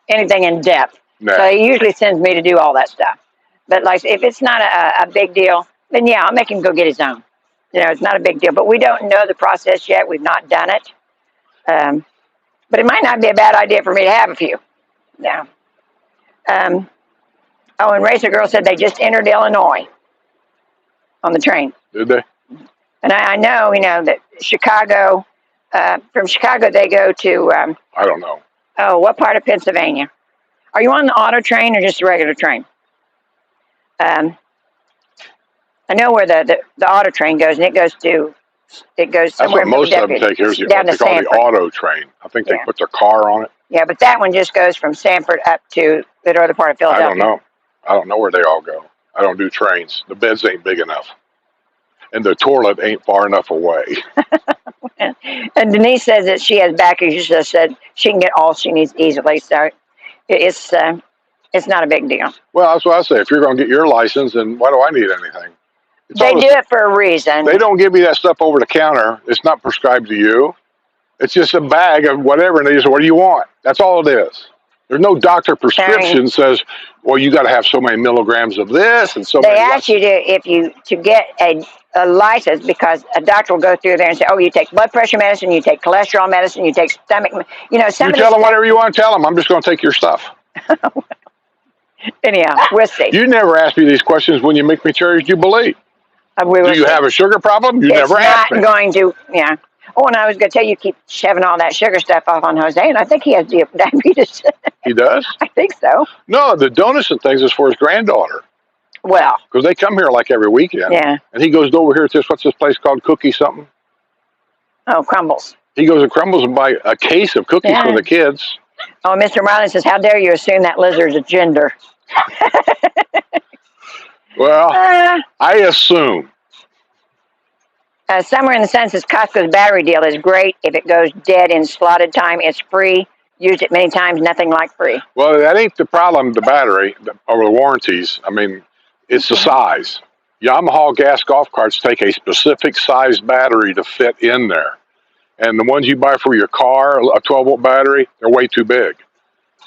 anything in depth. So he usually sends me to do all that stuff. But, if it's not a big deal, then, I'll make him go get his own. It's not a big deal. But we don't know the process yet. We've not done it. But it might not be a bad idea for me to have a few. Yeah. And Racer Girl said they just entered Illinois on the train. Did they? And I know, that Chicago, from Chicago they go to... I don't know. Oh, what part of Pennsylvania? Are you on the auto train or just the regular train? I know where the auto train goes, and it goes to It goes That's somewhere what most of them deputy, take. Here's down what to they call the Sanford. auto train. I think they Yeah. put their car on it. Yeah, but that one just goes from Sanford up to the northern part of I Philadelphia. don't know. I don't know where they all go. I don't do trains. The beds ain't big enough. And the toilet ain't far enough away. And Denise says that she has back issues. She said she can get all she needs easily. So it's not a big deal. Well, that's what I say. If you're going to get your license, then why do I need anything? They do it for a reason. They don't give you that stuff over the counter. It's not prescribed to you. It's just a bag of whatever, and they say, what do you want? That's all it is. There's no doctor prescription says, well, you got to have so many milligrams of this and so many. They ask you to get a license, because a doctor will go through there and say, oh, you take blood pressure medicine, you take cholesterol medicine, you take stomach, you know, some You of tell them whatever you want to tell them. I'm just going to take your stuff. Anyhow, we'll see. You never ask me these questions when you make me cherish you believe. Do you have a sugar problem? You never asked me. It's not going to, yeah. Oh, and I was going to tell you, keep shoving all that sugar stuff off on Jose, and I think he has diabetes. He does? I think so. No, the donuts and things is for his granddaughter. Well. Because they come here like every weekend. Yeah. And he goes over here to what's this place called Cookie something? Oh, Crumbles. He goes to Crumbles and buy a case of cookies for the kids. Oh, Mr. Marlin says, how dare you assume that lizard's a gender? Well, I assume. Somewhere in the census, Costco's battery deal is great. If it goes dead in slotted time, it's free. Used it many times, nothing like free. Well, that ain't the problem, the battery, or the warranties. I mean, it's the size. Yamaha gas golf carts take a specific size battery to fit in there. And the ones you buy for your car, a 12-volt battery, they're way too big.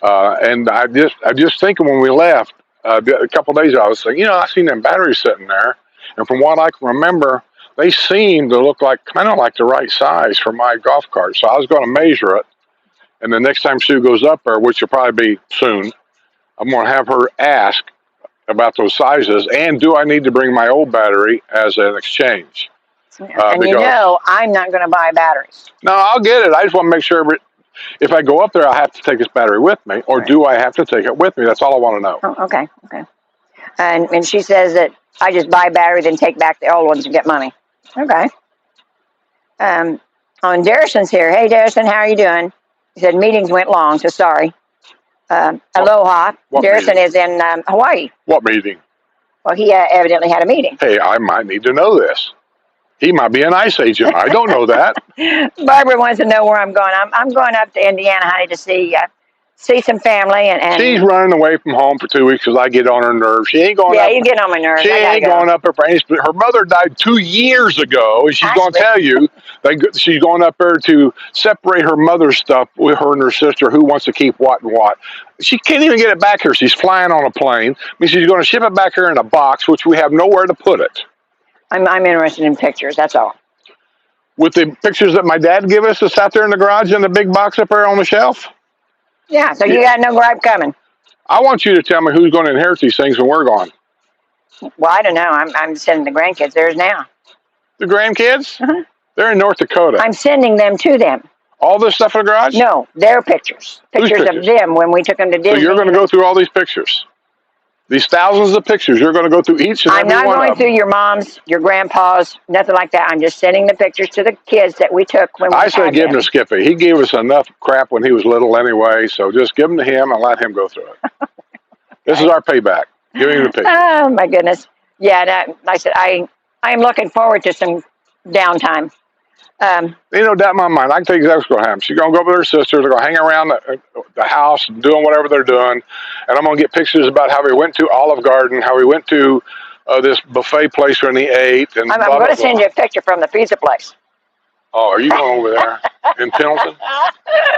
And I just thinking when we left, a couple of days ago, I was thinking, I seen them batteries sitting there. And from what I can remember, they seem to look like kind of like the right size for my golf cart. So I was going to measure it. And the next time Sue goes up there, which will probably be soon, I'm going to have her ask about those sizes. And do I need to bring my old battery as an exchange? And I'm not going to buy batteries. No, I'll get it. I just want to make sure if I go up there, I have to take this battery with me, or do I have to take it with me? That's all I want to know. Oh, okay. And she says that I just buy batteries and take back the old ones and get money. Okay. On Darrison's here. Hey, Darrison, how are you doing? He said meetings went long, so sorry. Aloha. Darrison is in Hawaii. What meeting? Well, he evidently had a meeting. Hey, I might need to know this. He might be an ICE agent. I don't know that. Barbara wants to know where I'm going. I'm going up to Indiana, honey, to see some family. And she's running away from home for 2 weeks because I get on her nerves. She ain't going up. Yeah, you get on my nerves. She ain't going up there for anything. Her mother died 2 years ago, and she's going to tell you she's going up there to separate her mother's stuff with her and her sister, who wants to keep what and what. She can't even get it back here. She's flying on a plane. I mean, she's going to ship it back here in a box, which we have nowhere to put it. I'm interested in pictures, that's all. With the pictures that my dad gave us that's out there in the garage in the big box up there on the shelf? Yeah, so you got no gripe coming. I want you to tell me who's going to inherit these things when we're gone. Well, I don't know. I'm sending the grandkids theirs now. The grandkids? Uh-huh. They're in North Dakota. I'm sending them to them. All this stuff in the garage? No, their pictures. Pictures of them when we took them to Disney. So you're going to go through all these pictures? These thousands of pictures, you're going to go through each and every one of them. I'm not going through your mom's, your grandpa's, nothing like that. I'm just sending the pictures to the kids that we took when we I say give them to Skippy. He gave us enough crap when he was little anyway, so just give them to him and let him go through it. This is our payback. Give him the picture. Oh, my goodness. Yeah, I said, I am looking forward to some downtime. Doubt in my mind. I can tell you exactly what's going to happen. She's going to go with her sister. They're going to hang around the house doing whatever they're doing. And I'm going to get pictures about how we went to Olive Garden, how we went to this buffet place when he ate. And I'm going to send you a picture from the pizza place. Oh, are you going over there in Pendleton?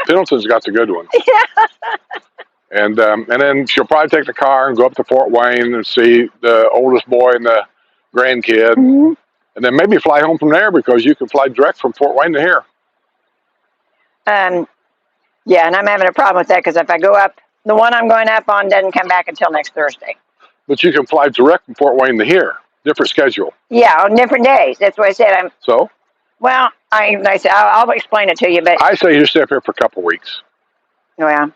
Pendleton's got the good ones. Yeah. And then she'll probably take the car and go up to Fort Wayne and see the oldest boy and the grandkid. Mm-hmm. And then maybe fly home from there because you can fly direct from Fort Wayne to here. Yeah, and I'm having a problem with that because if I go up, the one I'm going up on doesn't come back until next Thursday. But you can fly direct from Fort Wayne to here. Different schedule. Yeah, on different days. That's what I said. Well, I said I'll explain it to you, but I say you stay up here for a couple of weeks. Well,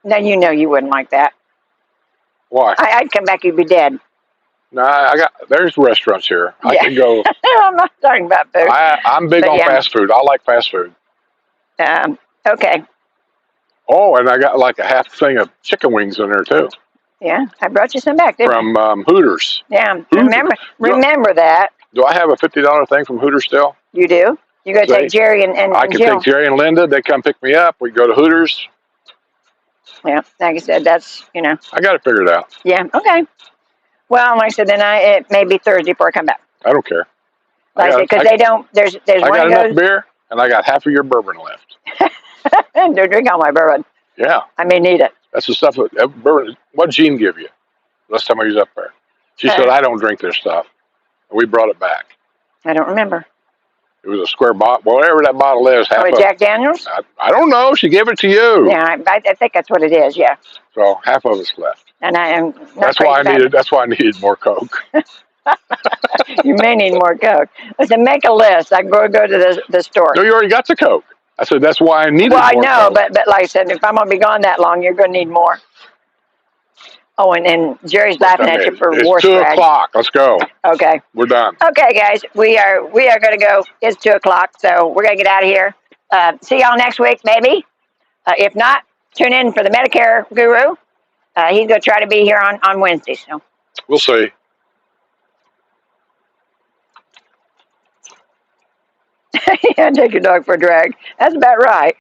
now you wouldn't like that. Why? I'd come back, you'd be dead. No, there's restaurants here. I Yeah. can go. I'm not talking about food. I'm big But on yeah. fast food. I like fast food. Okay. Oh, and I got like a half thing of chicken wings in there too Yeah, I brought you some back, didn't I? from Hooters. Yeah. Hooters. Remember that. Do I have a $50 thing from Hooters still? You do. You got to take See? Jerry and I can Jill. take Jerry and Linda. They come pick me up. We go to Hooters. Yeah, like I said, that's I got it figured out. Yeah. Okay. Well, like I said, then it may be Thursday before I come back. I don't care. Like I said, because they don't. There's I one got that enough beer, and I got half of your bourbon left. Don't drink all my bourbon. Yeah, I may need it. that's the stuff. Bourbon. What Gene give you last time I was up there? She said I don't drink this stuff. We brought it back. I don't remember. It was a square bottle, whatever that bottle is. Half of Jack Daniels. I don't know. She gave it to you. Yeah, I think that's what it is. Yeah. So half of it's left. And I am. That's why I needed more Coke. You may need more Coke. Listen, make a list. I can go to the store. No, you already got the Coke. I said that's why I needed. Well, I more know, Coke. but like I said, if I'm gonna be gone that long, you're gonna need more. Oh, and Jerry's laughing at you for war It's 2 swag. o'clock. Let's go. Okay. We're done. Okay, guys, we are gonna go. It's 2 o'clock, so we're gonna get out of here. See y'all next week, maybe. If not, tune in for the Medicare guru. He's gonna try to be here on Wednesday. So We'll see. yeah, take your dog for a drag. That's about right.